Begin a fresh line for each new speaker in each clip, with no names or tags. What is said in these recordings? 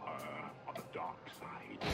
power of the dark side.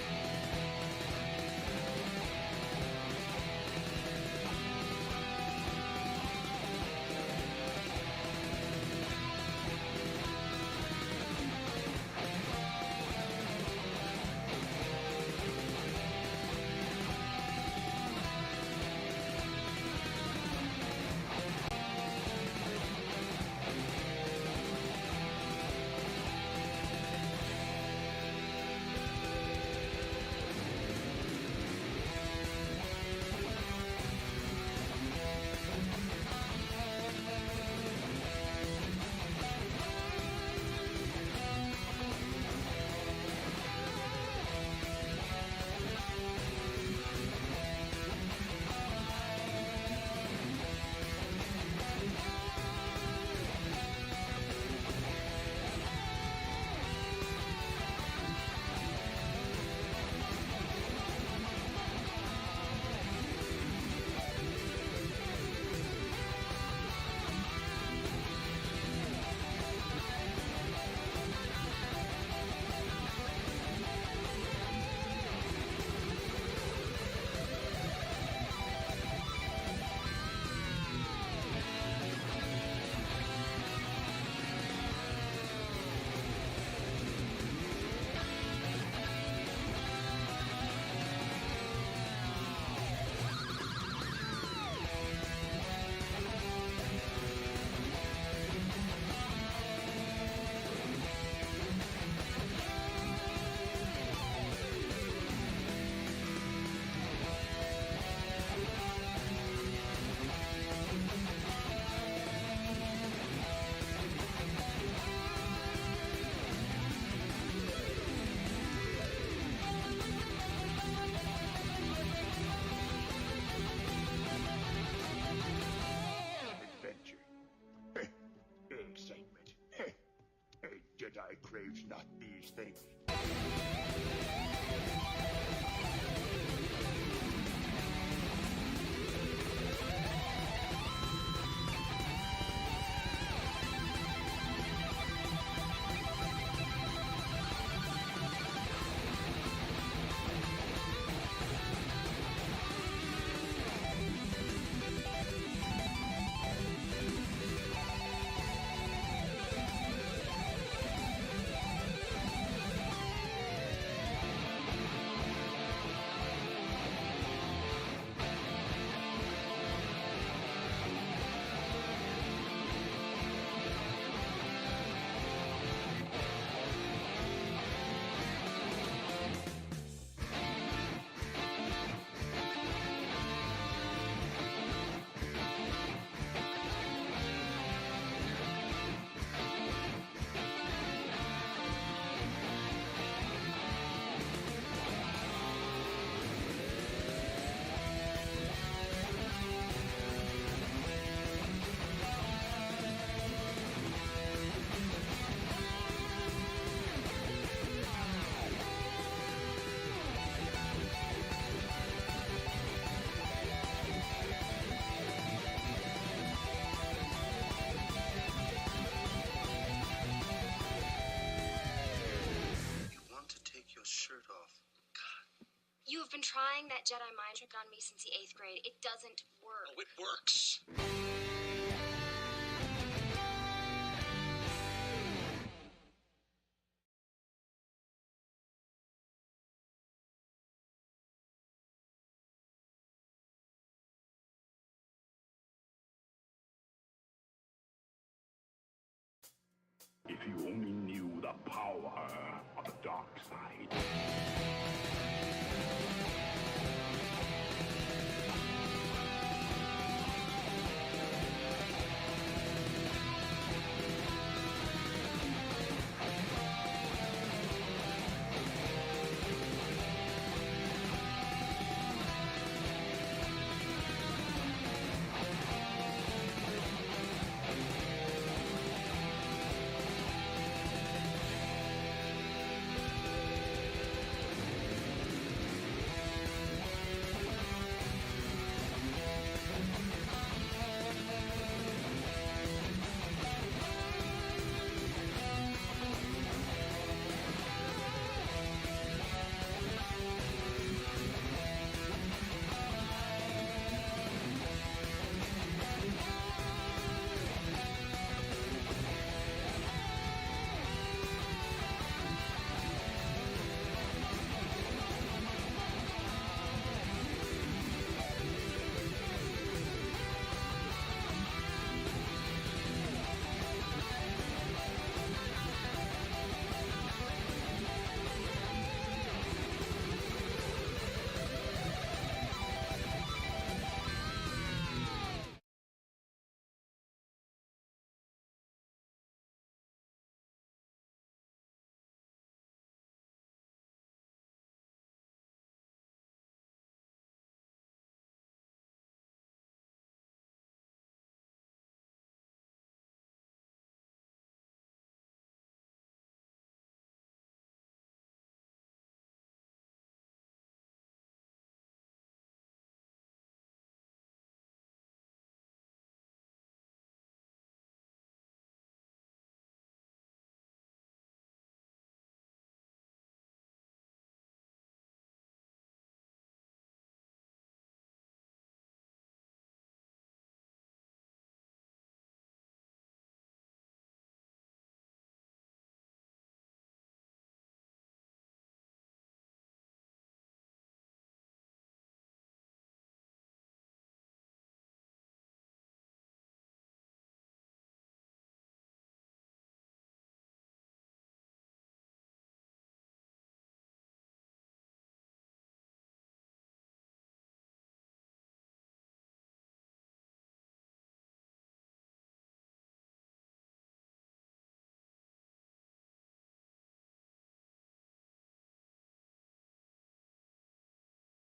Excitement. Jedi craves not these things.
Shirt off. God.
You have been trying that Jedi mind trick on me since the 8th grade. It doesn't work.
Oh, it works.
If you only knew the power of the dark side.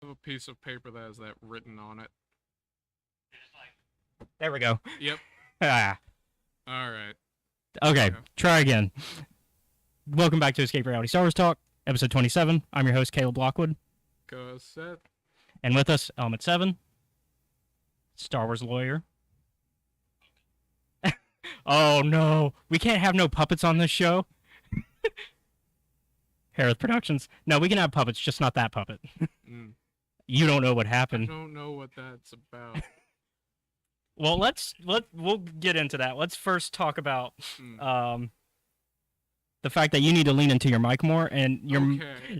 a piece of paper that has that written on it.
There we go.
Yep.
Ah.
All right.
Okay,
Yeah.
try again. Welcome back to Escape Reality Star Wars Talk, episode 27. I'm your host, Caleb Lockwood.
Go, Seth.
And with us, Element 7, StarWarsLawyer. Oh no, we can't have no puppets on this show. Hereth Productions. No, we can have puppets, just not that puppet. You don't know what
I
happened.
don't know what that's about.
Well, we'll get into that. Let's first talk about the fact that you need to lean into your mic more, and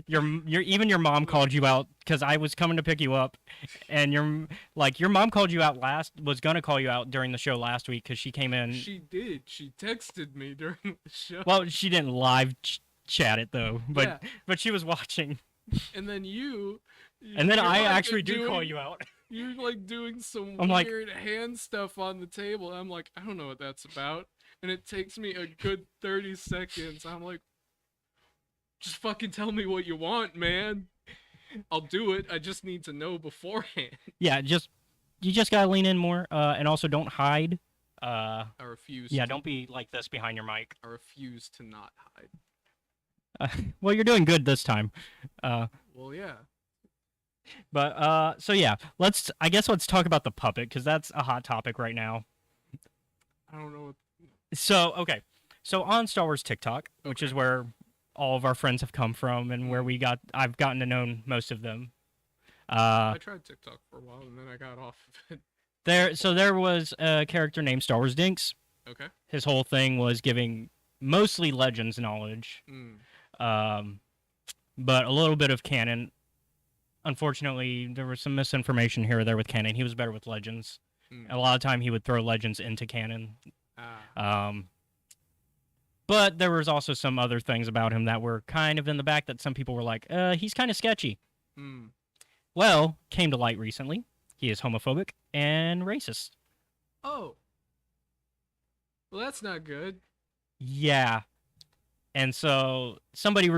even your mom called you out because I was coming to pick you up, and your mom called you out was gonna call you out during the show last week because she came in.
She did. She texted me during the show.
Well, she didn't live chat it though, but she was watching.
And then
and then I actually do call you out.
You're like doing some weird hand stuff on the table. I'm like, I don't know what that's about. And it takes me a good 30 seconds. I'm like, just fucking tell me what you want, man. I'll do it. I just need to know beforehand.
Yeah, you just gotta lean in more, and also don't hide.
I refuse.
Yeah, don't be like this behind your mic.
I refuse to not hide.
Well, you're doing good this time.
Well, yeah.
But so yeah, let's talk about the puppet because that's a hot topic right now.
I don't know.
So okay, so on Star Wars TikTok, which is where all of our friends have come from, and where I've gotten to know most of them.
I tried TikTok for a while and then I got off of it.
There was a character named Star Wars Dinks.
Okay.
His whole thing was giving mostly Legends knowledge, but a little bit of canon. Unfortunately, there was some misinformation here or there with canon. He was better with Legends. A lot of time he would throw Legends into canon. But there was also some other things about him that were kind of in the back that some people were like, he's kind of sketchy. Well, came to light recently. He is homophobic and racist.
Oh. Well, that's not good.
Yeah. And so somebody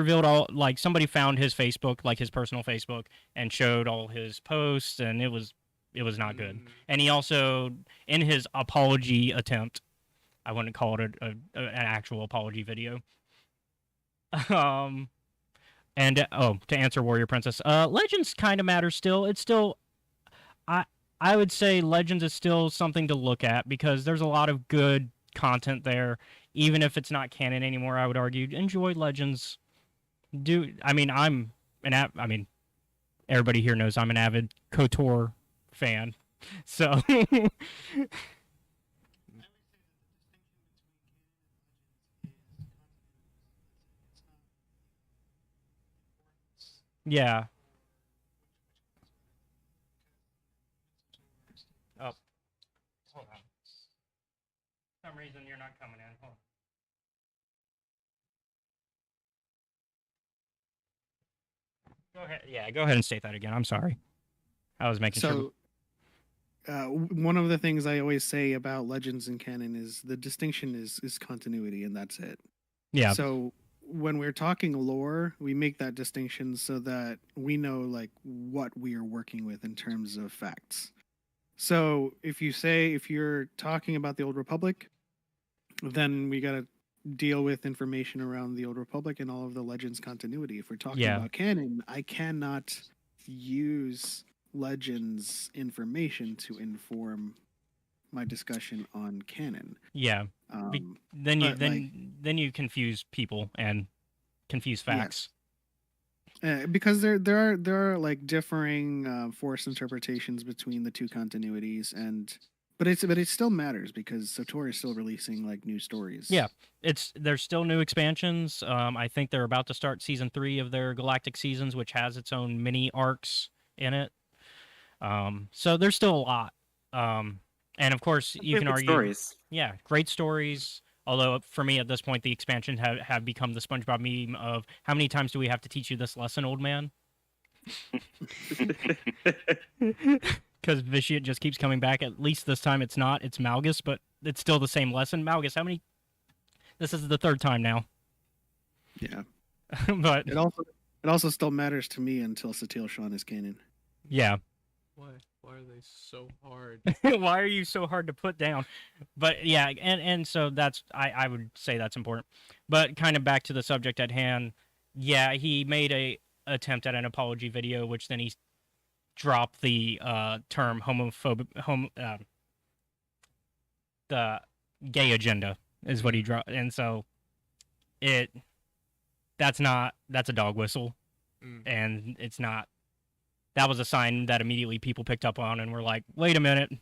somebody found his Facebook, like his personal Facebook, and showed all his posts, and it was not good. And he also, in his apology attempt, I wouldn't call it an actual apology video. To answer Warrior Princess, Legends kind of matters still. It's still, I would say Legends is still something to look at because there's a lot of good content there. Even if it's not canon anymore, I would argue enjoy Legends. Everybody here knows I'm an avid KOTOR fan, so. Yeah. Oh. Hold on. For some reason you're not coming in. Hold on. Go ahead. Yeah, go ahead and state that again. I'm sorry. I was making sure.
One of the things I always say about Legends and canon is the distinction is continuity, and that's it.
Yeah.
So when we're talking lore, we make that distinction so that we know like what we are working with in terms of facts. So if you're talking about the Old Republic, then we got to deal with information around the Old Republic and all of the Legends continuity. If we're talking about canon, I cannot use Legends information to inform my discussion on canon.
Yeah. Then you confuse people and confuse facts.
Yes. Because there are like differing force interpretations between the two continuities, but it still matters because SATOR is still releasing like new stories.
Yeah, there's still new expansions. I think they're about to start season 3 of their Galactic Seasons, which has its own mini arcs in it. So there's still a lot. And of course, you can argue stories. Yeah, great stories. Although for me at this point, the expansions have become the SpongeBob meme of how many times do we have to teach you this lesson, old man? Because Vitiate just keeps coming back. At least this time it's not. It's Malgus, but it's still the same lesson. Malgus, how many? This is the 3rd time now.
Yeah.
But
it also still matters to me until Satil Shan is canon.
Yeah.
Why are they so hard?
Why are you so hard to put down? But yeah, and so that's I would say that's important. But kind of back to the subject at hand. Yeah, he made a attempt at an apology video, which then he dropped the term the gay agenda is what he dropped, and so that's a dog whistle, and it's not. That was a sign that immediately people picked up on and were like, wait a minute.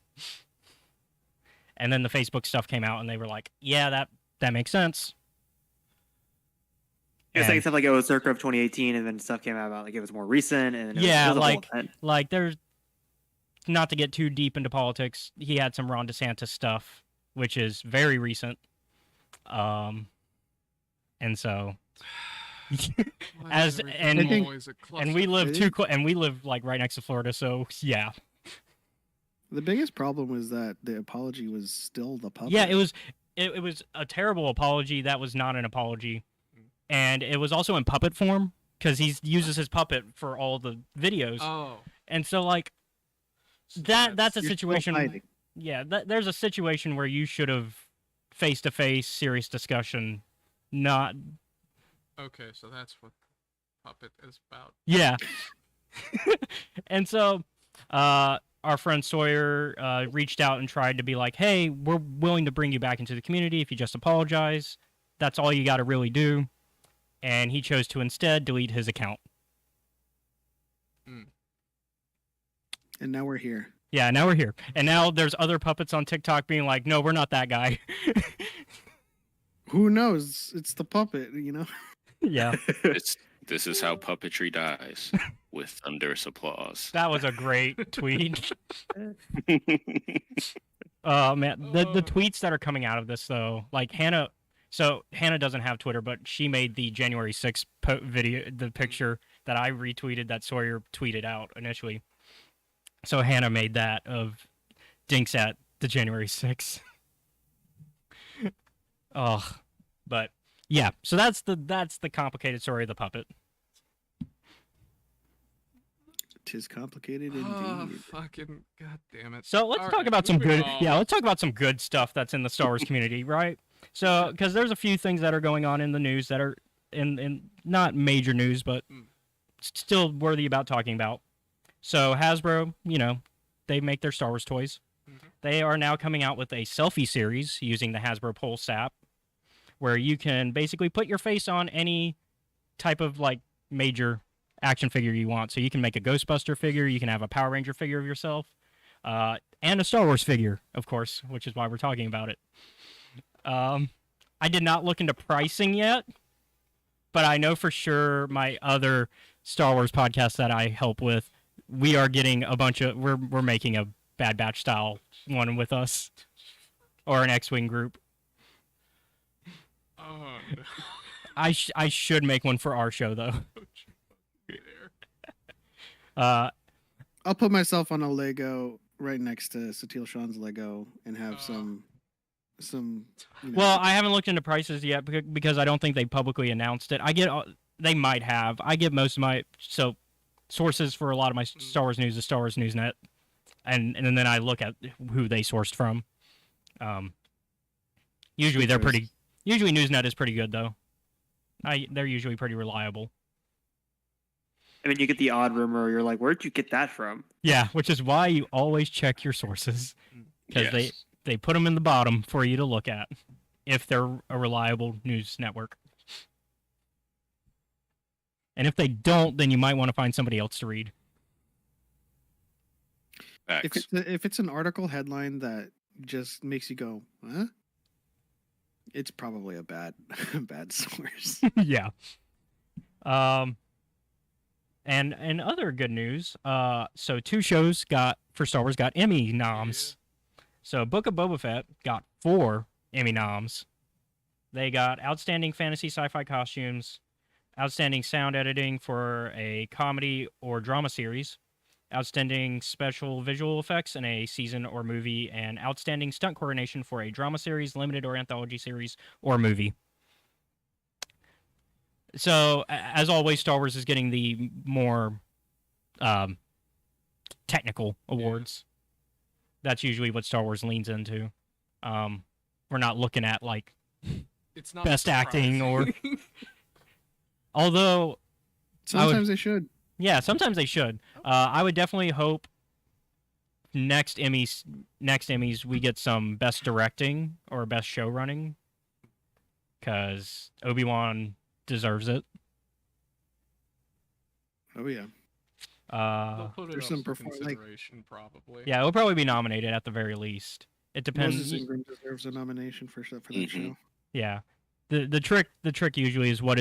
And then the Facebook stuff came out and they were like, yeah, that makes sense.
It's like stuff like it was circa of 2018, and then stuff came out about like it was more recent, and
yeah, like there's not to get too deep into politics. He had some Ron DeSantis stuff, which is very recent, and so and we live like right next to Florida, so yeah.
The biggest problem was that the apology was still the puppet.
Yeah, it was a terrible apology that was not an apology. And it was also in puppet form because he uses his puppet for all the videos. Oh. And so like that's a situation. Yeah, there's a situation where you should have face-to-face serious discussion, not.
Okay, so that's what puppet is about.
Yeah. And so our friend Sawyer reached out and tried to be like, hey, we're willing to bring you back into the community if you just apologize. That's all you got to really do. And he chose to instead delete his account.
And now we're here.
Yeah, now we're here. And now there's other puppets on TikTok being like, no, we're not that guy.
Who knows? It's the puppet, you know?
Yeah.
This is how puppetry dies, with thunderous applause.
That was a great tweet. Oh, man. The tweets that are coming out of this, though, like Hannah... So Hannah doesn't have Twitter, but she made the January 6th video, the picture that I retweeted that Sawyer tweeted out initially. So Hannah made that of Dinks at the January 6th. Oh, but yeah. So that's the complicated story of the puppet.
'Tis complicated indeed.
Oh, fucking goddamn it!
So let's talk about some good. Yeah, let's talk about some good stuff that's in the Star Wars community, right? So, because there's a few things that are going on in the news that are in not major news, but still worthy about talking about. So Hasbro, they make their Star Wars toys. Mm-hmm. They are now coming out with a selfie series using the Hasbro Pulse app, where you can basically put your face on any type of like major action figure you want. So you can make a Ghostbuster figure, you can have a Power Ranger figure of yourself, and a Star Wars figure, of course, which is why we're talking about it. I did not look into pricing yet, but I know for sure my other Star Wars podcast that I help with, we are getting a bunch of we're making a Bad Batch style one with us, or an X-Wing group.
Oh no.
I should make one for our show though.
I'll put myself on a Lego right next to Satil Sean's Lego and have some.
Well, I haven't looked into prices yet because I don't think they publicly announced it. They might have. I get most of my sources for a lot of my Star Wars news is Star Wars Newsnet, and then I look at who they sourced from. Usually they're pretty. Usually Newsnet is pretty good though. They're usually pretty reliable.
I mean, you get the odd rumor. You're like, where'd you get that from?
Yeah, which is why you always check your sources because they put them in the bottom for you to look at if they're a reliable news network. And if they don't, then you might want to find somebody else to read.
If it's an article headline that just makes you go, huh? It's probably a bad source.
Yeah. And other good news, so 2 shows for Star Wars got Emmy noms. So Book of Boba Fett got 4 Emmy noms. They got Outstanding Fantasy Sci-Fi Costumes, Outstanding Sound Editing for a Comedy or Drama Series, Outstanding Special Visual Effects in a Season or Movie, and Outstanding Stunt Coordination for a Drama Series, Limited or Anthology Series, or Movie. So, as always, Star Wars is getting the more technical awards. That's usually what Star Wars leans into. We're not looking at like
It's not
best acting or.
surprising.
Although
Sometimes they should.
yeah, sometimes they should. I would definitely hope next Emmys we get some best directing or best show running, because Obi-Wan deserves it.
Oh yeah.
They'll put it
There's
up
some
for
like
consideration, probably.
Yeah, it'll probably be nominated at the very least. It depends.
Moses Ingram deserves a nomination for that
Mhm.
show.
Yeah, the trick usually is what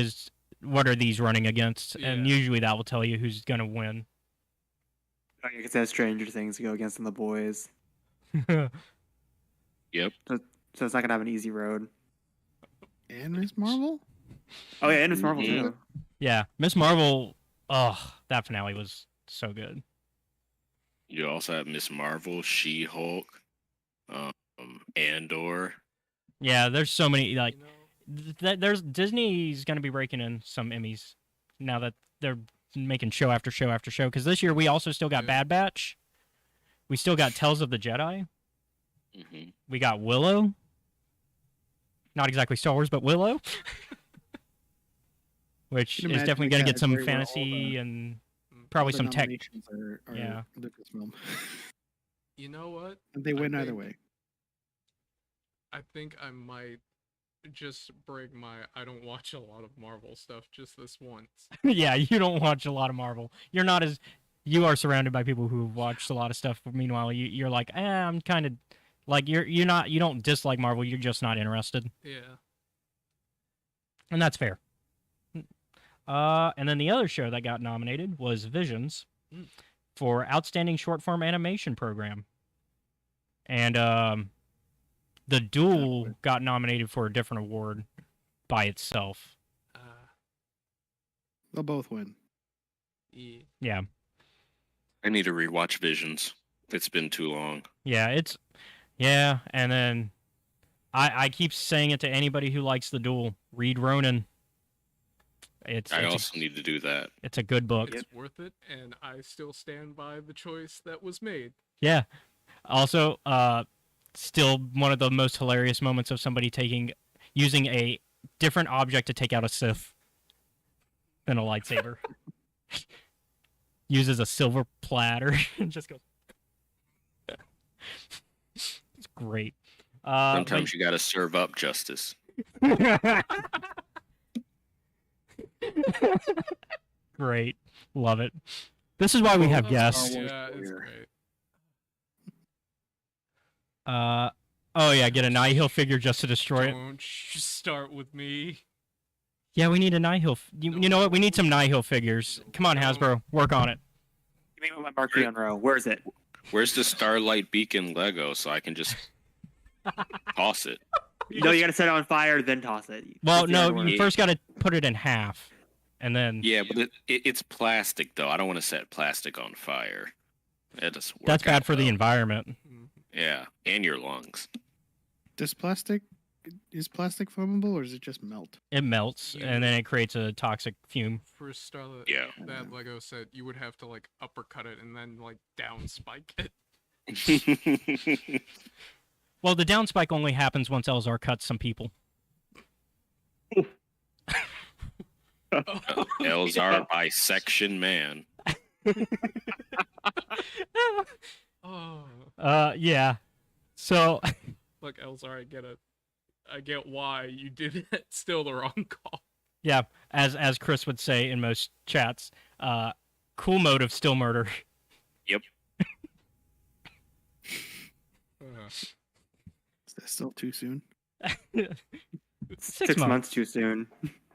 are these running against, and
Yeah.
usually that will tell you who's gonna win.
Oh, you could say Stranger Things to go against them, The Boys.
Yep.
So it's not gonna have an easy road.
And Miss Marvel.
Oh yeah, and Miss Marvel
Mhm.
too.
Yeah, Miss Marvel. Oh, that finale was so good.
You also have Miss Marvel, She-Hulk, Andor.
Yeah, there's so many like.
You know,
There's Disney's gonna be raking in some Emmys now that they're making show after show after show. Because this year we also still got
Yeah.
Bad Batch. We still got Tales of the Jedi.
Hmm.
We got Willow. Not exactly Star Wars, but Willow. Which
Can
is
imagine
definitely
a
gonna get some
category where all
fantasy
the-
and probably
The
some tech.
nominations are
Yeah.
Lucasfilm.
you know what?
And they
I
win either
think-
way.
I think I might just bring my I don't watch a lot of Marvel stuff just this once.
Yeah, you don't watch a lot of Marvel. You're not as you are surrounded by people who have watched a lot of stuff. Meanwhile, you're like, I'm kind of like you don't dislike Marvel. You're just not interested,
Yeah.
and that's fair. And then the other show that got nominated was Visions
Mm.
for Outstanding Short Form Animation Program, and The Duel got nominated for a different award by itself.
They'll both win.
Yeah.
Yeah.
I need to rewatch Visions. It's been too long.
Yeah, and then I keep saying it to anybody who likes The Duel. Read Ronin.
I also need to do that.
It's a good book.
It's worth it, and I still stand by the choice that was made.
Yeah. Also, still one of the most hilarious moments of somebody using a different object to take out a Sith than a lightsaber. Uses a silver platter and just goes. It's great.
Sometimes you got to serve up justice.
Great. Love it. This is why we have guests.
Yeah, it's great.
Oh yeah, get a Nihil figure just to destroy it.
Don't start with me.
Yeah, we need a Nihil. You know what? We need some Nihil figures. Come on, Hasbro, work on it.
Give me my marquee on row. Where is it?
Where's the Starlight Beacon Lego so I can just toss it?
No, you gotta set it on fire, then toss it.
Well,
That's the
no,
order.
you first got to put it in half, and then
Yeah, but it's plastic though. I don't want to set plastic on fire. That doesn't work
that's bad
out
for the
well.
environment.
Yeah, and your lungs.
Is plastic flammable or does it just melt?
It melts,
Yeah.
and then it creates a toxic fume.
For Starlet,
Yeah.
that Lego set, you would have to like uppercut it and then like down spike it.
Well, the down spike only happens once Elzar cuts some people.
Elzar bisection man.
Oh,
Yeah. So,
look, Elzar, I get why you did it. Still the wrong call.
yeah, as Chris would say in most chats, cool mode of still murder.
Yep.
Is that still too soon?
6
months too soon.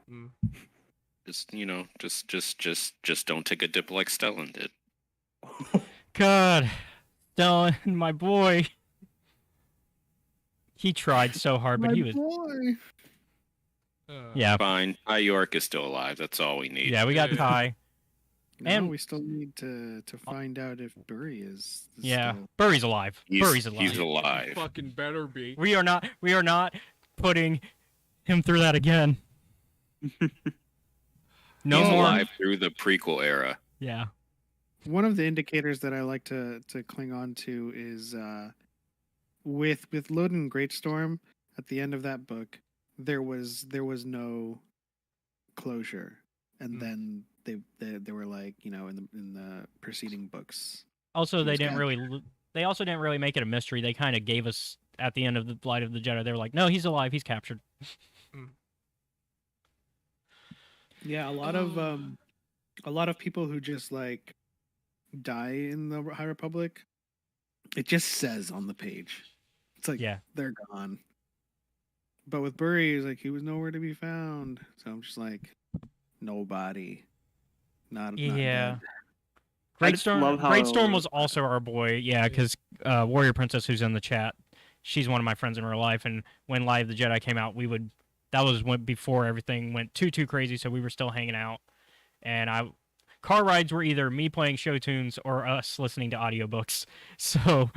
Mm.
Just don't take a dip like Stellan did.
God, Stellan, my boy. He tried so hard, but
My
he was.
boy.
Yeah,
Fine. York is still alive. That's all we need.
yeah, we got
Yeah.
Ty.
No,
And-
we still need to find out if Burry is.
Yeah,
still-
Burry's alive. Burry's alive.
He's alive.
Fucking better be.
We are not putting him through that again. No
He's
more.
alive through the prequel era.
Yeah.
one of the indicators that I like to cling on to is with Loden Greatstorm at the end of that book, there was no closure, and then they were like, in the preceding books.
Also,
He
they
was
didn't
captured.
really. They also didn't really make it a mystery. They kind of gave us at the end of the Light of the Jedi. They were like, "No, he's alive. He's captured."
Yeah, a lot of people who just like die in the High Republic, it just says on the page. It's like
Yeah.
they're gone. But with Burry, it's like he was nowhere to be found. So I'm just like, nobody. Not
Yeah.
dead.
I just love how-
Greatstorm was also our boy. Yeah, because Warrior Princess, who's in the chat, she's one of my friends in real life. And when Live the Jedi came out, that was before everything went too crazy. So we were still hanging out, and car rides were either me playing show tunes or us listening to audiobooks. So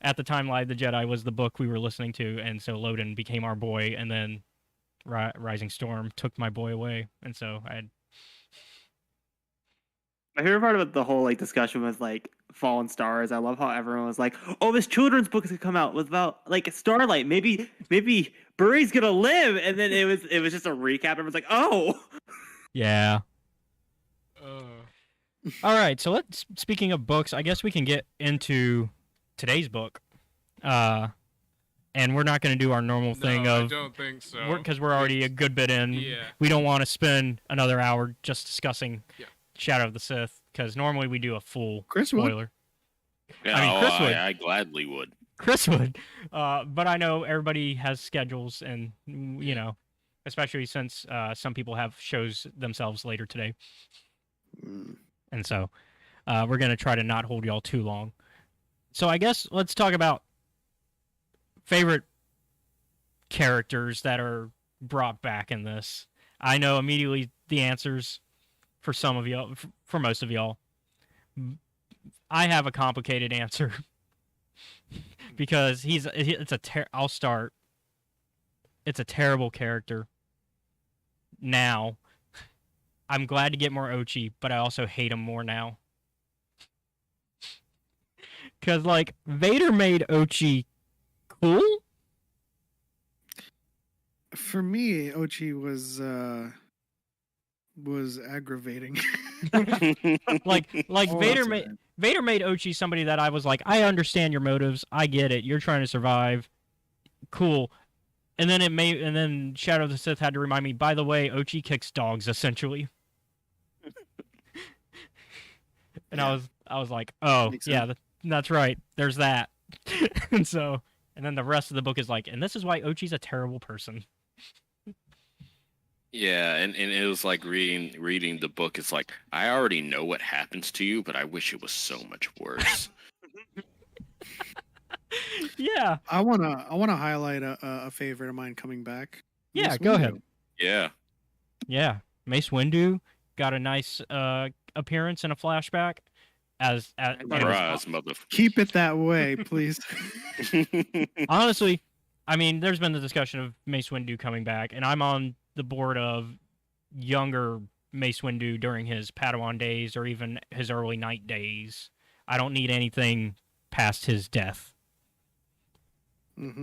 at the time, Live the Jedi was the book we were listening to, and so Loden became our boy, and then Rising Storm took my boy away, and so I had.
My favorite part about the whole like discussion was like Fallen Stars. I love how everyone was like, "Oh, this children's book is gonna come out with about like Starlight. Maybe Burry's gonna live." And then it was just a recap. Everyone's like, "Oh."
Yeah. All right. So speaking of books, I guess we can get into today's book. And we're not going to do our normal thing
I
of.
don't think so.
Because we're already a good bit in.
Yeah.
We don't want to spend another hour just discussing
Yeah.
Shadow of the Sith, because normally we do a full
Chris would.
spoiler.
Yeah,
I mean, Chris would.
I gladly would.
Chris would. But I know everybody has schedules, and, especially since some people have shows themselves later today. And so we're going to try to not hold y'all too long. So I guess let's talk about favorite characters that are brought back in this. I know immediately the answers for some of y'all, for most of y'all. I have a complicated answer because I'll start. It's a terrible character. Now, I'm glad to get more Ochi, but I also hate him more now. Because, like, Vader made Ochi cool?
For me, Ochi was aggravating.
like
Oh,
Vader
that's
made Ochi somebody that I was like, I understand your motives, I get it, you're trying to survive, cool. And then Shadow of the Sith had to remind me, by the way, Ochi kicks dogs essentially. And
Yeah.
I was like, oh
Makes
yeah, that's right. There's that. And then the rest of the book is like, and this is why Ochi's a terrible person.
Yeah, and it was like reading the book. It's like, I already know what happens to you, but I wish it was so much worse.
Yeah.
I wanna highlight a favorite of mine coming back.
Yeah,
Mace
go
Windu.
ahead.
Yeah.
Yeah. Mace Windu got a nice appearance in a flashback as
Surprise, motherfucker.
Keep it that way, please.
honestly, I mean, there's been the discussion of Mace Windu coming back, and I'm on the board of younger Mace Windu during his Padawan days or even his early Knight days. I don't need anything past his death.
But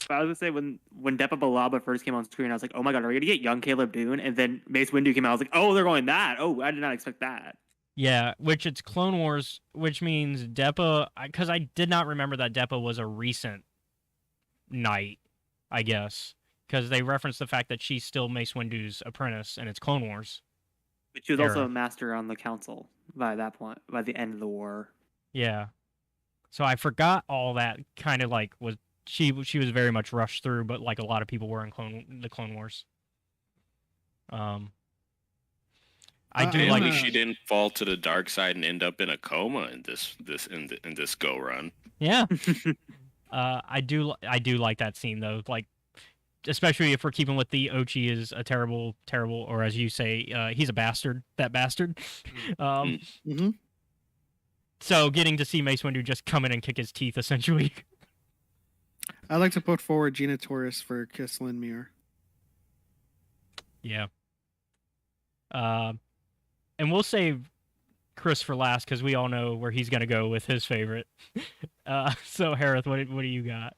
I was gonna say when Depa Billaba first came on screen, I was like, oh my god, are we gonna get young Caleb Dune? And then Mace Windu came out, I was like, oh, they're going that. Oh, I did not expect that.
Yeah, which it's Clone Wars, which means Depa, because I did not remember that Depa was a recent Knight, I guess, because they referenced the fact that she's still Mace Windu's apprentice, and it's Clone Wars.
But she was also
Era.
a master on the council by that point, by the end of the war.
Yeah. So I forgot all that kind of like was she was very much rushed through, but like a lot of people were in the Clone Wars. I do
I
like
Maybe she didn't fall to the dark side and end up in a coma in this go run.
Yeah. I do like that scene though, like especially if we're keeping with the Ochi is a terrible, or as you say, he's a bastard. That bastard. So getting to see Mace Windu just come in and kick his teeth, essentially.
I like to put forward Gina Torres for Kisslin Muir.
Yeah. And we'll save Chris for last because we all know where he's gonna go with his favorite. So Hereth, what do you got?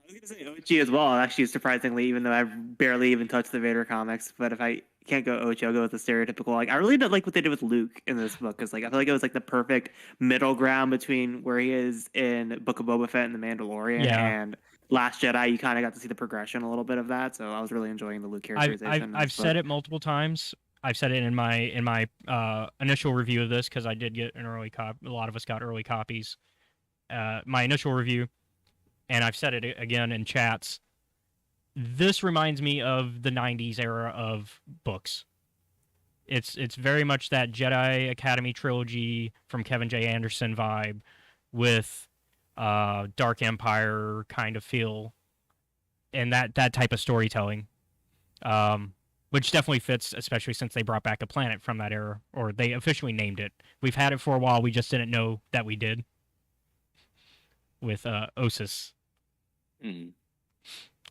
I was gonna say Ochi as well, actually, surprisingly, even though I've barely even touched the Vader comics. But if I can't go Ochi, I'll go with the stereotypical. Like, I really don't like what they did with Luke in this book, because like I feel like it was like the perfect middle ground between where he is in Book of Boba Fett and The Mandalorian and Last Jedi. You kind of got to see the progression a little bit of that, so I was really enjoying the Luke characterization.
I've said it multiple times. I've said it in my initial review of this because I did get an early copy. A lot of us got early copies. My initial review. And I've said it again in chats. This reminds me of the 90s era of books. It's very much that Jedi Academy trilogy from Kevin J. Anderson vibe with Dark Empire kind of feel and that type of storytelling. Which definitely fits, especially since they brought back a planet from that era, or they officially named it. We've had it for a while, we just didn't know that we did. With Osis.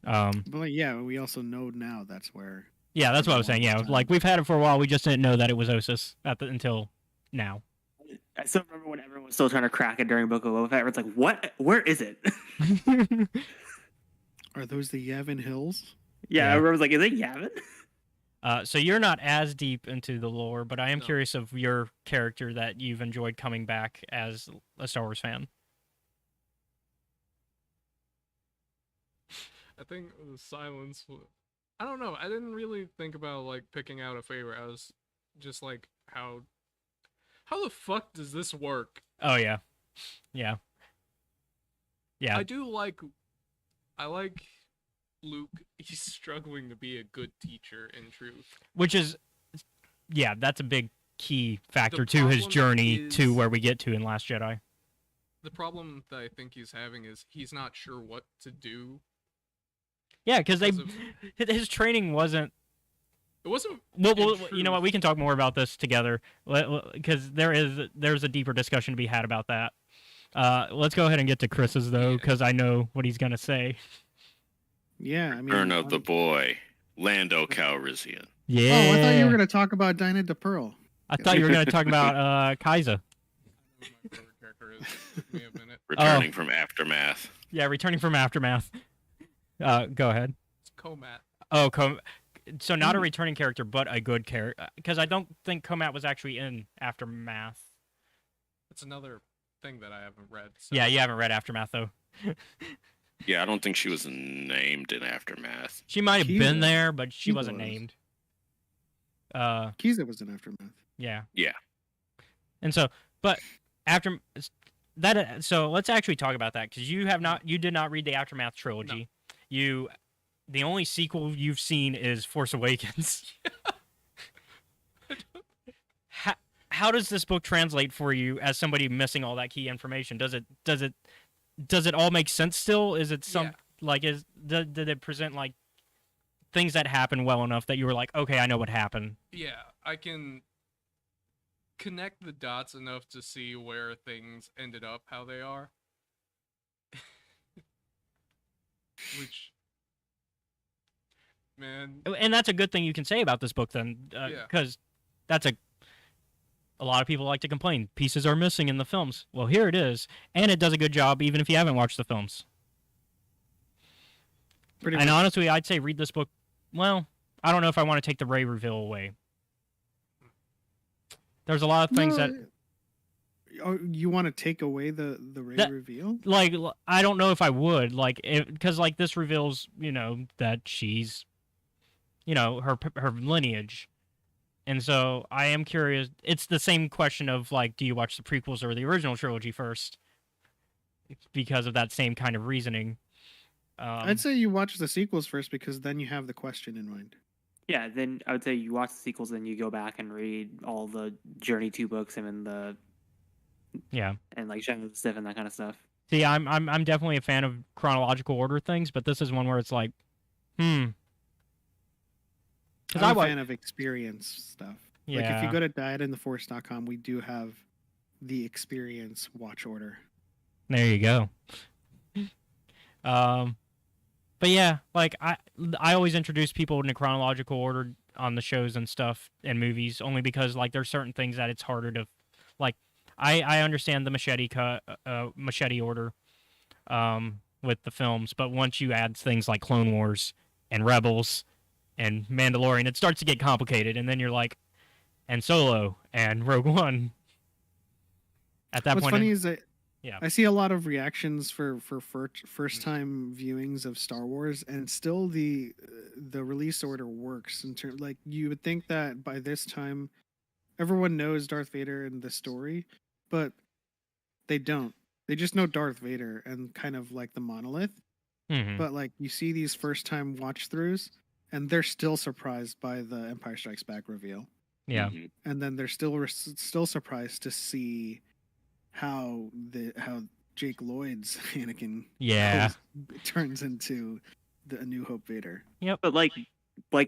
But yeah, we also know now that's where.
Yeah, that's what I was saying. Yeah, like we've had it for a while. We just didn't know that it was Osis until now.
I still remember when everyone was still trying to crack it during Book of Boba Fett. It's like, what? Where is it?
Are those the Yavin Hills?
Yeah, I was like, is it Yavin?
So you're not as deep into the lore, but I am curious of your character that you've enjoyed coming back as a Star Wars fan.
I think the silence. I don't know. I didn't really think about like picking out a favorite. I was just like, how the fuck does this work?
Oh yeah. Yeah.
I like Luke. He's struggling to be a good teacher in truth.
Which is, yeah, that's a big key factor to his journey to where we get to in Last Jedi.
The problem that I think he's having is he's not sure what to do.
Yeah, because his training wasn't.
It wasn't.
Well, you know what? We can talk more about this together because there's a deeper discussion to be had about that. Let's go ahead and get to Chris's though, because I know what he's gonna say.
Yeah, I mean.
Return of the boy, Lando Calrissian.
Yeah.
Oh, I thought you were gonna talk about Dinah DePearl.
I thought you were gonna talk about Kaiser.
My favorite character is. Give me a minute.
Returning from Aftermath.
Yeah, returning from Aftermath. Go ahead.
It's Comat.
Oh, so not a returning character, but a good character. Because I don't think Comat was actually in Aftermath.
It's another thing that I haven't read. So.
Yeah, you haven't read Aftermath, though.
Yeah, I don't think she was named in Aftermath.
She might have been there, but she wasn't named.
Kiza was in Aftermath.
Yeah.
Yeah.
And so, but after that, so let's actually talk about that because you did not read the Aftermath trilogy. No. The only sequel you've seen is Force Awakens. How does this book translate for you as somebody missing all that key information? Does it all make sense still? Is it did it present like things that happened well enough that you were like, okay, I know what happened? Yeah,
I can connect the dots enough to see where things ended up how they are. Which, man,
and that's a good thing you can say about this book then, because that's a lot of people like to complain pieces are missing in the films. Well, here it is, and it does a good job even if you haven't watched the films. And honestly, I'd say read this book. Well, I don't know if I want to take the Rey reveal away. There's a lot of things that.
Oh, you want to take away the Rey reveal?
Like, I don't know if I would. Like, because like this reveals, that she's, her lineage, and so I am curious. It's the same question of like, do you watch the prequels or the original trilogy first? Because of that same kind of reasoning.
I'd say you watch the sequels first because then you have the question in mind.
Yeah, then I would say you watch the sequels, then you go back and read all the Journey 2 books and the and like Shadow of the Sith and that kind of stuff.
See, I'm definitely a fan of chronological order things, but this is one where it's like,
I'm a fan of experience stuff.
Yeah.
Like if you go to dietandtheforce.com, we do have the experience watch order.
There you go. But yeah, like I always introduce people in a chronological order on the shows and stuff and movies, only because like there's certain things that it's harder to like. I understand the machete order with the films, but once you add things like Clone Wars and Rebels and Mandalorian, it starts to get complicated, and then you're like, and Solo and Rogue One. At that
What's
point,
funny is that
yeah.
I see a lot of reactions for first time viewings of Star Wars, and still the release order works in terms like you would think that by this time everyone knows Darth Vader and the story, but they don't. They just know Darth Vader and kind of like the monolith.
Mhm.
But like you see these first time watch throughs, and they're still surprised by the Empire Strikes Back reveal,
Yeah.
Mhm.
and then they're still surprised to see how Jake Lloyd's Anakin
Yeah.
turns into the A New Hope Vader.
But like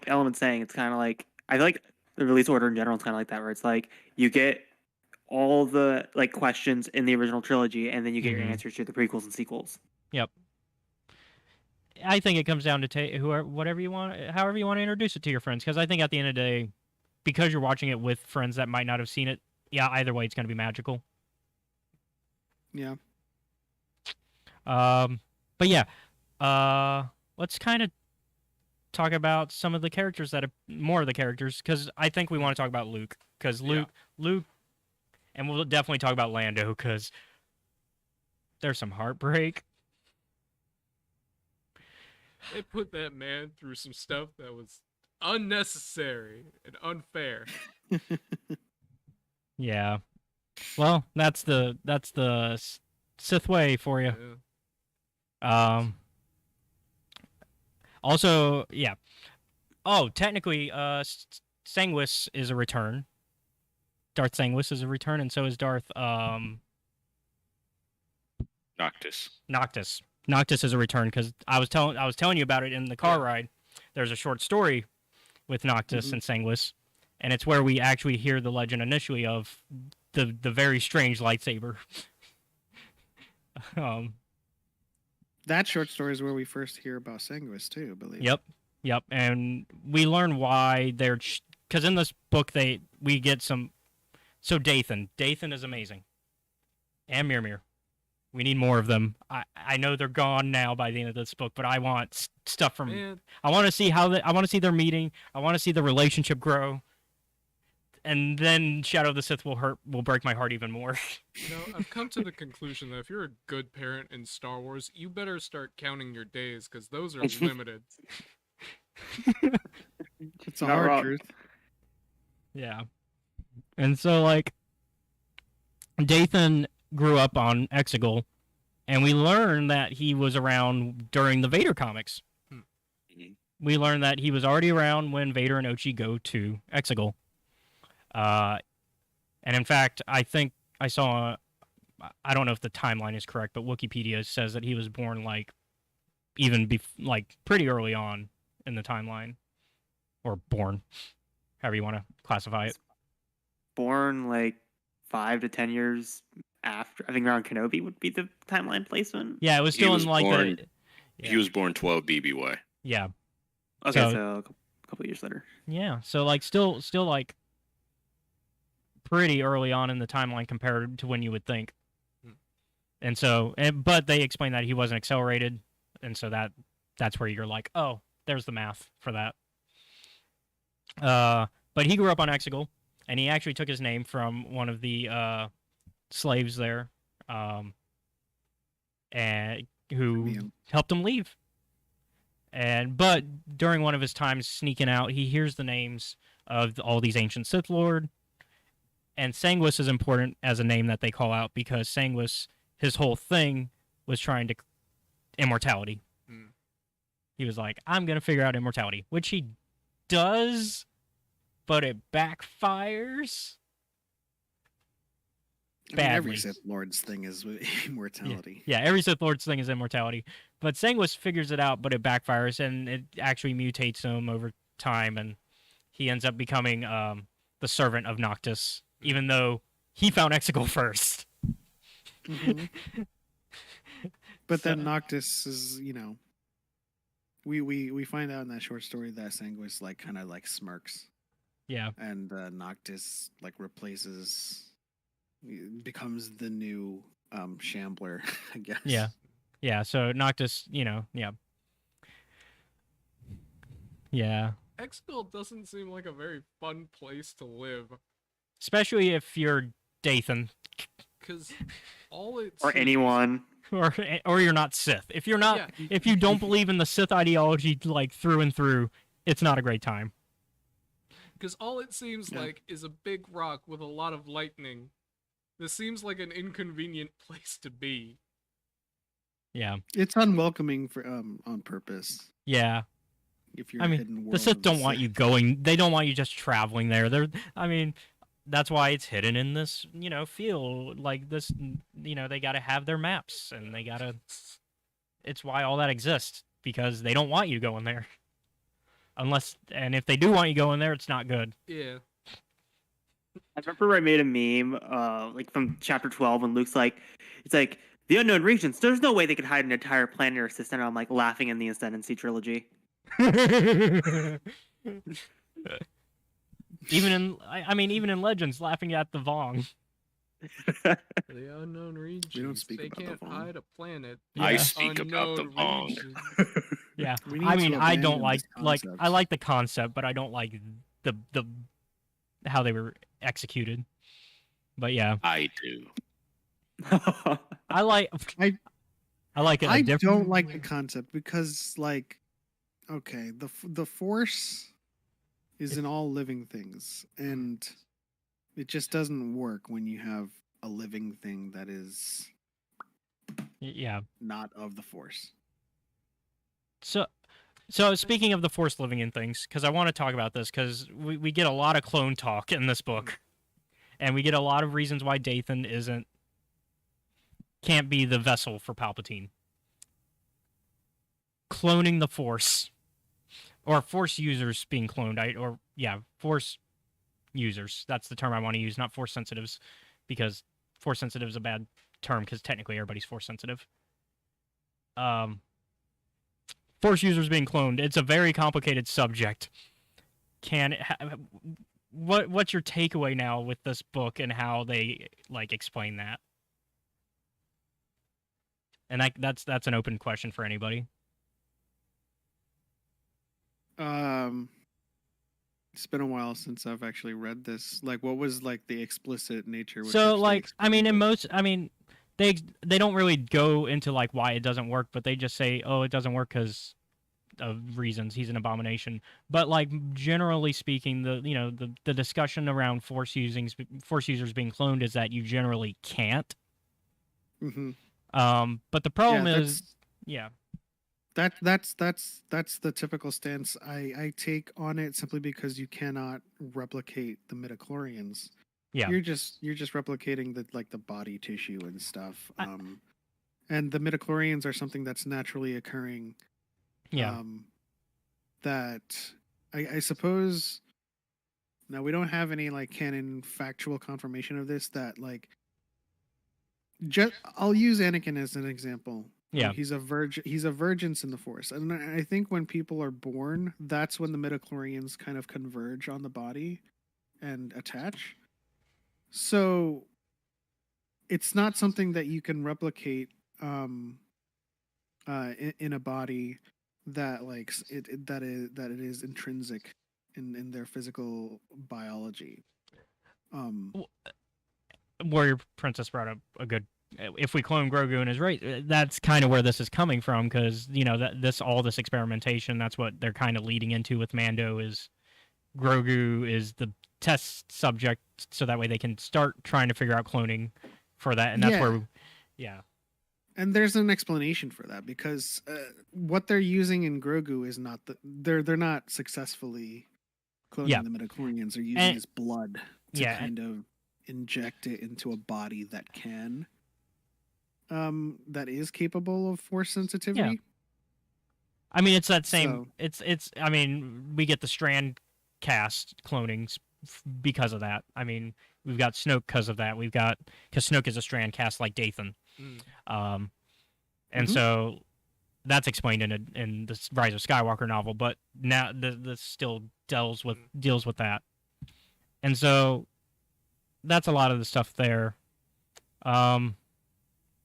Element's saying, it's kind of like I feel like the release order in general is kind of like that, where it's like you get all the like questions in the original trilogy, and then you get your
Mhm.
answers to the prequels and sequels.
Yep. I think it comes down to however you want to introduce it to your friends, because I think at the end of the day, because you're watching it with friends that might not have seen it, yeah, either way it's going to be magical.
Yeah.
But yeah, let's kind of talk about some of the characters more of the characters, because I think we want to talk about Luke, because Luke, and we'll definitely talk about Lando, because there's some heartbreak.
They put that man through some stuff that was unnecessary and unfair.
Yeah. Well, that's the Sith way for you.
Yeah.
Also, yeah. Oh, technically, Sanguis is a return. Darth Sanguis is a return, and so is Darth
Noctis.
Noctis. Noctis is a return, because I was telling you about it in the car ride. There's a short story with Noctis and Sanguis, and it's where we actually hear the legend initially of the very strange lightsaber.
That short story is where we first hear about Sanguis too, I believe.
Yep, and we learn why they're, because in this book we get some. So Dathan is amazing, and Mir. We need more of them. I know they're gone now by the end of this book, but I want stuff from.
Man.
I want to see I want to see their meeting. I want to see the relationship grow, and then Shadow of the Sith will break my heart even more.
I've come to the conclusion that if you're a good parent in Star Wars, you better start counting your days, because those are limited.
It's a
Not
hard
wrong.
truth.
Yeah, and so like, Dathan grew up on Exegol, and we learn that he was around during the Vader comics. We learn that he was already around when Vader and Ochi go to Exegol. And in fact, I think I saw, I don't know if the timeline is correct, but Wikipedia says that he was born like pretty early on in the timeline, or born, however you want to classify it.
Born like 5 to 10 years after, I think around Kenobi would be the timeline placement.
Yeah, it was still in like
born-
the.
He was born 12 BBY.
Yeah.
Okay,
So-
so a couple years later.
Yeah, so like still like pretty early on in the timeline compared to when you would think. And so, but they explained that he wasn't accelerated, and so that's where you're like, oh, there's the math for that. But he grew up on Exegol, and he actually took his name from one of the slaves there, and who helped him leave. But during one of his times sneaking out, he hears the names of all these ancient Sith Lord, and Sanguis is important as a name that they call out, because Sanguis, his whole thing was trying to immortality. He was like, I'm gonna figure out immortality, which he does, but it backfires.
I mean, every
Badly.
Sith Lord's thing is immortality.
Yeah, every Sith Lord's thing is immortality. But Sanguis figures it out, but it backfires, and it actually mutates him over time, and he ends up becoming the servant of Noctis, even though he found Exegol first.
But then Noctis is, we find out in that short story that Sanguis like kind of like smirks,
Yeah.
and Noctis like becomes the new Shambler, I guess.
Yeah. Yeah. So Noctis, yeah. Yeah.
Exegol doesn't seem like a very fun place to live.
Especially if you're Dathan.
Because all it
Or
seems-
anyone.
Or you're not Sith. If you're not,
Yeah.
if you don't believe in the Sith ideology like through and through, it's not a great time.
Because all it seems like is a big rock with a lot of lightning. This seems like an inconvenient place to be.
Yeah.
It's unwelcoming for on purpose.
Yeah.
If you're
I
hidden
mean,
world
the Sith
of
don't want
Sith.
you going. They don't want you just traveling there. I mean, that's why it's hidden in this, field like this. They got to have their maps, and they got to. It's why all that exists, because they don't want you going there. And if they do want you going there, it's not good.
Yeah.
I remember I made a meme, like from chapter 12, when Luke's like, it's like, the unknown regions, there's no way they could hide an entire planet or system. And I'm like laughing in the Ascendancy trilogy.
Even in Legends, laughing at the Vong.
The unknown regions.
speak
they
about the
can't
Vong.
hide a planet.
I
Yeah.
speak about the
Unknown
Vong.
regions.
Yeah,
We need
I
to
mean, I don't
abandon
like
these
I like the concept, but I don't like the how they were executed. But yeah,
I do.
I like
I
it.
I
a different
don't like
way.
the concept because, like, okay, the Force is in all living things, and it just doesn't work when you have a living thing that is
Yeah.
not of the Force.
So speaking of the Force living in things, because I want to talk about this, because we get a lot of clone talk in this book, and we get a lot of reasons why Dathan can't be the vessel for Palpatine. Cloning the Force, or Force users being cloned, Force users. That's the term I want to use, not Force sensitives, because Force sensitive is a bad term, because technically everybody's Force sensitive. Force users being cloned. It's a very complicated subject. What's your takeaway now with this book and how they explain that? And that's an open question for anybody.
It's been a while since I've actually read this. Like, what was like the explicit nature? with
So
which they
they don't really go into like why it doesn't work, but they just say, oh, it doesn't work because of reasons. He's an abomination. But like generally speaking, the discussion around Force users being cloned is that you generally can't.
Mm-hmm.
But the problem
Yeah,
is, yeah.
That's the typical stance I take on it, simply because you cannot replicate the midichlorians.
Yeah.
You're just replicating the body tissue and stuff. And the midichlorians are something that's naturally occurring.
Yeah.
That I suppose. Now, we don't have any canon factual confirmation of this. That I'll use Anakin as an example.
Yeah.
He's a virgin. He's a virgins in the Force, and I think when people are born, that's when the midichlorians kind of converge on the body and attach. So it's not something that you can replicate in a body that it is intrinsic in their physical biology.
Warrior Princess brought up a good. If we clone Grogu in his race, that's kind of where this is coming from, because all this experimentation, that's what they're kind of leading into with Mando, is Grogu is the test subject, so that way they can start trying to figure out cloning for that, and that's where,
And there's an explanation for that, because what they're using in Grogu is not they're not successfully cloning the midichlorians. They're using his blood to kind of inject it into a body that can. That is capable of Force sensitivity.
Yeah. I mean, it's that same.
So-
It's. I mean, we get the Strand cast clonings because of that. I mean, we've got Snoke because of that. Because Snoke is a Strand cast like Dathan. And so that's explained in the Rise of Skywalker novel, but now this still deals with that, and so that's a lot of the stuff there.
I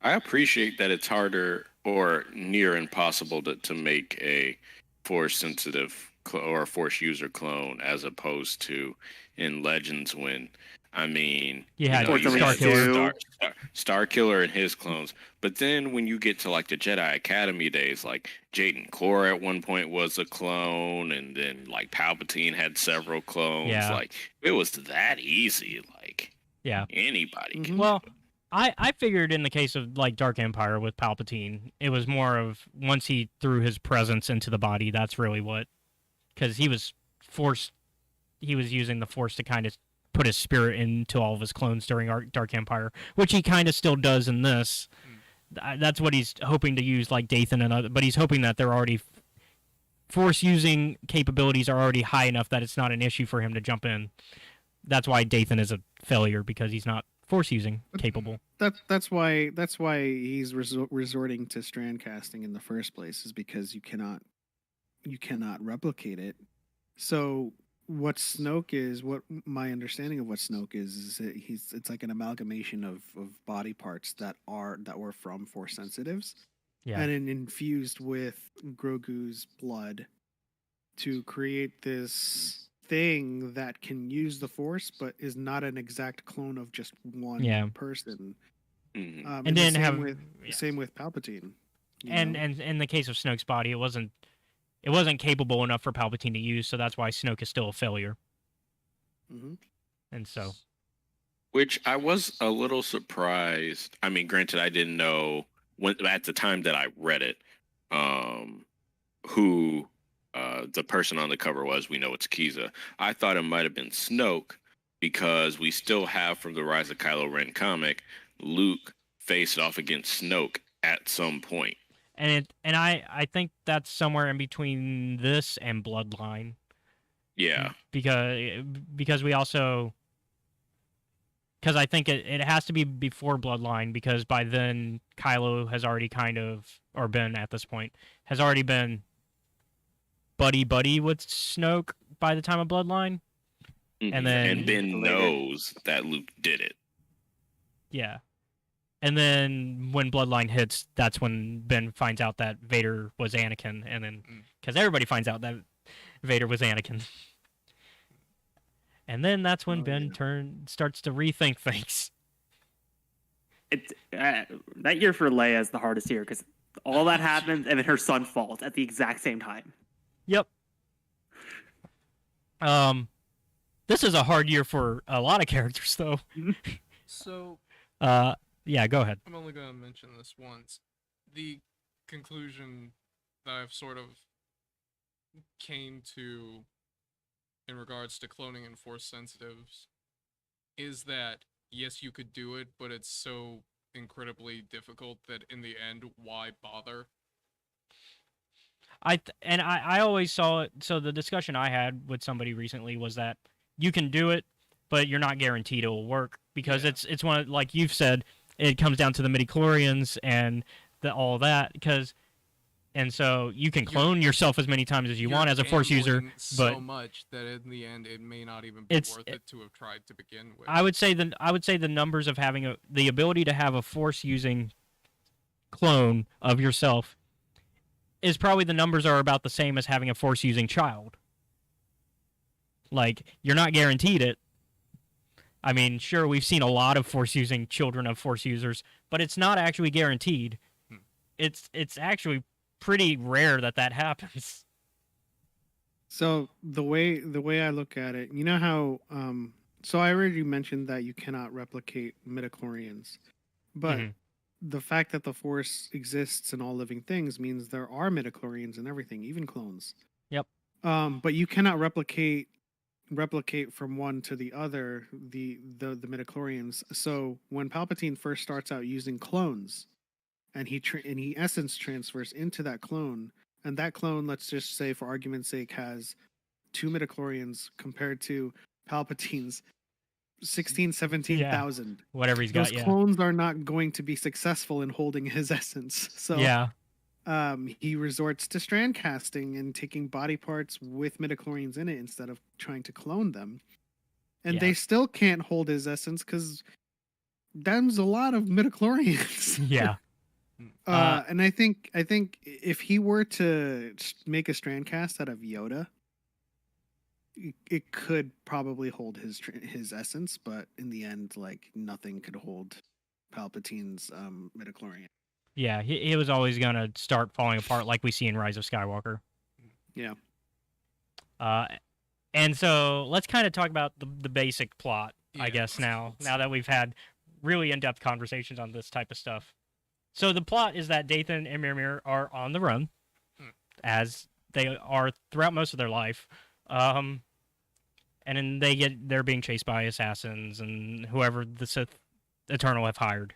appreciate that it's harder or near impossible to make a force sensitive or a force user clone as opposed to in Legends when
you had
Star Killer and his clones, but then when you get to like the Jedi Academy days, like Jaden Korra at one point was a clone, and then like Palpatine had several clones.
Yeah.
Like it was that easy. Like anybody can.
Well, I figured in the case of like Dark Empire with Palpatine, it was more of once he threw his presence into the body, that's really what, because he was using the Force to kind of put his spirit into all of his clones during Dark Empire, which he kind of still does in this. That's what he's hoping to use, like Dathan and other, but he's hoping that they're already Force using capabilities are already high enough that it's not an issue for him to jump in. That's why Dathan is a failure, because he's not Force using capable.
That's why he's resorting to strand casting in the first place, is because you cannot replicate it. So what my understanding of what Snoke is that it's like an amalgamation of body parts that were from Force sensitives, and then infused with Grogu's blood to create this thing that can use the Force, but is not an exact clone of just one person.
And then
same with Palpatine.
And in the case of Snoke's body, it wasn't capable enough for Palpatine to use, so that's why Snoke is still a failure.
Mm-hmm.
And so,
which I was a little surprised. I mean, granted, I didn't know at the time that I read it, who the person on the cover was. We know it's Kiza. I thought it might have been Snoke, because we still have from the Rise of Kylo Ren comic, Luke faced off against Snoke at some point.
And I think that's somewhere in between this and Bloodline.
Yeah.
Because we also, because I think it has to be before Bloodline, because by then Kylo has already has already been buddy with Snoke by the time of Bloodline.
Mm-hmm.
And
Ben knows that Luke did it.
Yeah. And then when Bloodline hits, that's when Ben finds out that Vader was Anakin, and then because everybody finds out that Vader was Anakin, and then that's when Ben starts to rethink things.
It's that year for Leia is the hardest year, because all that happens, and then her son falls at the exact same time.
Yep. This is a hard year for a lot of characters, though.
So.
Yeah, go ahead.
I'm only going to mention this once. The conclusion that I've sort of came to in regards to cloning and Force sensitives is that, yes, you could do it, but it's so incredibly difficult that in the end, why bother?
I always saw it. So the discussion I had with somebody recently was that you can do it, but you're not guaranteed it will work, because it's one of, like you've said, it comes down to the midichlorians and all that, and so you can clone yourself as many times as you want as a Force user, but
so much that in the end it may not even be worth it to have tried to begin with.
I would say the numbers of having the ability to have a Force using clone of yourself is probably, the numbers are about the same as having a Force using child. Like, you're not guaranteed it. I mean, sure, we've seen a lot of Force using children of Force users, but it's not actually guaranteed. It's actually pretty rare that happens.
So the way I look at it, you know how so I already mentioned that you cannot replicate midichlorians, but the fact that the Force exists in all living things means there are midichlorians in everything, even clones.
Yep.
But you cannot replicate from one to the other the midichlorians. So when Palpatine first starts out using clones, and he essence transfers into that clone, and that clone, let's just say for argument's sake, has 2 midichlorians compared to Palpatine's 17,000.
Whatever he's got.
Those clones are not going to be successful in holding his essence. So he resorts to strand casting and taking body parts with midichlorians in it instead of trying to clone them. And they still can't hold his essence because there's a lot of midichlorians.
Yeah.
And I think if he were to make a strand cast out of Yoda, it could probably hold his essence, but in the end, like, nothing could hold Palpatine's midichlorian.
Yeah, he was always gonna start falling apart, like we see in Rise of Skywalker.
Yeah.
And so let's kind of talk about the basic plot, I guess, now that we've had really in-depth conversations on this type of stuff. So the plot is that Dathan and Mimir are on the run, as they are throughout most of their life. And then they're being chased by assassins and whoever the Sith Eternal have hired.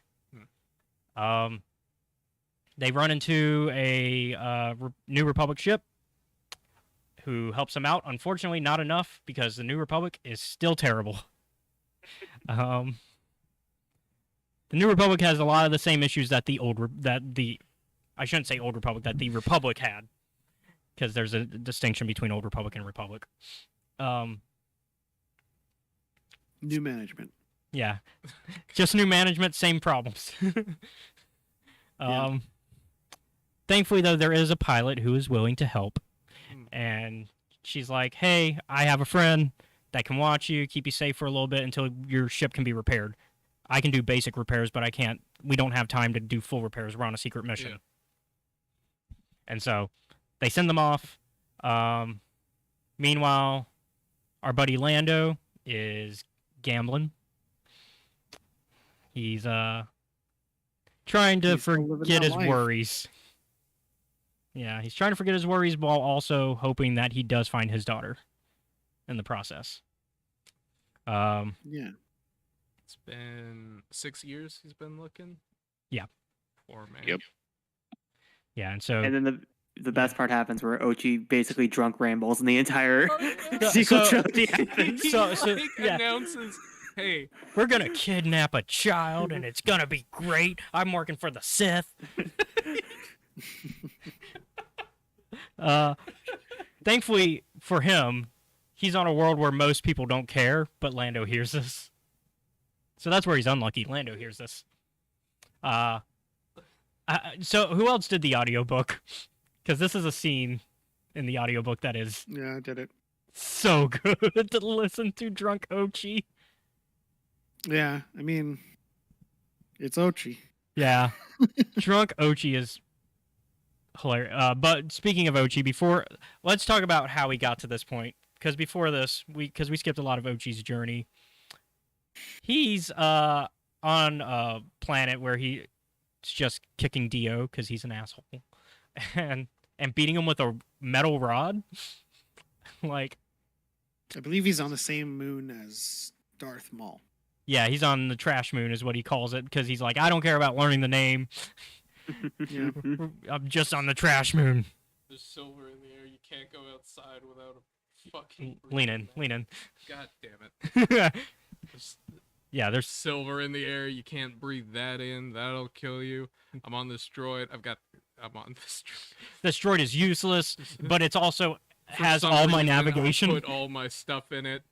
They run into a New Republic ship who helps them out. Unfortunately, not enough because the New Republic is still terrible. The New Republic has a lot of the same issues that the Republic had, because there's a distinction between Old Republic and Republic.
New management.
Yeah, just new management, same problems. Thankfully, though, there is a pilot who is willing to help. And she's like, hey, I have a friend that can watch you, keep you safe for a little bit until your ship can be repaired. I can do basic repairs, but we don't have time to do full repairs. We're on a secret mission. Yeah. And so they send them off. Meanwhile, our buddy Lando is gambling. He's trying to forget his worries. Yeah, he's trying to forget his worries while also hoping that he does find his daughter in the process.
Yeah.
It's been 6 years he's been looking.
Yeah.
Poor man.
Yep.
Yeah, and so...
And then the best part happens where Ochi basically drunk rambles in the entire sequel trilogy.
He announces, hey,
we're going to kidnap a child and it's going to be great. I'm working for the Sith. Thankfully for him, he's on a world where most people don't care, but Lando hears this. So that's where he's unlucky. Lando hears this. So who else did the audiobook? Because this is a scene in the audiobook that is...
Yeah, I did it.
So good to listen to drunk Ochi.
Yeah, I mean, it's Ochi.
Yeah. Drunk Ochi is hilarious. But speaking of Ochi, let's talk about how he got to this point. Because before this, we skipped a lot of Ochi's journey. He's on a planet where he's just kicking Dio because he's an asshole, and beating him with a metal rod. Like,
I believe he's on the same moon as Darth Maul.
Yeah, he's on the trash moon is what he calls it, because he's like, I don't care about learning the name.
Yeah.
I'm just on the trash moon.
There's silver in the air. You can't go outside without a fucking...
Lean in.
God damn it.
Yeah, there's
silver in the air. You can't breathe that in. That'll kill you. I'm on this droid. I'm on this droid.
This droid is useless, but it's also has all my navigation.
I put all my stuff in it.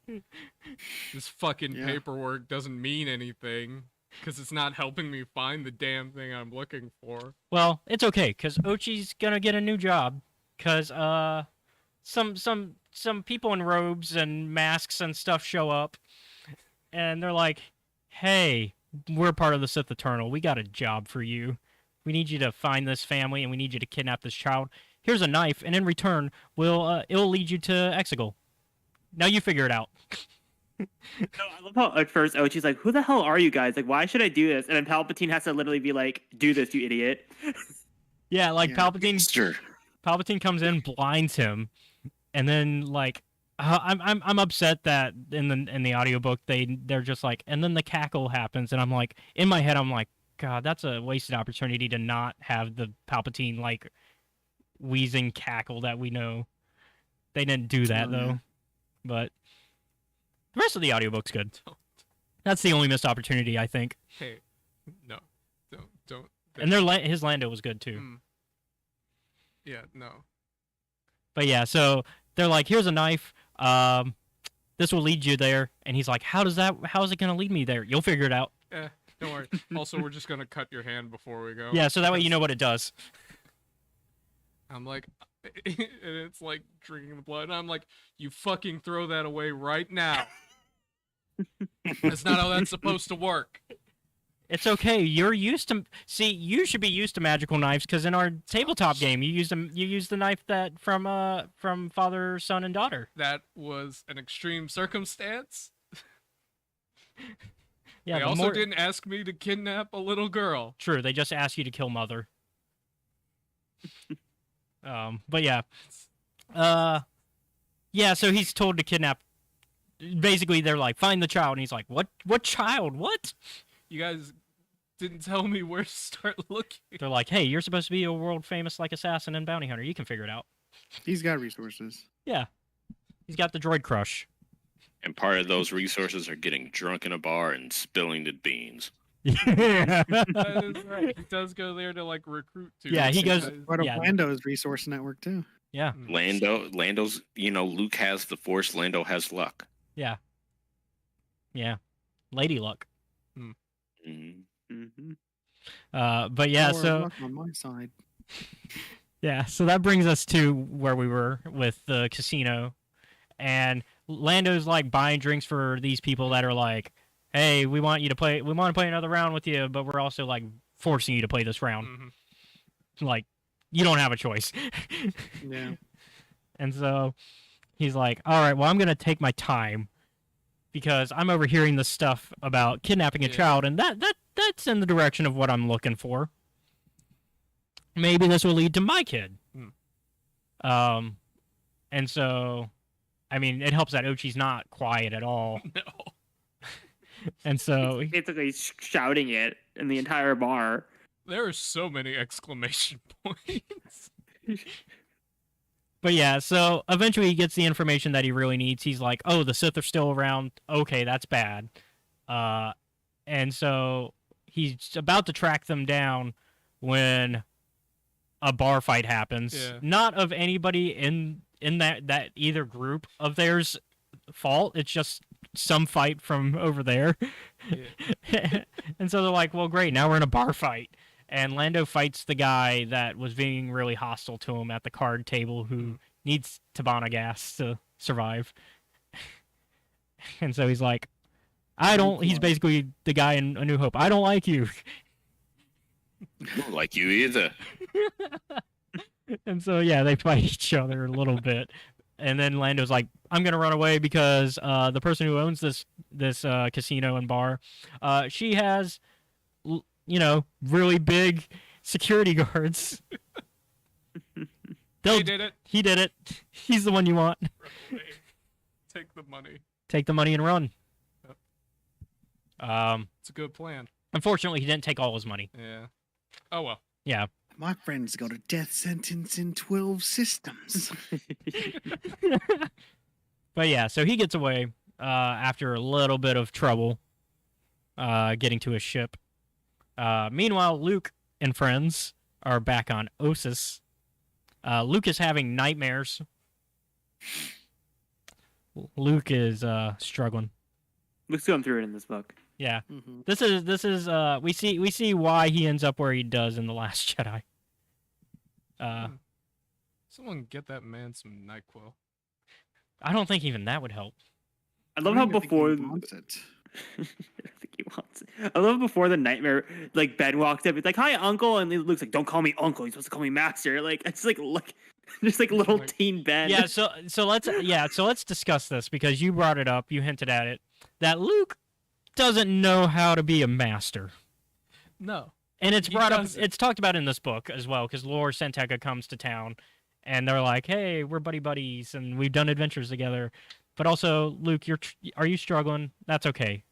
This fucking paperwork doesn't mean anything because it's not helping me find the damn thing I'm looking for.
Well, it's okay because Ochi's gonna get a new job because some people in robes and masks and stuff show up. And they're like, hey, we're part of the Sith Eternal. We got a job for you. We need you to find this family, and we need you to kidnap this child. Here's a knife, and in return, it'll lead you to Exegol. Now you figure it out.
No, I love how at first Ochi's like, who the hell are you guys? Like, why should I do this? And then Palpatine has to literally be like, do this, you idiot.
Yeah, like Palpatine comes in, blinds him, and then like... I'm upset that in the audiobook they're just like, and then the cackle happens, and I'm like, in my head I'm like, God, that's a wasted opportunity to not have the Palpatine like wheezing cackle that we know. They didn't do that though, but the rest of the audiobook's good. That's the only missed opportunity, I think.
Hey, no, don't.
And his Lando was good too.
Yeah, no.
But yeah, so they're like, here's a knife. This will lead you there. And he's like, how is it going to lead me there? You'll figure it out.
Don't worry. Also, we're just going to cut your hand before we go.
Yeah, so that way you know what it does.
I'm like, and it's like drinking the blood. And I'm like, you fucking throw that away right now. That's not how that's supposed to work.
It's okay. You're used to. See, you should be used to magical knives because in our tabletop game, you use the knife that from father, son, and daughter.
That was an extreme circumstance.
Yeah.
They also didn't ask me to kidnap a little girl.
True. They just asked you to kill mother. But yeah. Yeah. So he's told to kidnap. Basically, they're like, find the child, and he's like, what child? What?
You guys didn't tell me where to start looking.
They're like, hey, you're supposed to be a world famous like assassin and bounty hunter. You can figure it out.
He's got resources.
Yeah. He's got the droid crush.
And part of those resources are getting drunk in a bar and spilling the beans.
Yeah.
That is right. He does go there to like recruit too.
Yeah, he goes.
Part of
Yeah.
Lando's resource network too.
Yeah.
Lando's, Luke has the Force, Lando has luck.
Yeah. Yeah. Lady luck.
Mm-hmm.
But yeah,
Power of
so
luck on my side.
yeah, so that brings us to where we were with the casino, and Lando's like buying drinks for these people that are like, "Hey, we want to play another round with you, but we're also like forcing you to play this round.
Mm-hmm.
Like, you don't have a choice."
Yeah.
And so he's like, "All right, well, I'm gonna take my time." Because I'm overhearing this stuff about kidnapping a child, and that's in the direction of what I'm looking for. Maybe this will lead to my kid. And so, I mean, it helps that Ochi's not quiet at all.
No.
And so,
Basically shouting it in the entire bar.
There are so many exclamation points.
but yeah, so eventually he gets the information that he really needs. He's like, oh, the Sith are still around. Okay, that's bad. And so he's about to track them down when a bar fight happens.
Yeah.
Not of anybody in that either group of theirs fault. It's just some fight from over there. Yeah. And so they're like, well, great, now we're in a bar fight. And Lando fights the guy that was being really hostile to him at the card table who needs Tabana gas to survive. And so he's like, he's basically the guy in A New Hope. I don't like you.
I don't like you either.
And so, yeah, they fight each other a little bit. And then Lando's like, I'm going to run away because the person who owns this casino and bar, she has... really big security guards.
He did it.
He did it. He's the one you want.
Take the money.
Take the money and run.
Yep. It's a good plan.
Unfortunately, he didn't take all his money.
Yeah. Oh, well.
Yeah.
My friend's got a death sentence in 12 systems.
But yeah, so he gets away after a little bit of trouble getting to his ship. Meanwhile, Luke and friends are back on Ossus. Luke is having nightmares. Luke is struggling.
Luke's going through it in this book.
Yeah.
Mm-hmm.
This is we see why he ends up where he does in The Last Jedi.
Someone get that man some NyQuil.
I don't think even that would help.
I love how before
I think
he wants it. I love before the nightmare, like Ben walks up, he's like, "Hi, Uncle," and he looks like, "Don't call me Uncle. You're supposed to call me Master." Like it's like just like little teen Ben.
Yeah. So let's discuss this because you brought it up. You hinted at it that Luke doesn't know how to be a master.
No.
And it's
He
brought up.
doesn't.
It's talked about in this book as well because Lore Senteca comes to town, and they're like, "Hey, we're buddies, and we've done adventures together." But also, Luke, are you struggling? That's okay.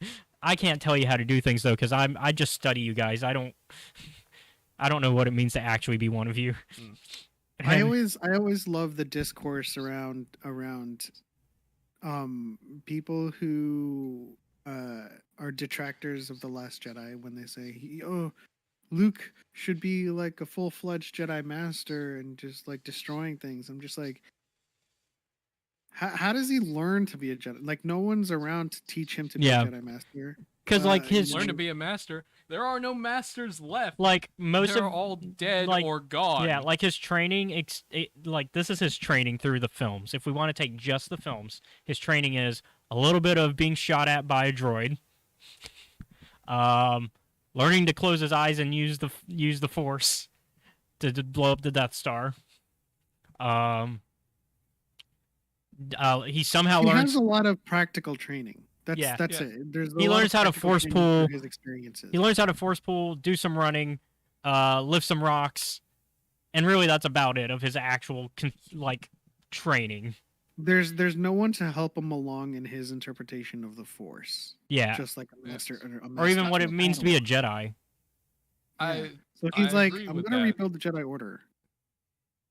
I can't tell you how to do things though, because I just study you guys. I don't know what it means to actually be one of you.
I always love the discourse around people who are detractors of The Last Jedi when they say, Luke should be like a full-fledged Jedi Master and just like destroying things. I'm just like, how does he learn to be a Jedi? Like, no one's around to teach him to be a Jedi Master.
Because like his
learn to be a master. There are no masters left.
like most
They're
of
all dead
like,
or gone.
Yeah, like his training. Like this is his training through the films. If we want to take just the films, his training is a little bit of being shot at by a droid. Learning to close his eyes and use the Force to blow up the Death Star. He somehow
he
learns
has a lot of practical training. That's
Yeah.
it. There's a
He
lot
learns
of
how to
practical
force
training
pull.
through his experiences.
He learns how to force pull, do some running, lift some rocks, and really that's about it of his actual training.
There's no one to help him along in his interpretation of the Force.
Yeah,
Just like a master,
or even what it means to be a Jedi.
So he's like,
agree
I'm
with
gonna
that.
rebuild the Jedi Order,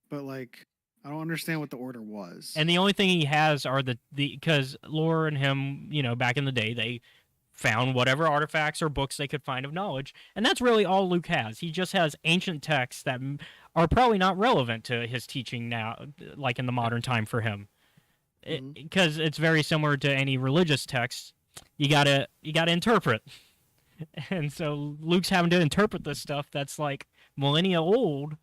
but like, I don't understand what the Order was.
And the only thing he has are the because Lore and him, back in the day, they found whatever artifacts or books they could find of knowledge, and that's really all Luke has. He just has ancient texts that are probably not relevant to his teaching now, like in the modern time for him, because it's very similar to any religious text. You gotta interpret, and so Luke's having to interpret this stuff that's like millennia old.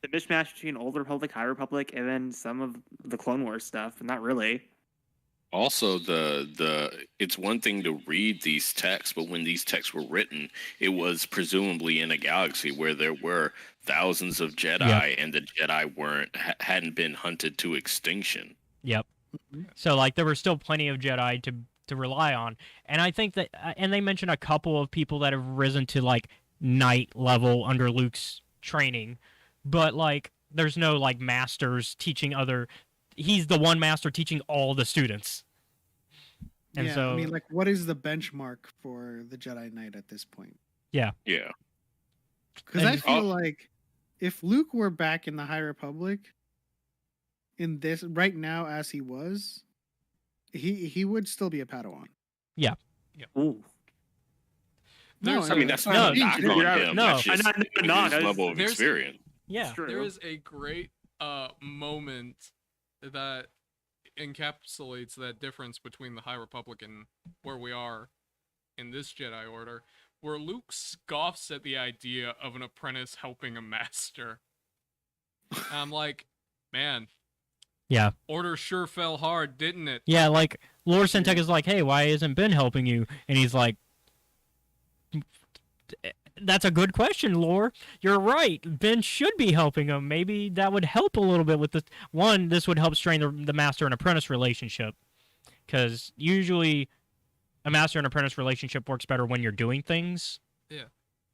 The mishmash between Old Republic, High Republic, and then some of the Clone Wars stuff. Not really.
Also, it's one thing to read these texts, but when these texts were written, it was presumably in a galaxy where there were thousands of Jedi, and the Jedi hadn't been hunted to extinction.
Yep. So like there were still plenty of Jedi to rely on, and I think that, and they mentioned a couple of people that have risen to like knight level under Luke's training, but like there's no like masters teaching other. He's the one master teaching all the students. And
yeah,
so
I mean, like, what is the benchmark for the Jedi Knight at this point?
Yeah.
Because I feel like if Luke were back in the High Republic, in this right now as he was, he would still be a Padawan.
Yeah.
Ooh.
No,
I mean that's
no,
not a knock on him.
no.
That's just
I'm not
his
knock.
level of experience.
Yeah.
There is a great moment that encapsulates that difference between the High Republic and where we are in this Jedi Order, where Luke scoffs at the idea of an apprentice helping a master. And I'm like, man,
Yeah.
Order sure fell hard, didn't it?
Yeah, like Lord Sentek is like, hey, why isn't Ben helping you? And he's like, that's a good question, Lore. You're right. Ben should be helping him. Maybe that would help a little bit with this. One, this would help strain the master and apprentice relationship. Because usually a master and apprentice relationship works better when you're doing things.
Yeah.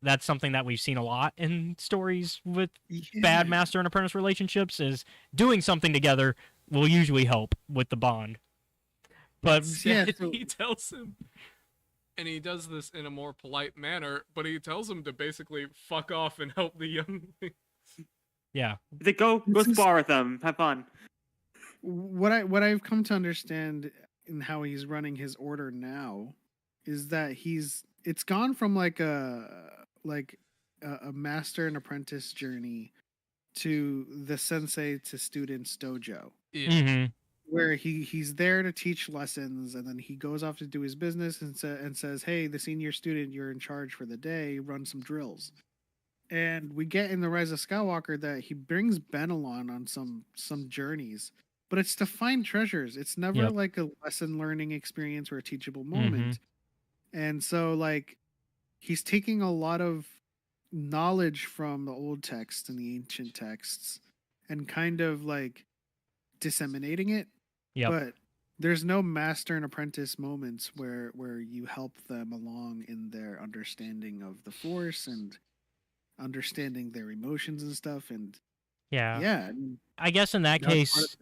That's something that we've seen a lot in stories with bad master and apprentice relationships, is doing something together will usually help with the bond. But
He tells him, and he does this in a more polite manner, but he tells him to basically fuck off and help the younglings.
Yeah.
They go spar with them. Have fun.
What I've come to understand in how he's running his order now is that it's gone from like a master and apprentice journey to the sensei to students dojo.
Yeah.
Mm-hmm.
Where he's there to teach lessons, and then he goes off to do his business and says, hey, the senior student, you're in charge for the day, run some drills. And we get in the Rise of Skywalker that he brings Ben along on some journeys, but it's to find treasures. It's never like a lesson learning experience or a teachable moment. And so like he's taking a lot of knowledge from the old texts and the ancient texts and kind of like disseminating it. But there's no master and apprentice moments where you help them along in their understanding of the Force and understanding their emotions and stuff. And
I guess in that case,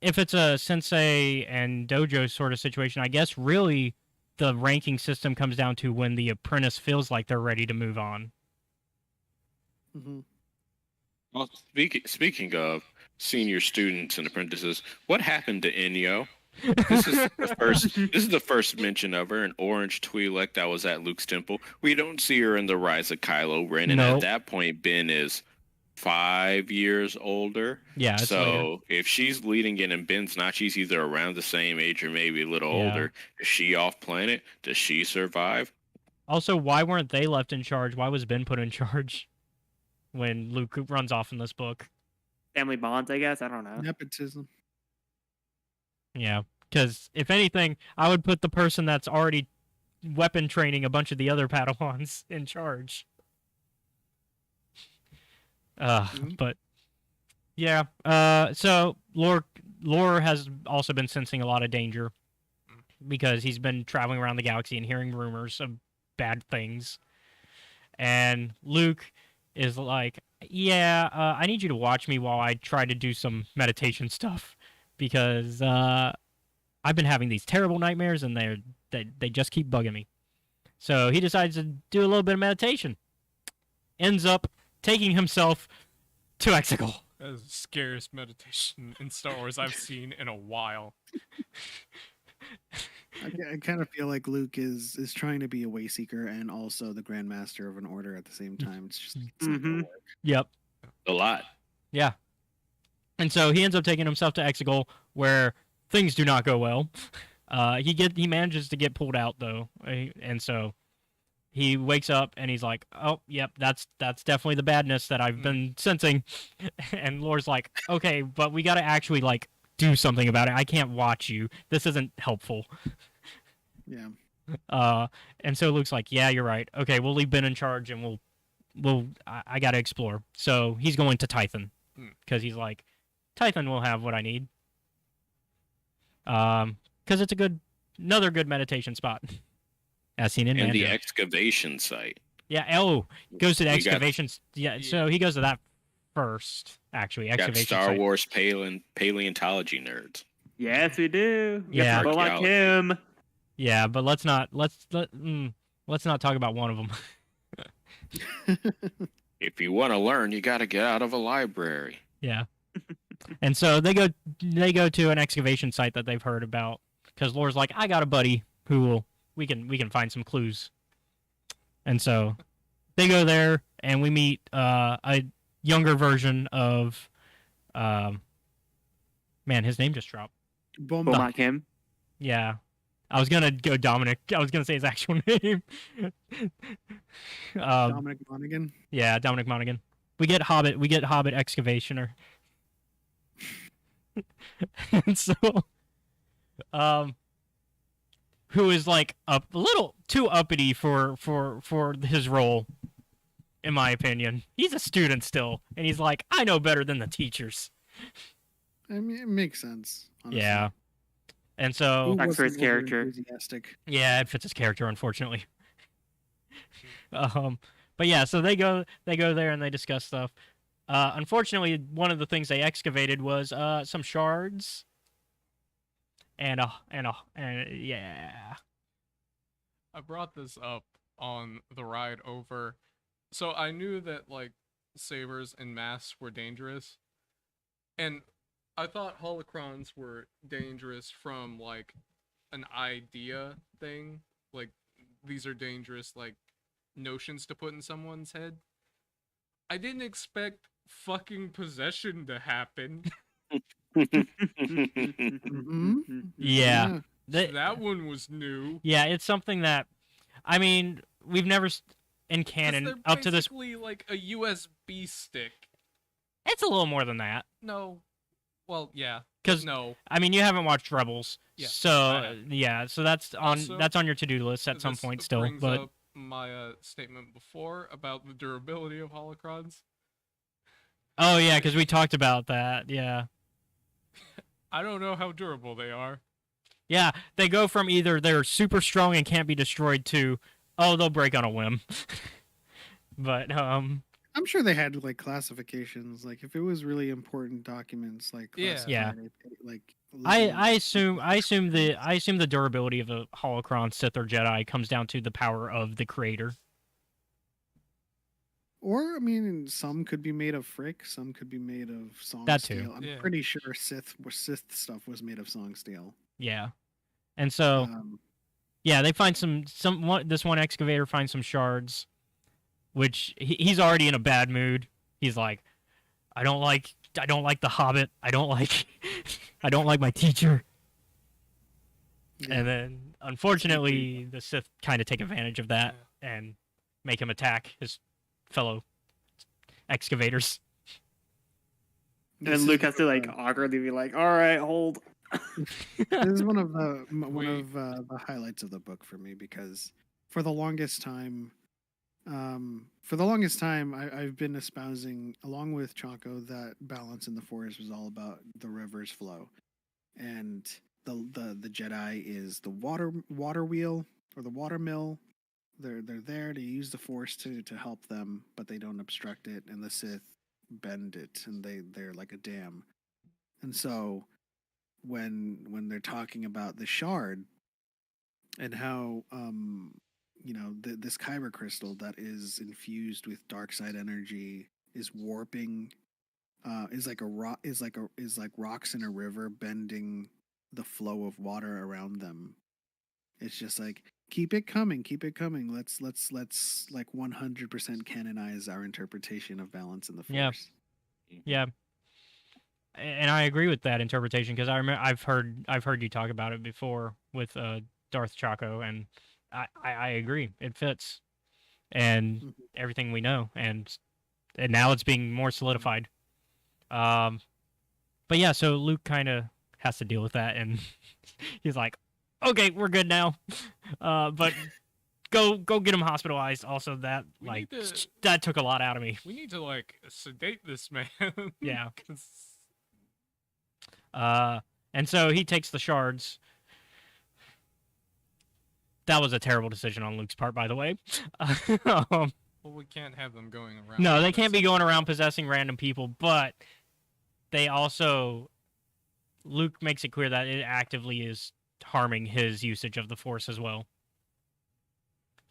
if it's a sensei and dojo sort of situation, I guess really the ranking system comes down to when the apprentice feels like they're ready to move on.
Well, speaking of senior students and apprentices, what happened to Inyo? This is the first. This is the first mention of her, an orange Twi'lek that was at Luke's temple. We don't see her in the Rise of Kylo Ren, and
Nope.
at that point, Ben is 5 years older.
Yeah, it's
so
later.
if she's leading it and Ben's not, she's either around the same age or maybe a little older. Is she off planet? Does she survive?
Also, why weren't they left in charge? Why was Ben put in charge when Luke runs off in this book?
Family bonds, I guess. I don't know.
Nepotism.
Yeah, because if anything, I would put the person that's already weapon training a bunch of the other Padawans in charge. But yeah, so Lore has also been sensing a lot of danger because he's been traveling around the galaxy and hearing rumors of bad things. And Luke is like, yeah, I need you to watch me while I try to do some meditation stuff because I've been having these terrible nightmares and they just keep bugging me. So he decides to do a little bit of meditation. Ends up taking himself to Exegol.
That is the scariest meditation in Star Wars I've seen in a while.
I kind of feel like Luke is trying to be a way seeker and also the Grand Master of an order at the same time. It's just it's not gonna work.
Yep.
A lot.
Yeah. And so he ends up taking himself to Exegol, where things do not go well. He manages to get pulled out though, and so he wakes up and he's like, "Oh, yep, that's definitely the badness that I've been sensing." And Lore's like, "Okay, but we got to actually like do something about it. I can't watch you. This isn't helpful."
Yeah.
And so Luke's like, "Yeah, you're right. Okay, we'll leave Ben in charge, and I got to explore." So he's going to Tython because he's like, Tython will have what I need. Because it's another good meditation spot. As seen in
And the
Mando.
excavation site.
Yeah, goes to the excavations. Yeah, so he goes to that first, actually.
Got
Excavation
Star
site.
Wars paleontology nerds.
Yes, we do.
Yeah.
But like him.
Yeah, but let's not talk about one of them.
If you want to learn, you got to get out of a library.
Yeah. And so they go to an excavation site that they've heard about because Lore's like, I got a buddy who we can find some clues. And so they go there and we meet a younger version of man, his name just dropped.
Beaumont Kim.
Yeah. I was gonna go Dominic. I was gonna say his actual name.
Dominic Monaghan.
Yeah, Dominic Monaghan. We get Hobbit Excavationer. And so, who is like a little too uppity for his role, in my opinion. He's a student still, and he's like, I know better than the teachers.
I mean, it makes sense. Honestly.
Yeah. And so,
That's for his
Wasn't
character.
enthusiastic.
yeah, it fits his character, unfortunately. But yeah, so they go there and they discuss stuff. Unfortunately, one of the things they excavated was some shards. And yeah.
I brought this up on the ride over. So I knew that like sabers and masks were dangerous. And I thought holocrons were dangerous from like an idea thing. Like these are dangerous like notions to put in someone's head. I didn't expect fucking possession to happen.
Mm-hmm.
Yeah.
That one was new.
Yeah, it's something that, I mean, we've never in
'Cause
canon
they're
up to this.
basically like a USB stick.
It's a little more than that.
No. Well, yeah.
'Cause
no.
I mean, you haven't watched Rebels,
Yeah, I
so
have.
yeah, so that's on
Also,
your to-do list at some
This
point still.
brings
But
up my statement before about the durability of holocrons.
oh yeah, because we talked about that. Yeah,
I don't know how durable they are.
yeah, they go from either they're super strong and can't be destroyed to they'll break on a whim. But
I'm sure they had like classifications. Like if it was really important documents, like
Yeah.
classified, like
I assume the durability of a holocron, Sith or Jedi comes down to the power of the creator.
Or I mean, some could be made of frick, some could be made of song
That too.
steel. I'm
Yeah.
pretty sure Sith stuff was made of song steel.
Yeah. And so, yeah, they find this one excavator finds some shards, which he's already in a bad mood. He's like, I don't like the Hobbit. I don't like my teacher. Yeah. And then, unfortunately, the Sith kind of take advantage of that and make him attack his fellow excavators.
And then Luke has to like awkwardly be like, "All right, hold."
This is one of the highlights of the book for me, because for the longest time, I've been espousing along with Chonko that balance in the Force was all about the river's flow, and the Jedi is the water wheel or the water mill. They're there to use the Force to help them, but they don't obstruct it, and the Sith bend it, and they're like a dam. And so when they're talking about the shard and how this kyber crystal that is infused with dark side energy is warping, is like rocks in a river bending the flow of water around them. It's just like, keep it coming. Let's like 100% canonize our interpretation of balance in the Force.
Yeah. And I agree with that interpretation, because I remember I've heard you talk about it before with Darth Chaco, and I agree. It fits, and everything we know, and now it's being more solidified. But yeah, so Luke kind of has to deal with that, and he's like, "Okay, we're good now, but go get him hospitalized." Also, that that took a lot out of me.
We need to like sedate this man.
Yeah. And so he takes the shards. That was a terrible decision on Luke's part, by the way.
Well, we can't have them going around.
No, they can't be going around possessing random people, but they also... Luke makes it clear that it actively is harming his usage of the Force as well.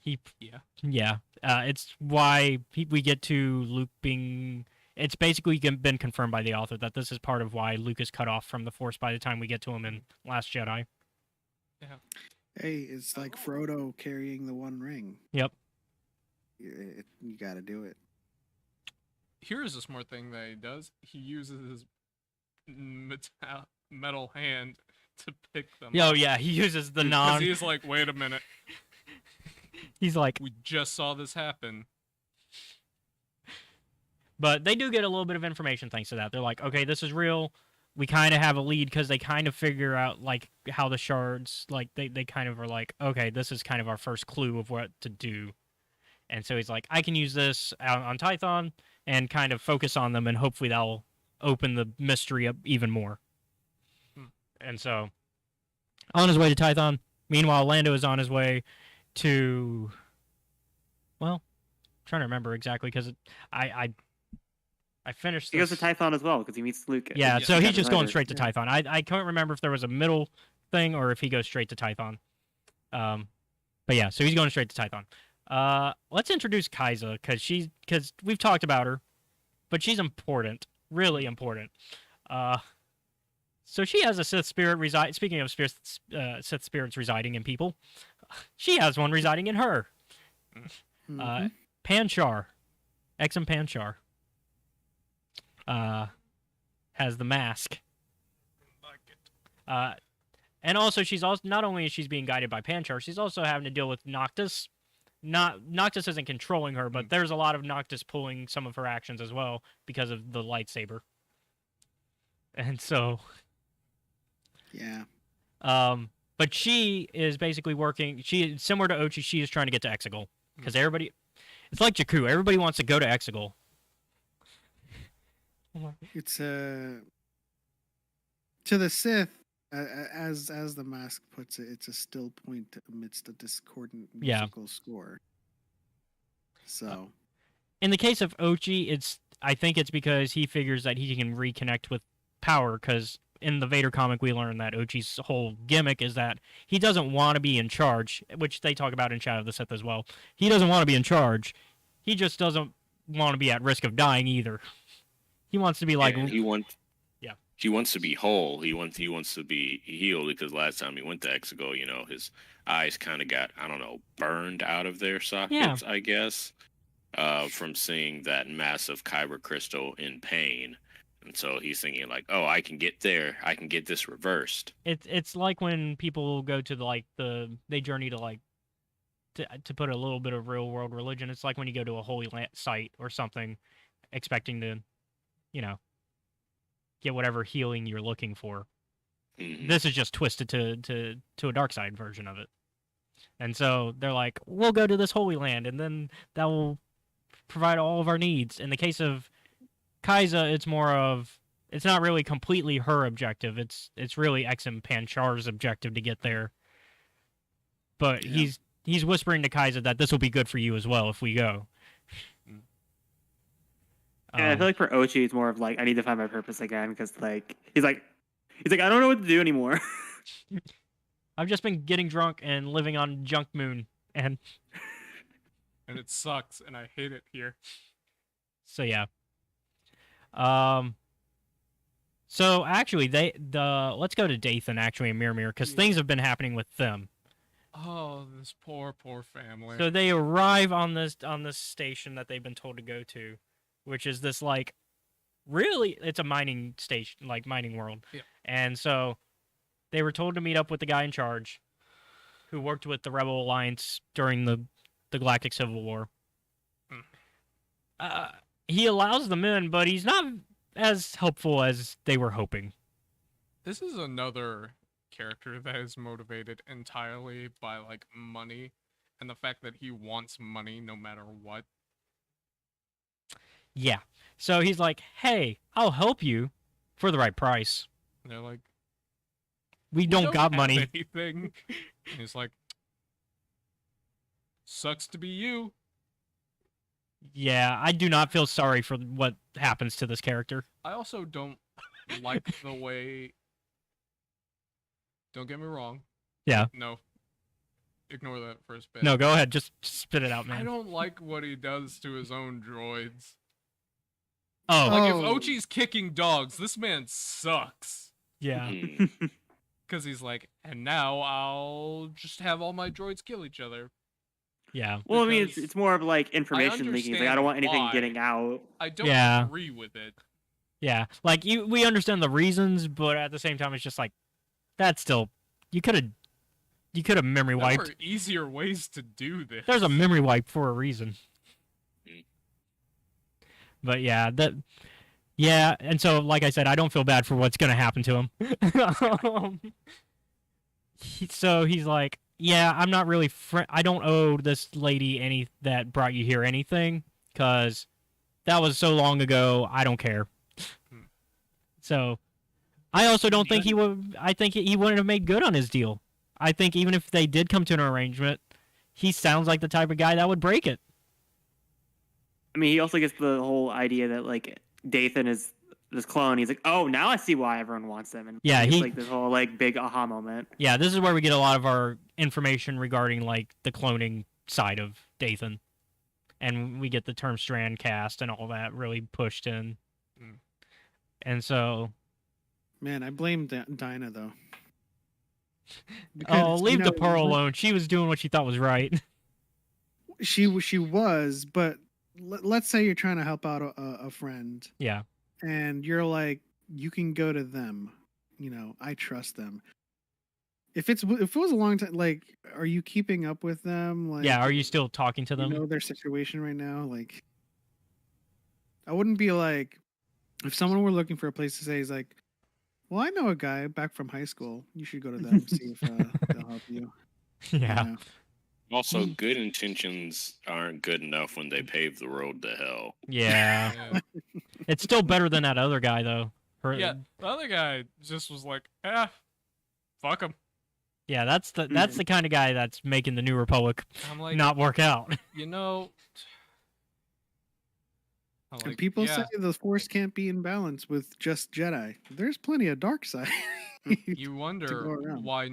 Yeah. It's why we get to Luke being... It's basically been confirmed by the author that this is part of why Luke is cut off from the Force by the time we get to him in Last Jedi.
Yeah.
Hey, it's like Frodo carrying the One Ring.
Yep.
You gotta do it.
Here is a smart thing that he does. He uses his metal hand to pick them
Oh,
up.
yeah, he uses the
Because he's like, wait a minute.
He's like...
We just saw this happen.
But they do get a little bit of information thanks to that. They're like, okay, this is real. We kind of have a lead, because they kind of figure out like how the shards, like they kind of are like, okay, this is kind of our first clue of what to do. And so he's like, I can use this on Tython and kind of focus on them, and hopefully that'll open the mystery up even more. And so on his way to Tython, meanwhile, Lando is on his way to, well, I'm trying to remember exactly, because I finished this.
He goes to Tython as well, because he meets Luke.
Yeah, so he's just going straight to Tython. I can't remember if there was a middle thing or if he goes straight to Tython. But yeah, so he's going straight to Tython. Let's introduce Kaiza, because we've talked about her, but she's important, really important. So she has a Sith spirit Speaking of Sith spirits residing in people, she has one residing in her. Panchar, Exum Panchar. Has the mask. And also she's also, not only is she being guided by Panchar, she's also having to deal with Noctis. Noctis isn't controlling her, but there's a lot of Noctis pulling some of her actions as well because of the lightsaber. And so,
yeah.
But she is basically working. She, similar to Ochi, she is trying to get to Exegol, because everybody, it's like Jakku. Everybody wants to go to Exegol.
It's to the Sith, as the mask puts it, it's a still point amidst a discordant musical score. So,
in the case of Ochi, I think it's because he figures that he can reconnect with power. Because in the Vader comic, we learn that Ochi's whole gimmick is that he doesn't want to be in charge, which they talk about in Shadow of the Sith as well. He doesn't want to be in charge. He just doesn't want to be at risk of dying either. He wants to be like...
And he wants...
Yeah.
he wants to be whole. He wants to be healed because last time he went to Exegol, his eyes kind of got, I don't know, burned out of their sockets, I guess, from seeing that massive kyber crystal in pain. And so he's thinking like, oh, I can get there. I can get this reversed.
It's like when people go to they journey to to put a little bit of real world religion. It's like when you go to a holy site or something, expecting to, get whatever healing you're looking for.
Mhm.
This is just twisted to a dark side version of it. And so they're like, we'll go to this holy land, and then that will provide all of our needs. In the case of Kaiza, it's not really completely her objective. It's really Exum Panchar's objective to get there. But he's whispering to Kaiza that this will be good for you as well if we go.
Yeah, I feel like for Ochi, it's more of like I need to find my purpose again because he's like I don't know what to do anymore.
I've just been getting drunk and living on Junk Moon, and
it sucks, and I hate it here.
So yeah. So actually, let's go to Dathan actually and Mirror because things have been happening with them.
Oh, this poor family.
So they arrive on this station that they've been told to go to, which is this really, it's a mining station, mining world.
Yeah.
And so they were told to meet up with the guy in charge, who worked with the Rebel Alliance during the Galactic Civil War. He allows them in, but he's not as helpful as they were hoping.
This is another character that is motivated entirely by money and the fact that he wants money no matter what.
Yeah. So he's like, hey, I'll help you for the right price.
And they're like,
we don't got
have
money.
Anything. And he's like, sucks to be you.
Yeah, I do not feel sorry for what happens to this character.
I also don't like the way... Don't get me wrong.
Yeah.
No. Ignore that first bit.
No, go ahead. Just spit it out, man.
I don't like what he does to his own droids.
Oh.
Like, if Ochi's kicking dogs, this man sucks.
Yeah.
Because he's like, and now I'll just have all my droids kill each other.
Yeah.
Well, I mean, it's more of information leaking. It's like I don't want anything getting out.
I don't agree with it.
Yeah. We understand the reasons, but at the same time, it's just that's still, you could have memory wiped.
There are easier ways to do this.
There's a memory wipe for a reason. But yeah, and so like I said, I don't feel bad for what's gonna happen to him. So he's like, yeah, I'm not really I don't owe this lady that brought you here anything, because that was so long ago. I don't care. So I also don't think he would. I think he wouldn't have made good on his deal. I think even if they did come to an arrangement, he sounds like the type of guy that would break it.
I mean, he also gets the whole idea that Dathan is this clone. He's like, oh, now I see why everyone wants him. And
yeah,
it's this whole big aha moment.
Yeah, this is where we get a lot of our information regarding the cloning side of Dathan, and we get the term Strand cast and all that really pushed in. And so,
man, I blame Dinah though.
Because, leave the Pearl alone. She was doing what she thought was right.
She was, but let's say you're trying to help out a friend.
Yeah.
And you're like, you can go to them. I trust them. If it was a long time, are you keeping up with them?
Yeah, are you still talking to them?
You know their situation right now? I wouldn't be if someone were looking for a place to stay, he's like, well, I know a guy back from high school. You should go to them, see if they'll help you.
Yeah.
Also, good intentions aren't good enough when they pave the road to hell.
Yeah. It's still better than that other guy, though.
Yeah, the other guy just was like, fuck him.
Yeah, that's the kind of guy that's making the New Republic not work out.
And people say the Force can't be in balance with just Jedi. There's plenty of dark side.
You wonder why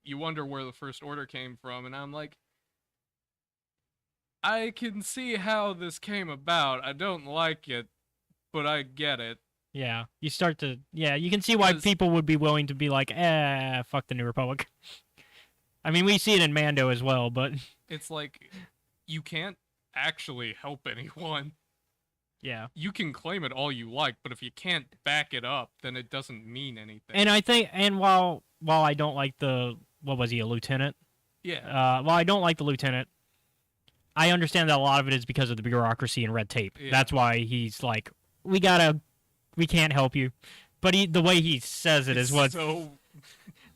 you wonder where the First Order came from, and I'm like, I can see how this came about. I don't like it, but I get it.
Yeah, you start to. Yeah, you can see why
Because-
people would be willing to be like, fuck the New Republic. I mean, we see it in Mando as well, but
It's like you can't actually help anyone.
yeah.
You can claim it all you like, but if you can't back it up, then it doesn't mean anything.
And I think, and while I don't like what was he, a lieutenant?
yeah,
While I don't like the lieutenant, I understand that a lot of it is because of the bureaucracy and red tape.
Yeah.
That's why he's like, we can't help you. But the way he says it is what
so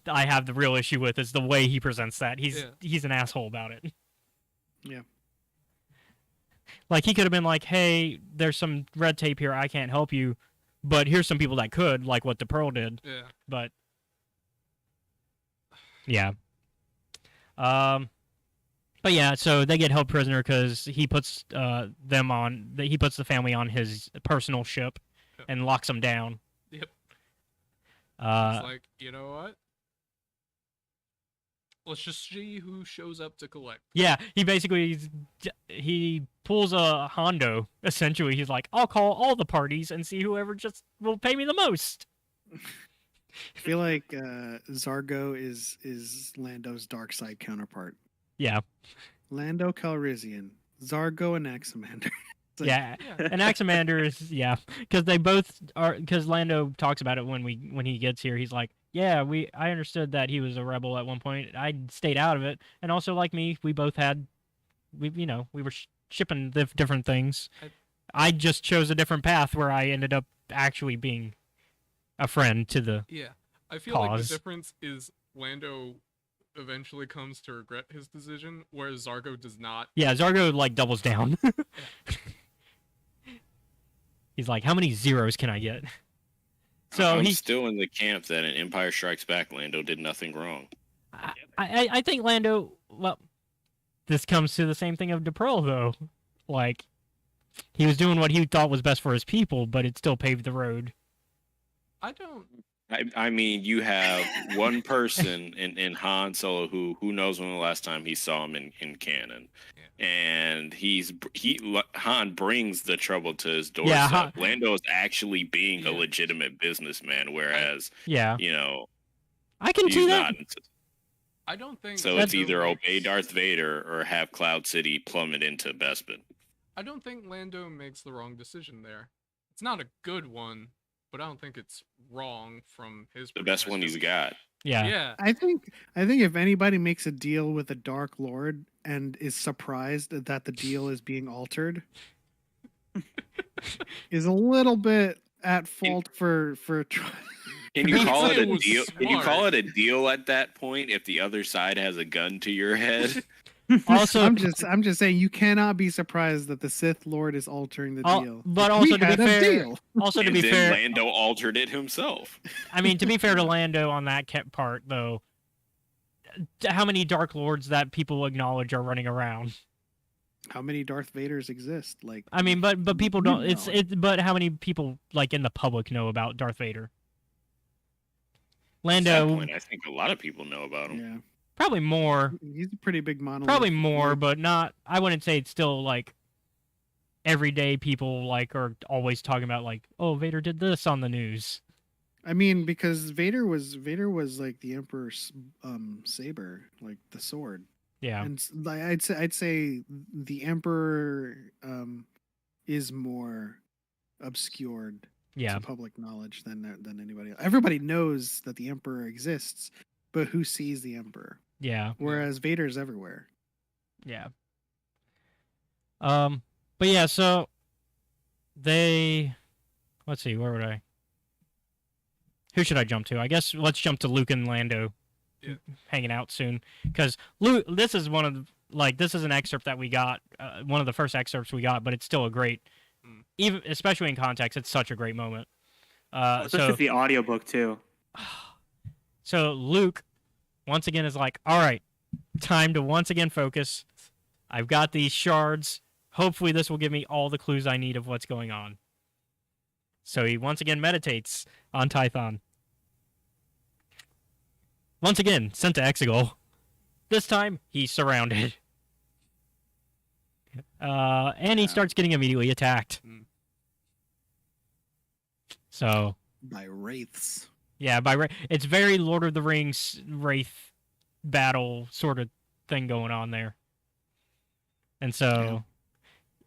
I have the real issue with, is the way he presents that. He's an asshole about it.
Yeah.
Like, he could have been like, hey, there's some red tape here, I can't help you, but here's some people that could, like what DePearl did.
yeah.
But yeah. But yeah, so they get held prisoner because he puts the family on his personal ship
Yep.
and locks them down.
Yep.
Uh,
It's like, you know what? Let's just see who shows up to collect.
yeah, he pulls a Hondo, essentially. He's like, I'll call all the parties and see whoever just will pay me the most.
I feel like Zargo is Lando's dark side counterpart.
Yeah,
Lando Calrissian, Zargo and Axamander. It's like,
yeah.
Yeah.
And Axamander is, yeah, because they both are, because Lando talks about it when he gets here. He's like, yeah, I understood that he was a rebel at one point. I stayed out of it, and also like me, we both we were shipping different things. I just chose a different path where I ended up actually being a friend to the.
Yeah. I feel like
Cause.
the difference is Lando eventually comes to regret his decision, whereas Zargo does not.
Yeah, Zargo like doubles down. He's like, how many zeros can I get? So
I'm
he's
still in the camp that in Empire Strikes Back, Lando did nothing wrong.
I think Lando. Well, this comes to the same thing of DePearl though. Like, he was doing what he thought was best for his people, but it still paved the road.
I don't.
I mean, you have one person in Han Solo who knows when the last time he saw him in canon, and Han brings the trouble to his doorstep.
Yeah,
Lando is actually being a legitimate businessman, whereas
yeah, I can
he's
see that.
not.
I don't think.
So it's either obey Darth Vader or have Cloud City plummet into Bespin.
I don't think Lando makes the wrong decision there. It's not a good one, but I don't think it's wrong from his.
The best one he's got.
Yeah.
Yeah.
I think if anybody makes a deal with a Dark Lord and is surprised that the deal is being altered, is a little bit at fault for.
Can you call it a
was
deal? Can you
smart.
call it a deal at that point if the other side has a gun to your head?
Also,
I'm just saying you cannot be surprised that the Sith Lord is altering the deal.
but
We
also to be
had a
fair,
deal.
also to
And
be
then
fair,
Lando altered it himself.
I mean, to be fair to Lando on that part though, how many Dark Lords that people acknowledge are running around?
How many Darth Vaders exist? Like,
I mean, but people don't.
You know.
But how many people like in the public know about Darth Vader?
At that
Lando,
point, I think a lot of people know about him.
yeah,
probably more.
he's a pretty big monolith.
Probably more, but not. I wouldn't say it's still like everyday people like are always talking about like, oh, Vader did this on the news.
I mean, because Vader was like the Emperor's saber, like the sword.
Yeah,
And like I'd say the Emperor is more obscured
yeah,
to public knowledge than anybody else. Everybody knows that the Emperor exists, but who sees the Emperor?
yeah,
Whereas Vader's everywhere.
yeah. But yeah, so let's see, where would I? Who should I jump to? I guess let's jump to Luke and Lando hanging out soon, because Luke. This is this is an excerpt that we got, one of the first excerpts we got, but it's still a great, even especially in context, it's such a great moment.
Especially the audiobook too.
So Luke, once again, is like, all right, time to once again focus. I've got these shards. Hopefully this will give me all the clues I need of what's going on. So he once again meditates on Tython. Once again, sent to Exegol. This time, he's surrounded. And he starts getting immediately attacked. So
By wraiths.
yeah, it's very Lord of the Rings wraith battle sort of thing going on there. And so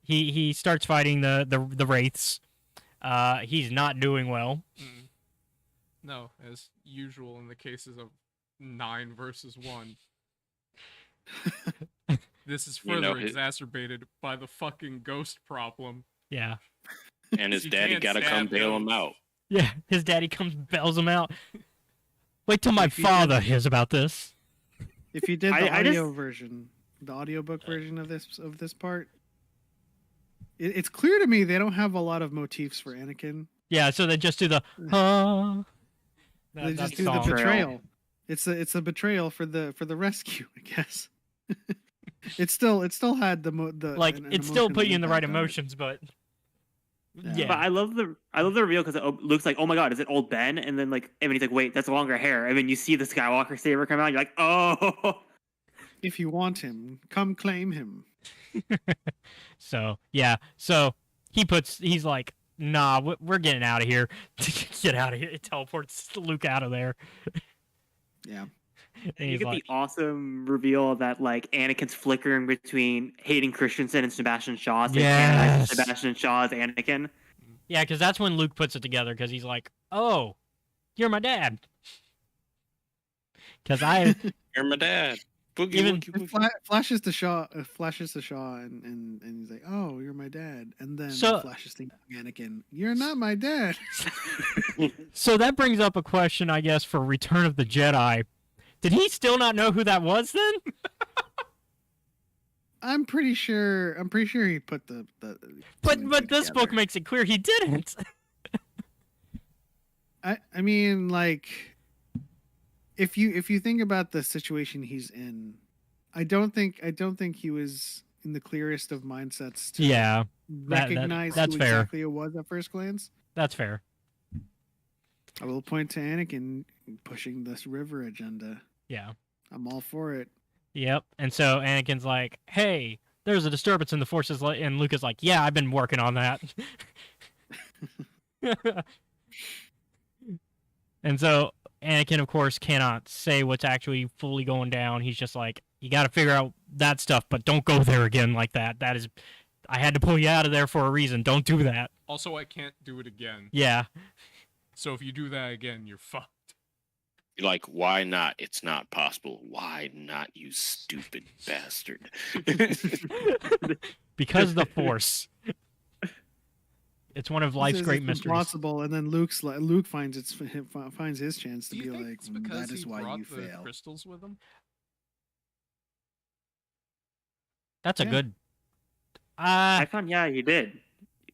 he starts fighting the wraiths. He's not doing well.
No, as usual in the cases of 9 versus 1. This is further exacerbated by the fucking ghost problem.
Yeah.
And his
You
daddy
can't
gotta come
stab
bail him
ghosts.
out.
Yeah, his daddy comes bails him out. Wait till my
If he
father hears about this.
If you did the
I
audio
just-
version, the audiobook version of this part, it's clear to me they don't have a lot of motifs for Anakin.
Yeah, so they just do the
They just
that
do
song.
the betrayal. It's a betrayal for the rescue, I guess. it still had the
Like
an
it still put you in the right
impact on it.
emotions, but
Yeah.
But I love the reveal because it looks like, oh my god, is it old Ben? And then like, and he's like, wait, that's longer hair. And then you see the Skywalker saber come out. You're like, oh.
If you want him, come claim him.
so yeah, so he's like, nah, we're getting out of here. Get out of here. It teleports Luke out of there.
Yeah.
And
You
he's
get
like,
the awesome reveal that like Anakin's flickering between Hayden Christensen and Sebastian Shaw. So
Yes.
Sebastian Shaw is Anakin.
yeah, because that's when Luke puts it together. Because he's like, oh, you're my dad. Because
You're my dad. Boogie
Even-
woogie
It
woogie.
flashes to Shaw, and he's like, "Oh, you're my dad." And then
So-
flashes to Anakin, "You're not my dad."
so that brings up a question, I guess, for Return of the Jedi. Did he still not know who that was then?
I'm pretty sure he put the two
But
and two
this book
together.
makes it clear he didn't.
I mean, like, if you think about the situation he's in, I don't think he was in the clearest of mindsets to
Yeah,
recognize
that's
who
fair.
exactly it was at first glance.
that's fair.
I will point to Anakin pushing this river agenda.
Yeah.
I'm all for it.
Yep. And so Anakin's like, hey, there's a disturbance in the forces. And Luke is like, yeah, I've been working on that. And so Anakin, of course, cannot say what's actually fully going down. He's just like, you got to figure out that stuff, but don't go there again like that. That is, I had to pull you out of there for a reason. Don't do that.
Also, I can't do it again.
Yeah.
So if you do that again, you're fucked.
You're like, why not? It's not possible. Why not, you stupid bastard?
Because the Force. It's one of
He
life's
says
great
it's
mysteries.
impossible, and then Luke finds his chance to
Do you
be
think
like,
it's because
"That is
he
why
brought
you
the
fail."
crystals with him?
That's a
Yeah.
good.
I found he did.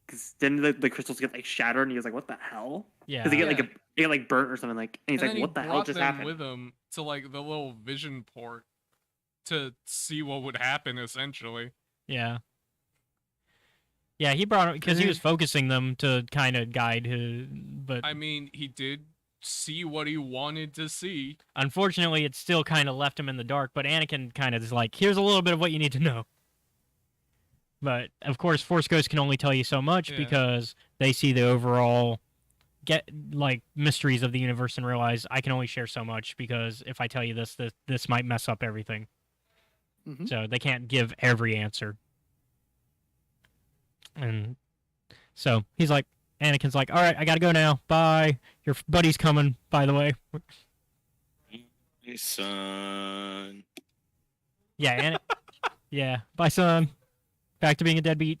Because then the crystals get like shattered, and he was like, what the hell?
Yeah.
Because they get
Yeah.
like they get like burnt or something like. And he's
And
like,
then
what
he
the hell
brought
just
them
happened?
with him to like the little vision port to see what would happen. Essentially,
Yeah. Yeah, he brought because he was focusing them to kind of guide his. But
I mean, he did see what he wanted to see.
unfortunately, it still kind of left him in the dark. But Anakin kind of is like, here's a little bit of what you need to know. But of course, Force Ghosts can only tell you so much
Yeah.
because they see the overall mysteries of the universe and realize I can only share so much because if I tell you this might mess up everything.
Mhm.
So they can't give every answer. And so he's like, Anakin's like, all right, I gotta go now. Bye. Your buddy's coming, by the way.
Hey, son.
Yeah, yeah. Bye, son. Back to being a deadbeat.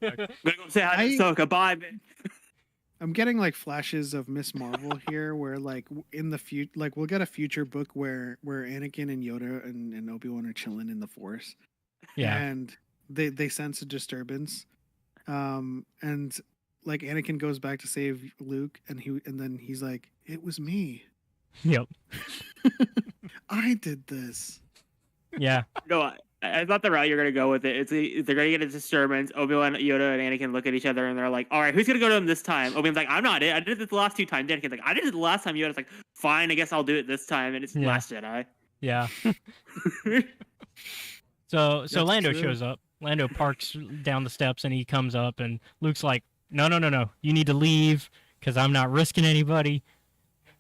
I'm gonna go say hi to
I-
Ahsoka. Bye, man.
I'm getting like flashes of Miss Marvel here, where like in the future, like we'll get a future book where Anakin and Yoda and Obi-Wan are chilling in the Force,
Yeah.
and they sense a disturbance, and like Anakin goes back to save Luke, and then he's like, "It was me.
Yep.
I did this."
Yeah.
No, I thought the route you're gonna go with it. They're gonna get a disturbance. Obi-Wan, Yoda, and Anakin look at each other and they're like, "All right, who's gonna go to him this time?" Obi-Wan's like, "I'm not it. I did it the last 2 times." Anakin's like, "I did it the last time." Yoda's like, "Fine, I guess I'll do it this time." And it's
Yeah.
Last Jedi.
Yeah. So
That's
Lando
true.
shows up. Lando parks down the steps and he comes up and Luke's like, no. You need to leave because I'm not risking anybody.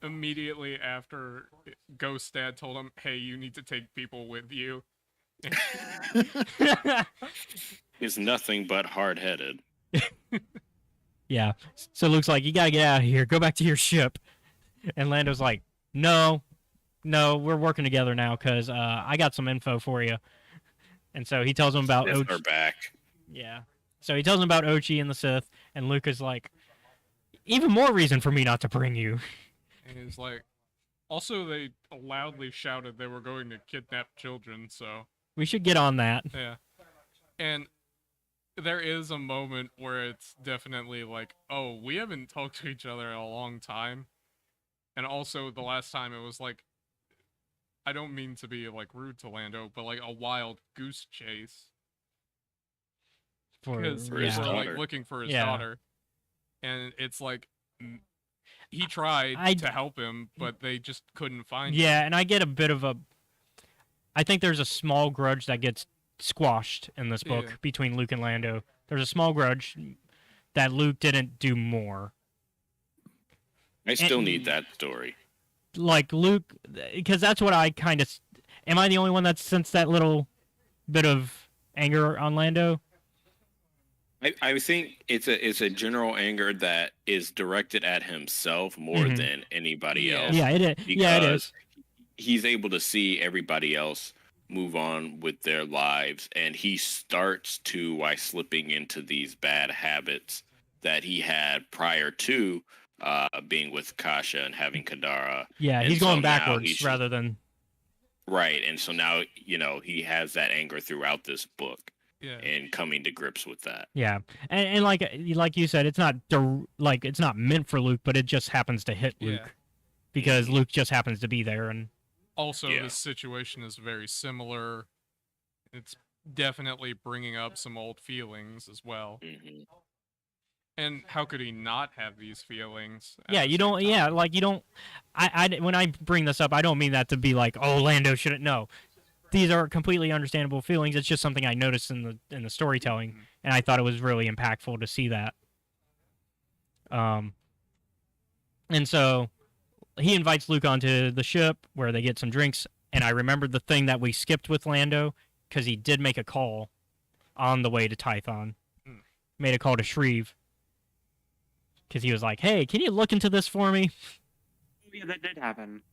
Immediately after Ghost Dad told him, "Hey, you need to take people with you."
He's nothing but hard-headed.
Yeah. So Luke's like, you gotta get out of here. Go back to your ship. And Lando's like, no, we're working together now because I got some info for you. And so he tells him about
Sith
Ochi.
are back.
Yeah. So he tells him about Ochi and the Sith, and Luke is like, even more reason for me not to bring you.
And he's like, also they loudly shouted they were going to kidnap children, so
We should get on that.
yeah. And there is a moment where it's definitely like, oh, we haven't talked to each other in a long time. And also the last time it was like, I don't mean to be like rude to Lando, but like a wild goose chase. Because
For
they
his
were like
daughter.
looking for his
Yeah.
daughter. And it's like, he tried to help him, but they just couldn't find him.
Yeah, and I get a bit of a... I think there's a small grudge that gets squashed in this book
Yeah.
between Luke and Lando. There's a small grudge that Luke didn't do more.
I still
And-
need that story.
Like, Luke... Because that's what I kind of... Am I the only one that's sensed that little bit of anger on Lando?
I think it's a general anger that is directed at himself more
Mhm.
than anybody
Yeah.
else.
Yeah, it is. Yeah, it is.
He's able to see everybody else move on with their lives, and he starts to by slipping into these bad habits that he had prior to being with Kasha and having Kadara.
Yeah,
And
he's
so
going
now
backwards
he's-
rather than...
Right, and so now he has that anger throughout this book,
Yeah.
and coming to grips with that.
Yeah, and like you said, it's not it's not meant for Luke, but it just happens to hit Luke
Yeah.
because Luke just happens to be there, and
Also,
Yeah.
this situation is very similar. It's definitely bringing up some old feelings as well.
Hmm.
And how could he not have these feelings? at
yeah,
the
you
same
don't.
time?
Yeah, like you don't. When I bring this up, I don't mean that to be like, oh, Lando shouldn't know. These are completely understandable feelings. It's just something I noticed in the storytelling,
Mhm.
and I thought it was really impactful to see that. And so he invites Luke onto the ship where they get some drinks, and I remembered the thing that we skipped with Lando because he did make a call on the way to Tython.
Hmm.
Made a call to Shreve because he was like, "Hey, can you look into this for me?"
Yeah, that did happen.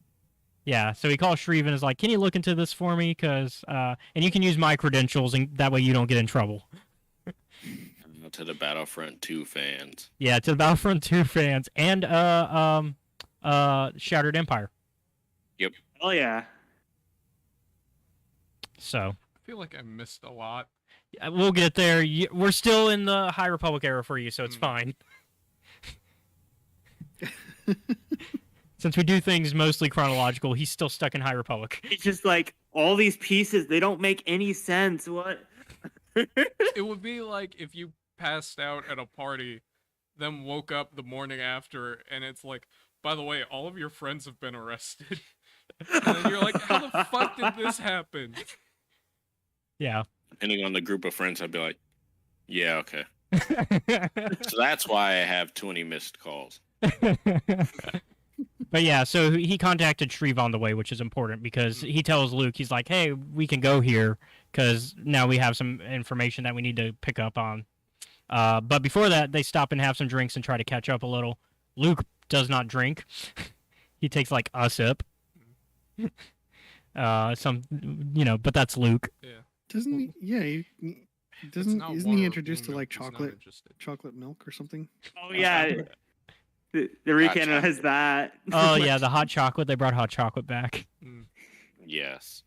Yeah, so he calls Shreve and is like, "Can you look into this for me? Cause and you can use my credentials, and that way you don't get in trouble."
To the Battlefront 2 fans.
Yeah, to the Battlefront 2 fans and Shattered Empire.
Oh yeah.
So
I feel like I missed a lot.
we'll get there. We're still in the High Republic era for you, so it's fine. Since we do things mostly chronological, he's still stuck in High Republic.
It's just like all these pieces, they don't make any sense. What?
It would be like if you passed out at a party, then woke up the morning after, and it's like, by the way, all of your friends have been arrested. And then you're like, how the fuck did this happen?
Yeah.
Depending on the group of friends, I'd be like, yeah, okay. So that's why I have 20 missed calls.
But yeah, so he contacted Shreve on the way, which is important because he tells Luke, he's like, "Hey, we can go here because now we have some information that we need to pick up on." But before that, they stop and have some drinks and try to catch up a little. Luke does not drink. He takes like a sip. But that's Luke.
Yeah.
Doesn't he? Yeah,
It's
doesn't.
not
Isn't
water
he
or
introduced to
blue
like
milk, he's not
chocolate,
interested.
chocolate milk or something?
Oh yeah. The recanon has that.
Oh yeah, the hot chocolate. They brought hot chocolate back.
Yes.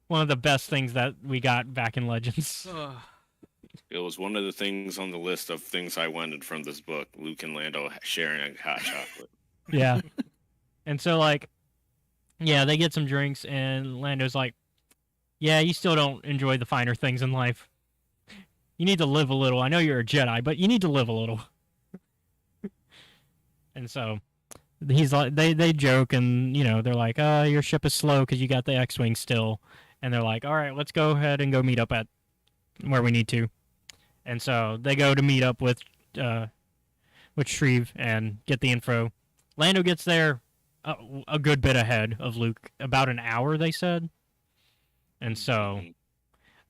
One of the best things that we got back in Legends.
It was one of the things on the list of things I wanted from this book. Luke and Lando sharing a hot chocolate.
Yeah. And so, like, yeah, they get some drinks, and Lando's like, "Yeah, you still don't enjoy the finer things in life. You need to live a little. I know you're a Jedi, but you need to live a little." And so he's like, they joke, and they're like, "Your ship is slow because you got the X-wing still." And they're like, "All right, let's go ahead and go meet up at where we need to." And so they go to meet up with with Shreve and get the info. Lando gets there a good bit ahead of Luke, about an hour, they said. And so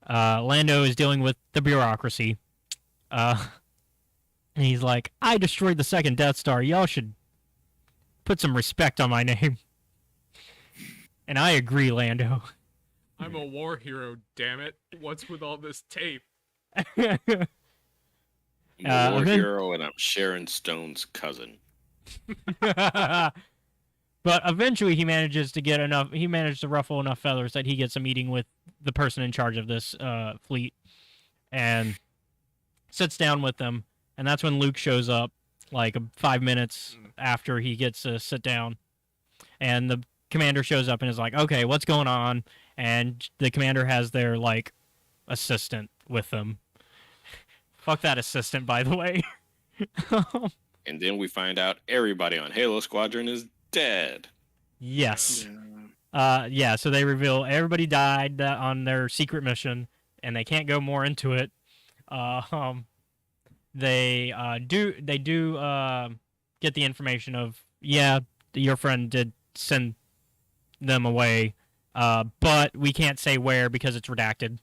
Lando is dealing with the bureaucracy. And he's like, I destroyed the second Death Star. Y'all should put some respect on my name. And I agree, Lando.
I'm a war hero, damn it. What's with all this tape?
I'm a war hero, and I'm Sharon Stone's cousin.
But eventually he manages to get enough, he managed to ruffle enough feathers that he gets a meeting with the person in charge of this fleet and sits down with them. And that's when Luke shows up, like 5 minutes after he gets to sit down. And the commander shows up and is like, okay, what's going on? And the commander has their, like, assistant with them. Fuck that assistant, by the way.
And then we find out everybody on Halo Squadron is dead.
Yes. Yeah, so they reveal everybody died on their secret mission, and they can't go more into it. They do get the information of, yeah, your friend did send them away, but we can't say where because it's redacted.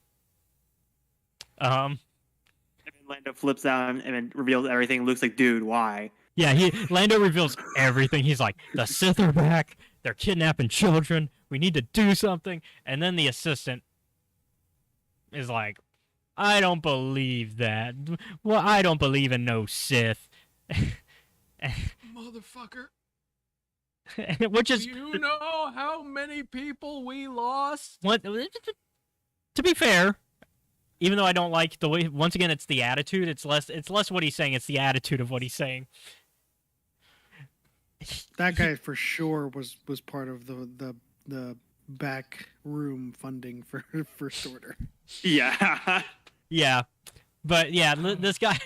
And then Lando flips out and then reveals everything. Luke's like, dude, why?
Yeah, Lando reveals everything. He's like, the Sith are back. They're kidnapping children. We need to do something. And then the assistant is like, I don't believe that. Well, I don't believe in no Sith.
Motherfucker.
Which is...
Do you know how many people we lost?
What? To be fair, even though I don't like the way... Once again, it's the attitude. It's less what he's saying. It's the attitude of what he's saying.
That guy for sure was part of the back room funding for First Order.
Yeah.
Yeah. But yeah, this guy,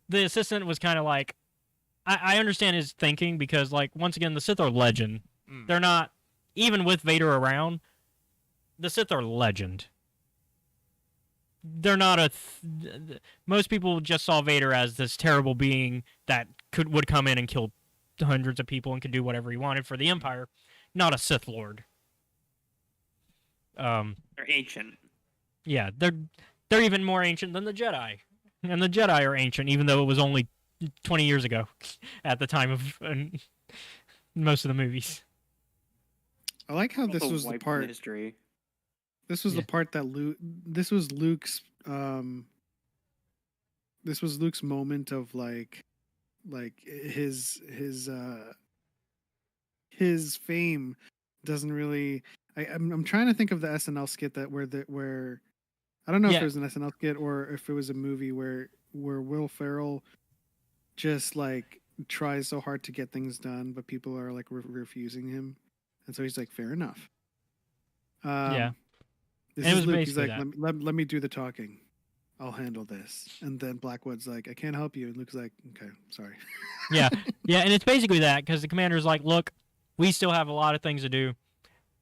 the assistant was kind of like, I understand his thinking because, like, once again, the Sith are legend. They're not, even with Vader around, the Sith are legend. They're not most people just saw Vader as this terrible being that would come in and kill hundreds of people and could do whatever he wanted for the Empire, not a Sith Lord.
They're ancient.
Yeah, they're even more ancient than the Jedi. And the Jedi are ancient, even though it was only 20 years ago at the time of most of the movies.
I like how this was the part.
History.
This was the part that This was Luke's. This was Luke's moment of like his fame doesn't really. I'm trying to think of the SNL skit where I don't know if it was an SNL skit or if it was a movie where Will Ferrell just like tries so hard to get things done, but people are like refusing him, and so he's like, "Fair enough."
Yeah,
this is Luke. He's like, let me do the talking. I'll handle this. And then Blackwood's like, I can't help you. And Luke's like, okay, sorry.
Yeah, and it's basically that because the commander's like, look, we still have a lot of things to do.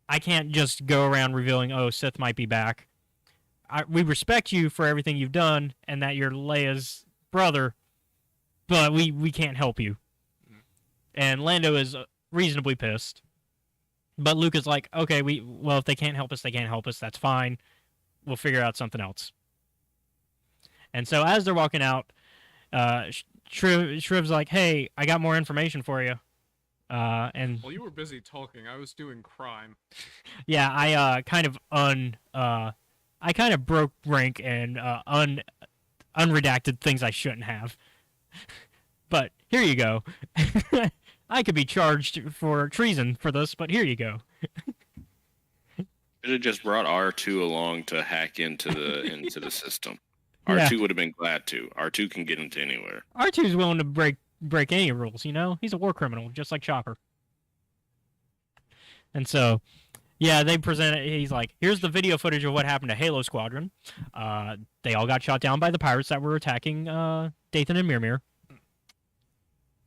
I can't just go around revealing, oh, Sith might be back. We respect you for everything you've done and that you're Leia's brother, but we can't help you. And Lando is reasonably pissed. But Luke is like, okay, if they can't help us, they can't help us. That's fine. We'll figure out something else. And so as they're walking out, Shriv's like, hey, I got more information for you. And
While you were busy talking, I was doing crime.
Yeah, I kind of broke rank and unredacted things I shouldn't have. But here you go. I could be charged for treason for this, but here you go.
Should have just brought R2 along to hack into the system. R2 would have been glad to. R2 can get into anywhere.
R2's willing to break any rules, you know? He's a war criminal, just like Chopper. And so, yeah, they present it. He's like, here's the video footage of what happened to Halo Squadron. They all got shot down by the pirates that were attacking Dathan and Mimir.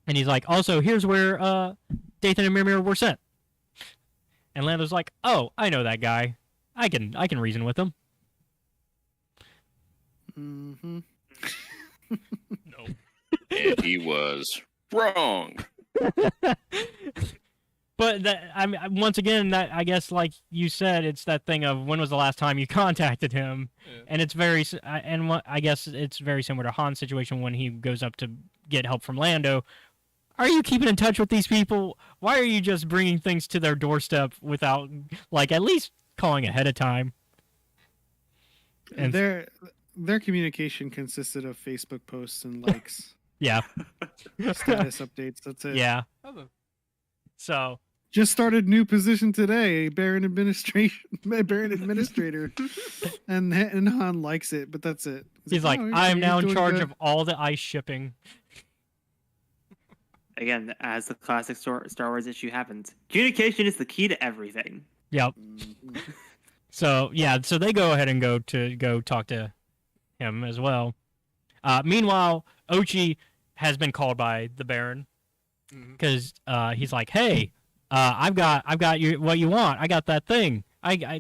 And he's like, also, here's where Dathan and Mimir were sent. And Lando's like, oh, I know that guy. I can reason with him.
Mm-hmm.
No. And he was Wrong.
But that, I mean, once again, that I guess, like you said, it's that thing of when was the last time you contacted him, and it's very, I guess it's very similar to Han's situation when he goes up to get help from Lando. Are you keeping in touch with these people? Why are you just bringing things to their doorstep without, like, at least calling ahead of time?
And their communication consisted of Facebook posts and likes.
Yeah.
Status updates. That's it.
Yeah. So.
Just started new position today, Baron administrator, and Han likes it, but that's it.
He's like,
oh,
I am now in charge
good.
of all the ice shipping.
Again, as the classic Star Wars issue happens, communication is the key to everything.
Yep. So yeah, so they go ahead and go talk to him as well. Meanwhile, Ochi has been called by the Baron because he's like, "Hey, I've got you what you want. I got that thing.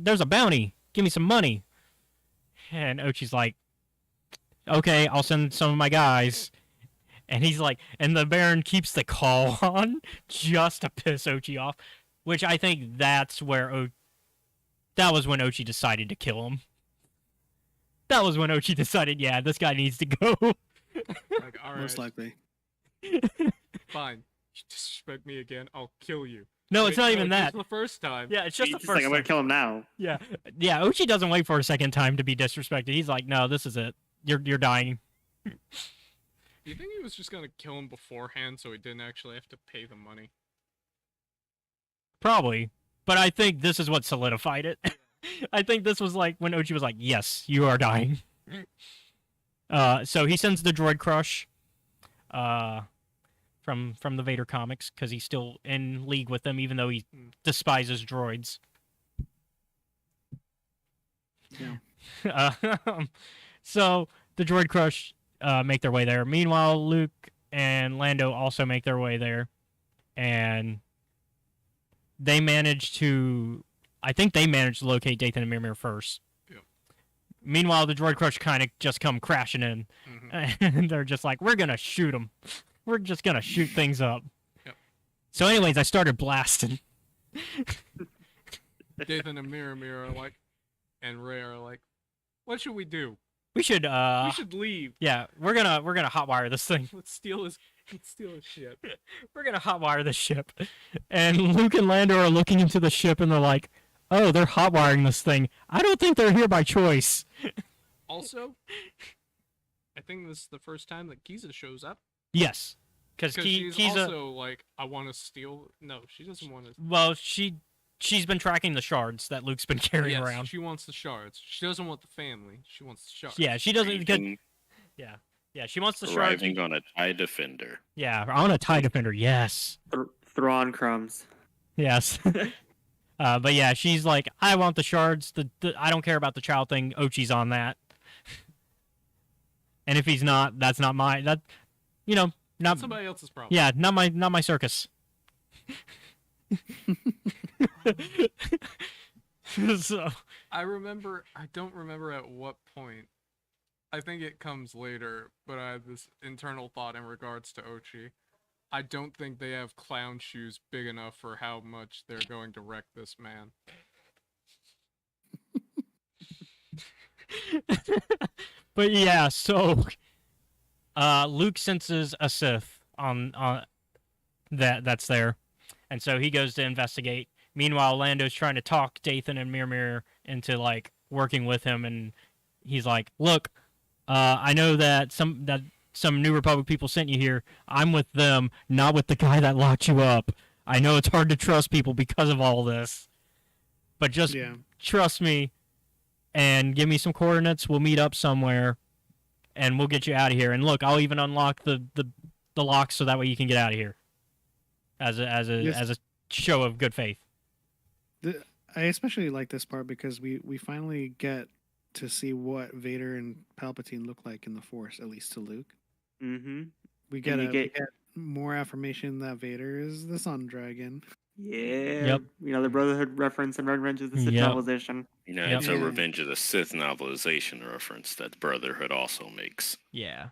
There's a bounty. Give me some money." And Ochi's like, "Okay, I'll send some of my guys." And he's like, and the Baron keeps the call on just to piss Ochi off, which I think that's where that was when Ochi decided to kill him. That was when Ochi decided, yeah, this guy needs to go.
Like, all right,
Most likely.
fine. You disrespect me again, I'll kill you.
No, it's not even that.
It's the first time.
Yeah, it's just the
He's
first
like, I'm gonna
time.
kill him now.
Yeah, Ochi doesn't wait for a second time to be disrespected. He's like, no, this is it. You're dying.
Do you think he was just gonna kill him beforehand so he didn't actually have to pay the money?
Probably. But I think this is what solidified it. I think this was like when Ochi was like, yes, you are dying. So he sends the droid crush from the Vader comics because he's still in league with them even though he despises droids.
Yeah.
So the droid crush make their way there. Meanwhile, Luke and Lando also make their way there. And they manage to... I think they managed to locate Dathan and Mirmir first.
Yep.
Meanwhile, the droid crush kind of just come crashing in. And they're just like, we're going to shoot them. We're just going to shoot things up.
Yep.
So anyways, I started blasting.
Dathan and Mirror are like, and Ray are like, what should we do?
We should
leave.
Yeah, we're gonna hotwire this thing.
Let's steal his ship.
We're gonna hotwire this ship. And Luke and Lando are looking into the ship and they're like, oh, they're hotwiring this thing. I don't think they're here by choice.
Also, I think this is the first time that Kiza shows up.
Yes. Because
she's
Kiza...
also like, I want to steal... No, she doesn't want to...
Well, she's been tracking the shards that Luke's been carrying around.
She wants the shards. She doesn't want the family. She wants the shards.
Yeah, she doesn't...
Arriving,
Yeah, she wants the shards.
arriving on a TIE Defender.
Yeah, on a TIE Defender, yes.
Thrawn crumbs.
Yes. But yeah, she's like, I want the shards. I don't care about the child thing. Ochi's on that. And if he's not, that's not my... Not
somebody else's problem.
Yeah, not my circus. So
I don't remember at what point. I think it comes later, but I have this internal thought in regards to Ochi. I don't think they have clown shoes big enough for how much they're going to wreck this man.
But yeah, so Luke senses a Sith on that's there, and so he goes to investigate. Meanwhile, Lando's trying to talk Dathan and Mirmir into like working with him, and he's like, "Look, I know that some New Republic people sent you here. I'm with them, not with the guy that locked you up. I know it's hard to trust people because of all this, but just trust me and give me some coordinates. We'll meet up somewhere, and we'll get you out of here. And look, I'll even unlock the locks so that way you can get out of here." As a show of good faith.
I especially like this part because we finally get to see what Vader and Palpatine look like in the Force, at least to Luke.
Mm-hmm.
We get more affirmation that Vader is the Sun Dragon.
Yeah.
Yep.
The Brotherhood reference and Revenge of the Sith novelization.
It's a Revenge of the Sith novelization reference that Brotherhood also makes.
Yeah.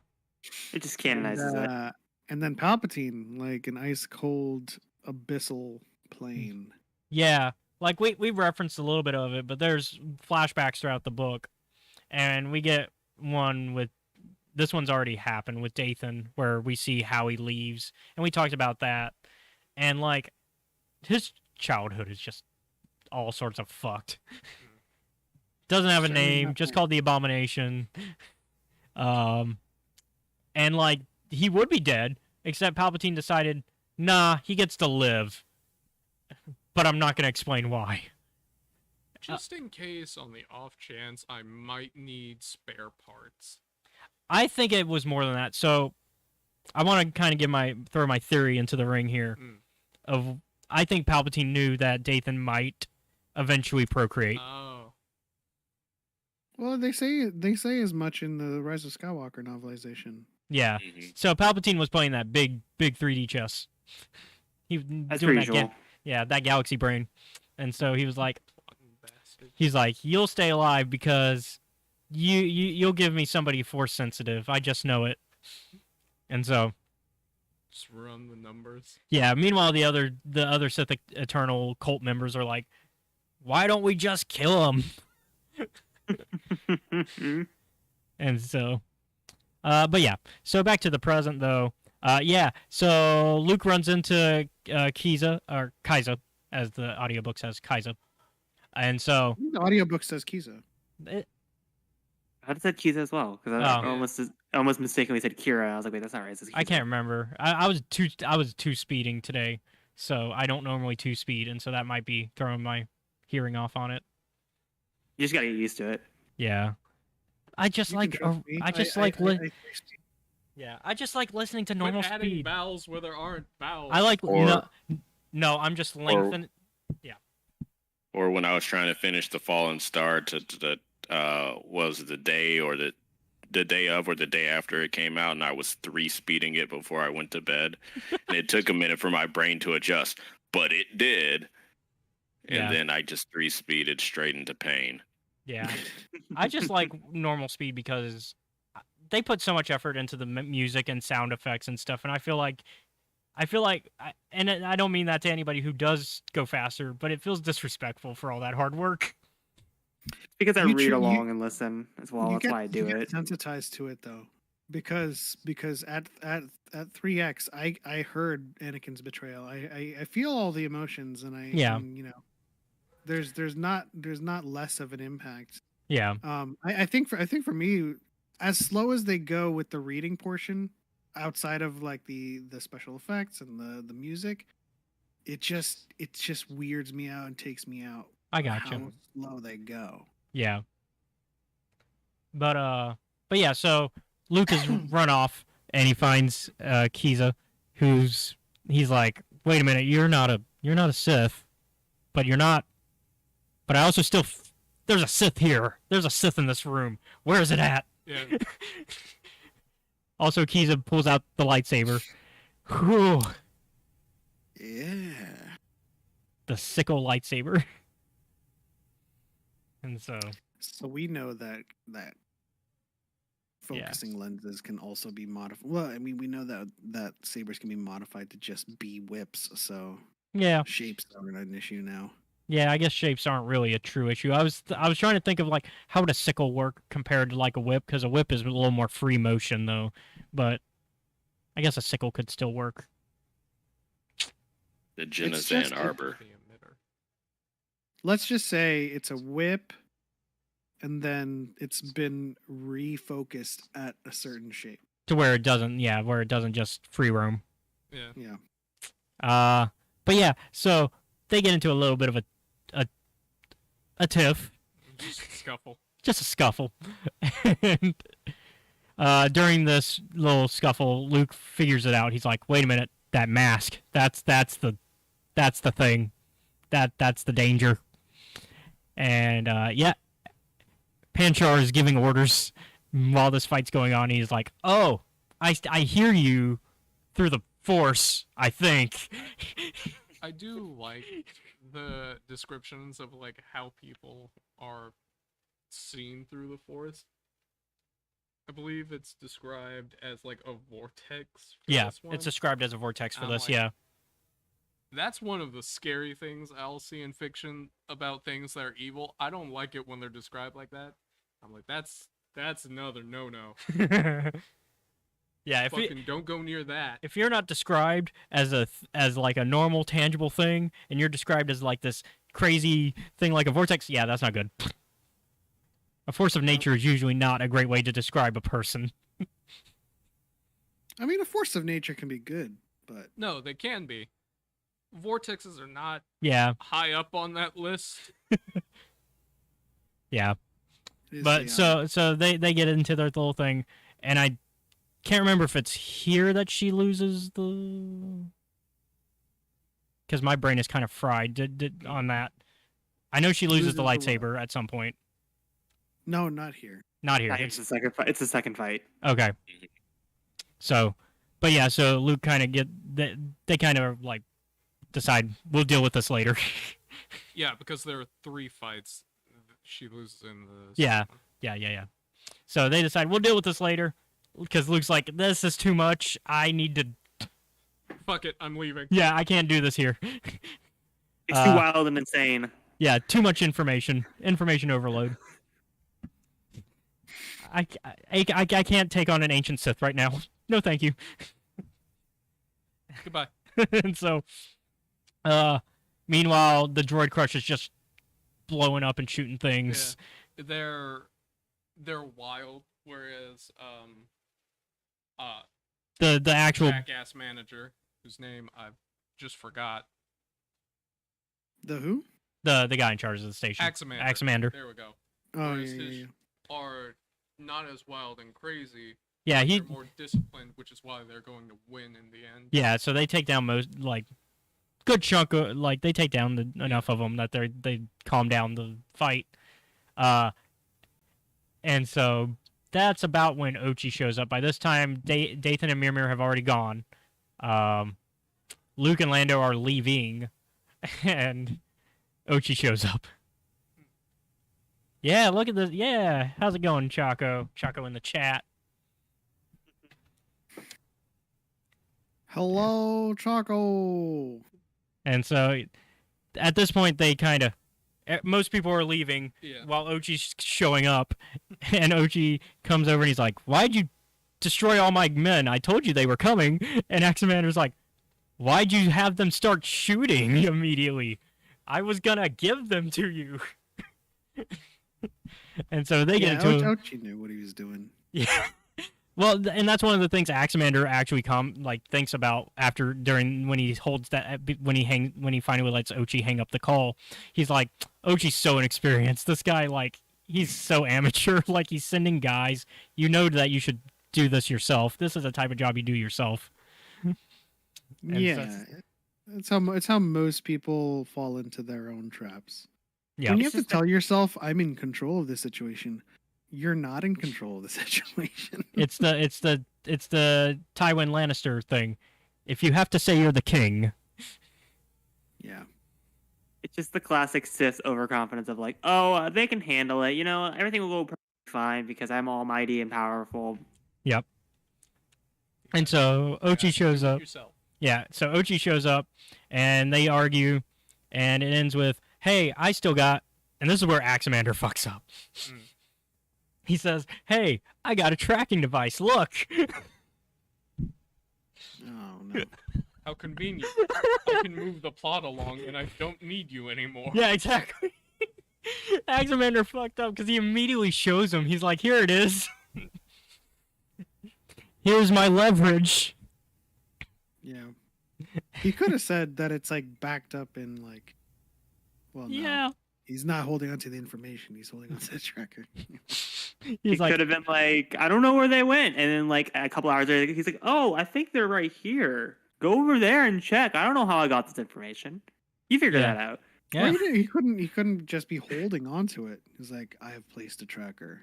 It just canonizes it.
And then Palpatine, like an ice cold abyssal plane.
Yeah, like we referenced a little bit of it, but there's flashbacks throughout the book, and we get one with this one's already happened with Dathan, where we see how he leaves, and we talked about that, and like his childhood is just all sorts of fucked. Doesn't have a name, just called the Abomination. And like he would be dead, except Palpatine decided, nah, he gets to live. But I'm not gonna explain why.
Just in case, on the off chance, I might need spare parts.
I think it was more than that. So I want to kind of throw my theory into the ring here. Of I think Palpatine knew that Dathan might eventually procreate.
Oh.
Well, they say as much in the Rise of Skywalker novelization.
Yeah. So Palpatine was playing that big 3D chess. He was
That's
doing
pretty
that
cool.
that galaxy brain. And so he was like you'll stay alive because you'll give me somebody force sensitive. I just know it. And so
just run the numbers.
Yeah, meanwhile the other Sith Eternal cult members are like, why don't we just kill him? And so but yeah, so back to the present though. So Luke runs into Kiza, or Kaiza, as the audiobook says, Kaiza. And so
the audiobook says Kiza.
How does that Kiza as well? Because I almost mistakenly said Kira. I was like, wait, that's not right. It says Kiza.
I can't remember. I was two speeding today, so I don't normally two speed, and so that might be throwing my hearing off on it.
You just gotta get used to it.
Yeah. I just
You
like
can trust me.
I just
I-
like
I-
li-
I-
yeah, I just like listening to
Quit
normal
adding
speed.
vowels where there aren't vowels.
I like
Or-
no, I'm just lengthening.
Or when I was trying to finish the Fallen Star was the day or the day of or the day after it came out, and I was 3 speeding it before I went to bed, and it took a minute for my brain to adjust, but it did, and
Yeah.
then I just 3 speeded straight into pain.
Yeah. I just like normal speed because they put so much effort into the music and sound effects and stuff, and I feel like, and I don't mean that to anybody who does go faster, but it feels disrespectful for all that hard work.
Because I
You
read
tr-
along
you-
and listen as well. That's why I do
you get
it.
sensitized to it though, because at 3x, I heard Anakin's betrayal. I feel all the emotions, and and, there's not less of an impact.
Yeah.
I think for me, as slow as they go with the reading portion, outside of like the special effects and the music, it just weirds me out and takes me out.
I gotcha.
How slow they go.
Yeah. But yeah, so Luke has run off and he finds Kiza, he's like, wait a minute, you're not a Sith, but I also still there's a Sith here. There's a Sith in this room. Where is it at?
Yeah.
Also, Kiza pulls out the lightsaber. Whew.
Yeah.
The sickle lightsaber. And so
we know that focusing lenses can also be modified. Well, I mean, we know that sabers can be modified to just be whips, so
yeah,
shapes aren't an issue now.
Yeah, I guess shapes aren't really a true issue. I was trying to think of like how would a sickle work compared to like a whip, because a whip is a little more free motion though. But I guess a sickle could still work.
The Genasan Arbor.
Let's just say it's a whip, and then it's been refocused at a certain shape
to where it doesn't just free roam.
Yeah.
But yeah, so they get into a little bit of a tiff. Just a scuffle. And during this little scuffle, Luke figures it out. He's like, "Wait a minute, that mask. That's the thing. That's the danger." And yeah, Panchar is giving orders while this fight's going on. He's like, "Oh, I hear you through the Force, I think."
I do like the descriptions of like how people are seen through the Force. I believe it's described as like a vortex. For
Yeah,
this one.
it's described as a vortex for
I'm
this.
like,
Yeah.
That's one of the scary things I'll see in fiction about things that are evil. I don't like it when they're described like that. I'm like, that's another no-no.
Yeah,
Fucking don't go near that.
if you're not described as like a normal tangible thing, and you're described as like this crazy thing like a vortex, yeah, that's not good. A force of nature is usually not a great way to describe a person.
I mean, a force of nature can be good, but
No, they can be. Vortexes are not
Yeah,
high up on that list.
yeah.
it is
But
the,
so they get into their little thing, and I can't remember if it's here that she loses the, because my brain is kind of fried on that. I know she loses the
Loses the
lightsaber at some point.
no, not here.
Not here.
It's the second fight. It's the second fight.
Okay. So, but yeah, so Luke kind of they kind of like decide we'll deal with this later.
Yeah, because there are 3 fights she loses in the
Yeah.
second one.
Yeah. So they decide we'll deal with this later because Luke's like, this is too much. I need to.
Fuck it, I'm leaving.
Yeah, I can't do this here.
It's too wild and insane.
Yeah, too much information. Information overload. I can't take on an ancient Sith right now. No, thank you.
Goodbye.
And so, meanwhile, the droid crush is just blowing up and shooting things.
Yeah. They're wild, whereas
The actual
jackass manager, whose name I just forgot.
The who?
the guy in charge of the station. Axamander.
There we go.
Oh,
Whereas
yeah,
his
yeah.
are not as wild and crazy.
Yeah,
They're more disciplined, which is why they're going to win in the end.
Yeah, so they take down most good chunk of they take down enough of them that they calm down the fight. And so that's about when Ochi shows up. By this time, Dathan and Mimir have already gone. Luke and Lando are leaving, and Ochi shows up. Yeah, look at this. Yeah, how's it going, Chaco? Chaco in the chat.
Hello, Choco.
And so, at this point, they kind of most people are leaving while Ochi's showing up, and Ochi comes over and he's like, "Why'd you destroy all my men? I told you they were coming." And Axamander's like, "Why'd you have them start shooting immediately? I was gonna give them to you." And so they get into
Ochi knew what he was doing.
Yeah. Well, and that's one of the things Axamander actually thinks about when he holds that when he finally lets Ochi hang up the call. He's like, Ochi's so inexperienced. This guy, he's so amateur. He's sending guys. You know that you should do this yourself. This is the type of job you do yourself.
Yeah, it's how most people fall into their own traps.
Yeah.
When you have to tell yourself, "I'm in control of this situation," you're not in control of the situation.
It's the Tywin Lannister thing. If you have to say you're the king.
Yeah.
It's just the classic Sith overconfidence of oh, they can handle it. Everything will go perfectly fine because I'm almighty and powerful.
Yep. And so Ochi shows up.
Yourself.
Yeah, so Ochi shows up, and they argue, and it ends with, "Hey, I still got," and this is where Axamander fucks up. He says, "Hey, I got a tracking device. Look."
Oh no.
How convenient. I can move the plot along, and I don't need you anymore.
Yeah, exactly. Axamander fucked up because he immediately shows him. He's like, "Here it is. Here's my leverage."
Yeah. He could have said that it's backed up in well, no.
Yeah.
He's not holding onto the information. He's holding onto the tracker.
He could have been like, "I don't know where they went," and then a couple hours later, he's like, "Oh, I think they're right here. Go over there and check. I don't know how I got this information. You figure that out."
Yeah.
Well, he couldn't just be holding onto it. He's like, "I have placed a tracker,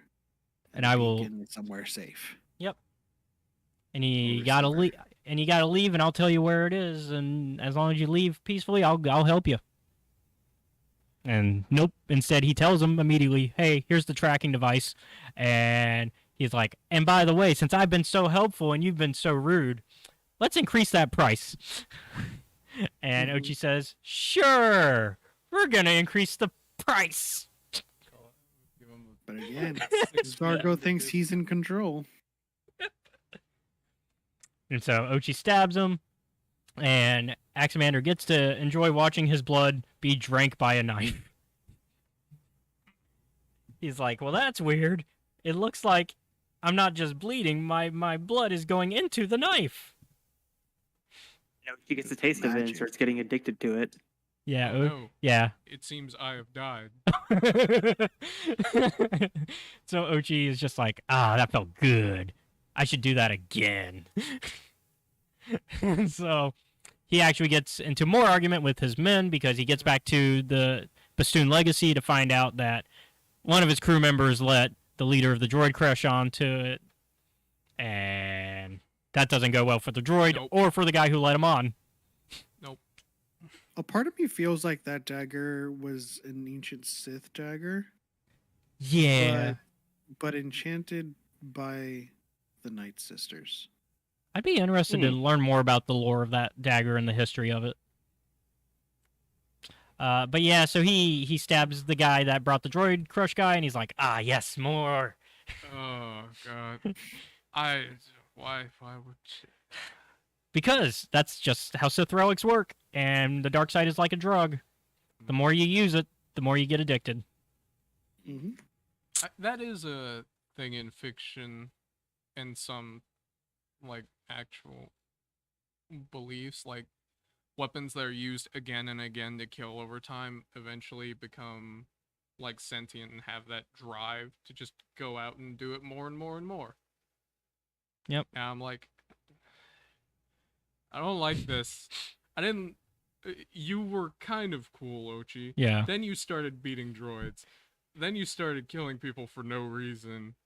And I will
beacon somewhere safe."
Yep. And you gotta leave. And you gotta leave, and I'll tell you where it is. And as long as you leave peacefully, I'll help you. And nope. Instead, he tells him immediately, "Hey, here's the tracking device, and He's like, and by the way, since I've been so helpful and you've been so rude, let's increase that price. And Ochi says, sure, we're going to increase the price.
But again, Zargo thinks he's in control.
And so Ochi stabs him, and Axamander gets to enjoy watching his blood be drank by a knife. He's like, well, that's weird. It looks like I'm not just bleeding, my blood is going into the knife.
She gets a taste of it and starts getting addicted to it.
Yeah,
Oh, no.
yeah.
It seems I have died.
So Ochi is just like, that felt good. I should do that again. So he actually gets into more argument with his men because he gets back to the Bastoon Legacy to find out that one of his crew members let the leader of the droid crush onto it. And that doesn't go well for the droid or for the guy who let him on.
A part of me feels like that dagger was an ancient Sith dagger.
Yeah.
But enchanted by the Night Sisters.
I'd be interested to learn more about the lore of that dagger and the history of it. But yeah, so he stabs the guy that brought the droid crush guy, and he's like, yes, more.
Oh, God. Why would she?
Because that's just how Sith relics work, and the dark side is like a drug. The more you use it, the more you get addicted.
Mm-hmm.
That is a thing in fiction and some, like, actual beliefs. Like, weapons that are used again and again to kill over time eventually become, like, sentient and have that drive to just go out and do it more and more and more.
Yep.
And I'm like, I don't like this. You were kind of cool, Ochi.
Yeah.
Then you started beating droids. Then you started killing people for no reason.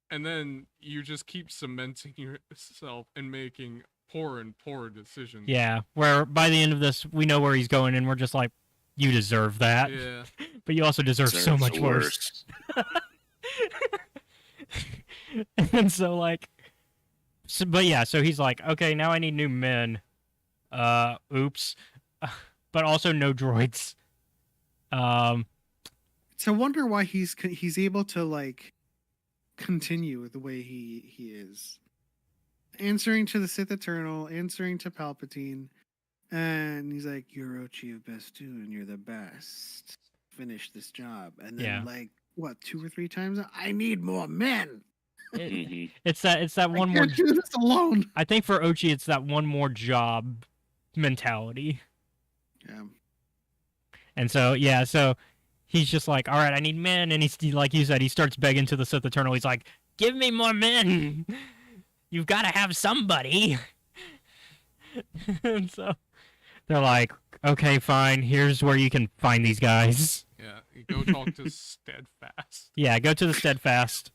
And then you just keep cementing yourself and making poor and poor decisions.
Yeah, where by the end of this, we know where he's going, and we're just like, you deserve that.
Yeah.
But you also deserve so much worse. And so, like... but yeah, so he's like, okay, now I need new men. Oops. But also no droids.
It's a wonder why he's able to, like, continue the way he is. Answering to the Sith Eternal, answering to Palpatine, and he's like, you're Ochi of Bastoon, you're the best. Finish this job. And then, like, what, 2 or 3 times? I need more men!
It's that one more.
Do this alone.
I think for Ochi, it's that one more job mentality.
Yeah.
And so so he's just like, all right, I need men, and he's like you said, he starts begging to the Sith Eternal. He's like, give me more men. You've got to have somebody. And so they're like, okay, fine. Here's where you can find these guys.
Yeah, you go talk to Steadfast.
Yeah, go to the Steadfast.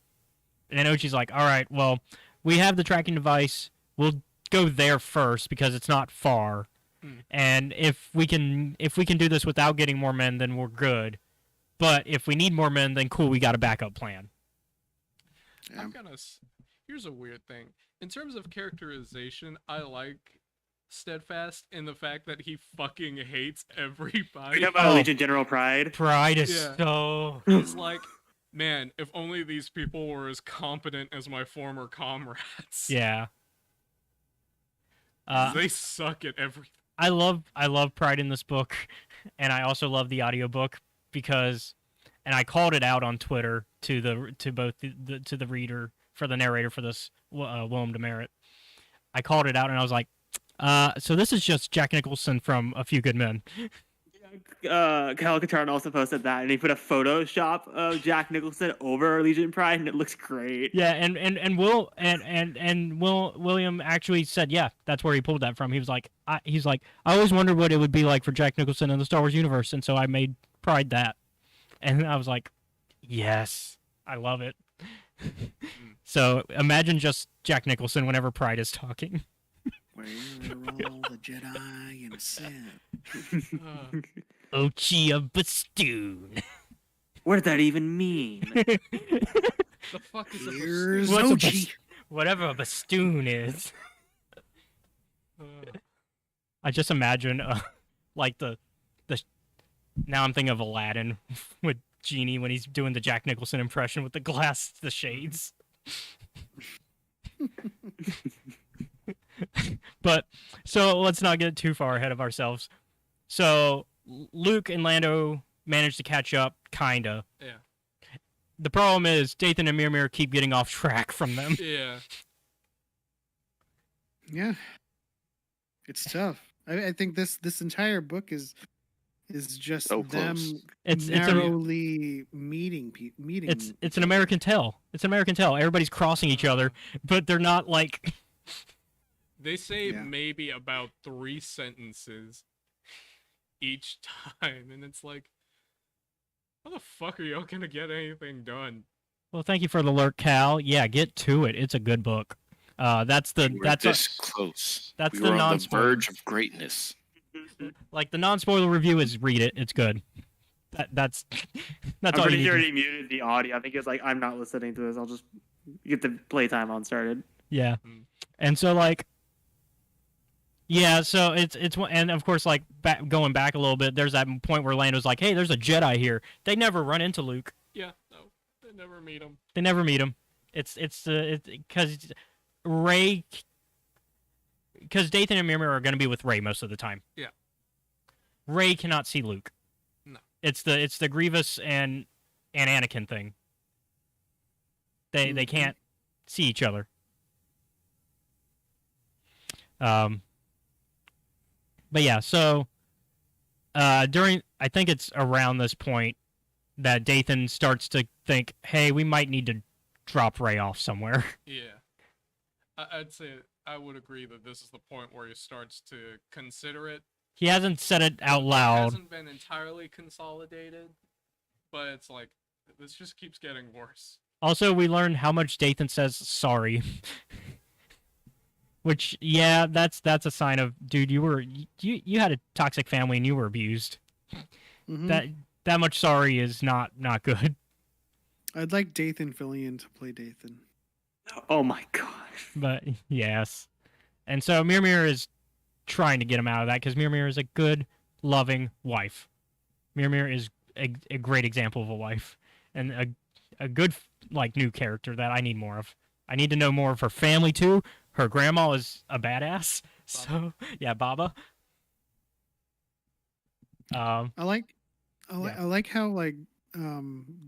And then Ochi's like, all right, well, we have the tracking device. We'll go there first because it's not far. And if we can do this without getting more men, then we're good. But if we need more men, then cool, we got a backup plan.
Yeah. Here's a weird thing. In terms of characterization, I like Steadfast in the fact that he fucking hates everybody.
You know about Legion General Pride?
Pride is so...
He's like, man, if only these people were as competent as my former comrades.
Yeah.
They suck at everything.
I love Pride in this book, and I also love the audiobook because, and I called it out on Twitter to the reader, for the narrator for this, Willem Demerit. I called it out and I was like, so this is just Jack Nicholson from A Few Good Men.
Kyle Katarn also posted that, and he put a Photoshop of Jack Nicholson over Legion Pride, and it looks great.
Yeah, and William actually said, yeah, that's where he pulled that from. He was like, I always wondered what it would be like for Jack Nicholson in the Star Wars universe, and so I made Pride that. And I was like, yes, I love it. So imagine just Jack Nicholson whenever Pride is talking.
Where are all the Jedi and Sith?
Ochi of Bastoon.
What does that even mean?
The fuck is a
Here's
bastoon?
What's a
Ochi.
Whatever a bastoon is.
Uh,
I just imagine, like the. Now I'm thinking of Aladdin with Genie when he's doing the Jack Nicholson impression with the glass, the shades. But so let's not get too far ahead of ourselves. So Luke and Lando managed to catch up, kinda.
yeah.
The problem is Dathan and Mimir keep getting off track from them.
Yeah.
Yeah, it's tough. I think this entire book is just
So
them
close.
It's a-
narrowly meeting.
It's an American tale. It's an American tale. Everybody's crossing each other, but they're not like.
They say
Yeah.
maybe about 3 sentences each time, and it's like, how the fuck are y'all gonna get anything done?
Well, thank you for the alert, Cal. Yeah, get to it. It's a good book. That's the
We were
that's
this close.
that's
we
the
were on the
non-spoiler.
verge of greatness.
like the non-spoiler review is read it. It's good. That's
I'm
all you
pretty
need.
sure
to-
he muted the audio. I think it's like, I'm not listening to this. I'll just get the playtime on started.
Yeah,
Mm.
and so like, yeah, so it's and of course like going back a little bit, there's that point where Lando's like, hey, there's a Jedi here. They never run into Luke.
Yeah, no, they never meet him.
They never meet him. It's because Rey, because Dathan and Mimir are going to be with Rey most of the time.
Yeah.
Rey cannot see Luke.
No.
It's the Grievous and Anakin thing. They can't see each other. But yeah, so during I think it's around this point that Dathan starts to think, hey, we might need to drop Rey off somewhere.
Yeah. I'd say I would agree that this is the point where he starts to consider it.
He hasn't said it out
It
loud.
hasn't been entirely consolidated, but it's like, this just keeps getting worse.
Also, we learned how much Dathan says sorry. Which, yeah, that's a sign of, dude, you had a toxic family and you were abused.
Mhm.
That much sorry is not good.
I'd like Dathan Fillion to play Dathan.
Oh my gosh.
But yes, and so Mimir is trying to get him out of that because Mimir is a good, loving wife. Mimir is a great example of a wife and a good like new character that I need more of. I need to know more of her family too. Her grandma is a badass. So yeah, Baba.
I like
Yeah.
I like how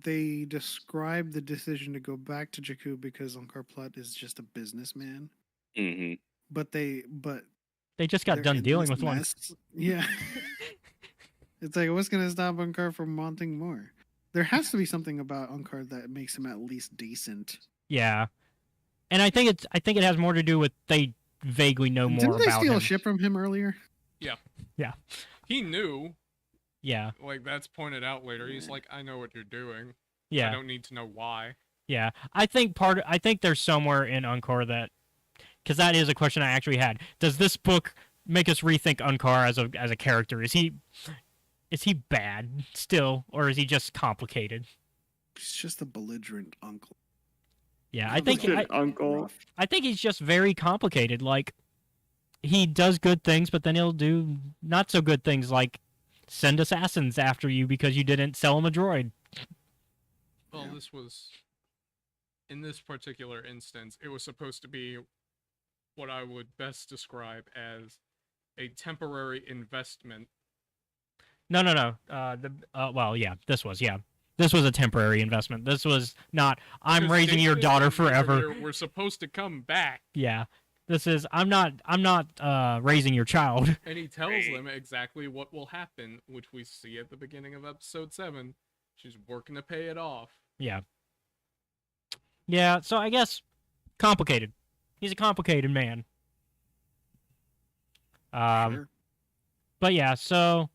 they describe the decision to go back to Jakku because Unkar Plutt is just a businessman.
Hmm.
But
They just got
they're
done
in
dealing
this
with one.
mess. Yeah. It's like, what's gonna stop Unkar from wanting more? There has to be something about Unkar that makes him at least decent.
Yeah, and I think it has more to do with they vaguely know more
Didn't they
about
steal
him.
a ship from him earlier?
He knew,
Yeah,
like, that's pointed out later. He's like, I know what you're doing. I
yeah,
don't need to know why.
yeah. I think there's somewhere in Unkar that, because that is a question I actually had. Does this book make us rethink Unkar as a character? Is he bad still, or is he just complicated?
He's just a belligerent uncle.
Yeah, I think
Good uncle.
I think he's just very complicated. Like, he does good things, but then he'll do not so good things, like send assassins after you because you didn't sell him a droid.
Well,
Yeah.
this was, in this particular instance, it was supposed to be what I would best describe as a temporary investment.
No. Well, yeah, this was a temporary investment. This was not. I'm
Because
raising your
Dathan
daughter
and
forever.
Mimir were supposed to come back,
Yeah, this is. I'm not raising your child.
and he tells them exactly what will happen, which we see at the beginning of episode 7. She's working to pay it off.
Yeah. Yeah. So I guess complicated. He's a complicated man.
Sure.
But yeah. So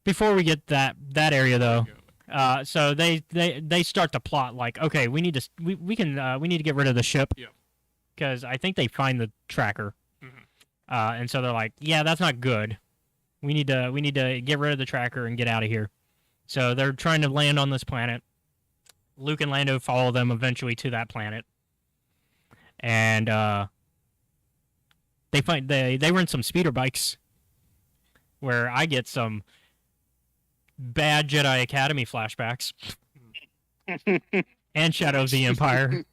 before we get that area though. So they start to plot like, okay, we need to we need to get rid of the ship.
Yeah.
Because I think they find the tracker.
Mhm.
And so they're like, yeah, that's not good. We need to get rid of the tracker and get out of here. So they're trying to land on this planet. Luke and Lando follow them eventually to that planet, and they rent some speeder bikes, where I get some bad Jedi Academy flashbacks and Shadow of the Empire.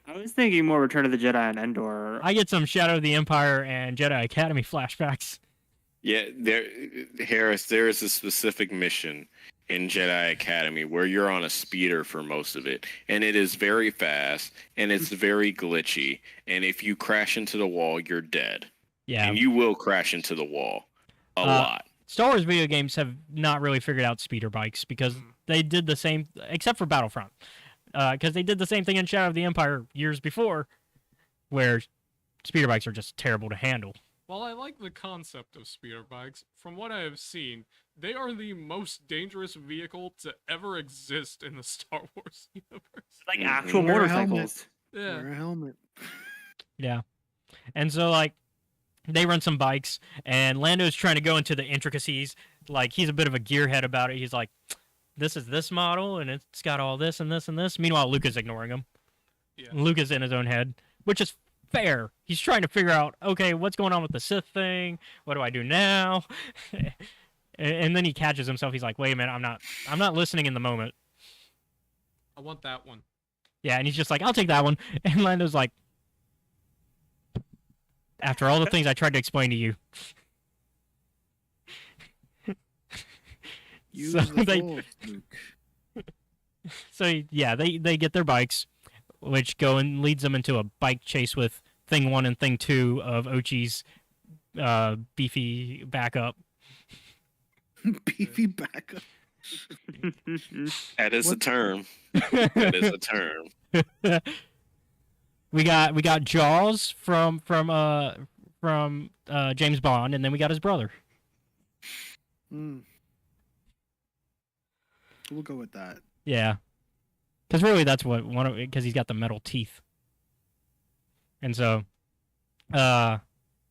I was thinking more Return of the Jedi and Endor.
I get some Shadow of the Empire and Jedi Academy flashbacks.
Yeah, Harris, there is a specific mission in Jedi Academy where you're on a speeder for most of it, and it is very fast, and it's very glitchy, and if you crash into the wall, you're dead.
Yeah.
And you will crash into the wall a lot.
Star Wars video games have not really figured out speeder bikes because they did the same, except for Battlefront, because they did the same thing in Shadow of the Empire years before, where speeder bikes are just terrible to handle.
While I like the concept of speeder bikes, from what I have seen, they are the most dangerous vehicle to ever exist in the Star Wars universe.
Like actual
Wear a
motorcycles.
Yeah.
Wear a helmet.
Yeah. And so, like, they run some bikes, and Lando's trying to go into the intricacies. Like, he's a bit of a gearhead about it. He's like, this is this model, and it's got all this and this and this. Meanwhile, Luke is ignoring him.
Yeah.
Luke is in his own head, which is fair. He's trying to figure out, okay, what's going on with the Sith thing? What do I do now? And then he catches himself. He's like, wait a minute, I'm not listening in the moment.
I want that one.
Yeah, and he's just like, I'll take that one. And Lando's like, after all the things I tried to explain to you.
Use
So
the
they-
Force, Luke.
So yeah, they get their bikes, which go and leads them into a bike chase with Thing 1 and Thing 2 of Ochi's beefy backup.
Beefy backup.
That is a
What-
term. That is a term.
We got Jaws from James Bond, and then we got his brother.
Mm. We'll go with that.
Yeah, because really that's what one of because he's got the metal teeth, and so they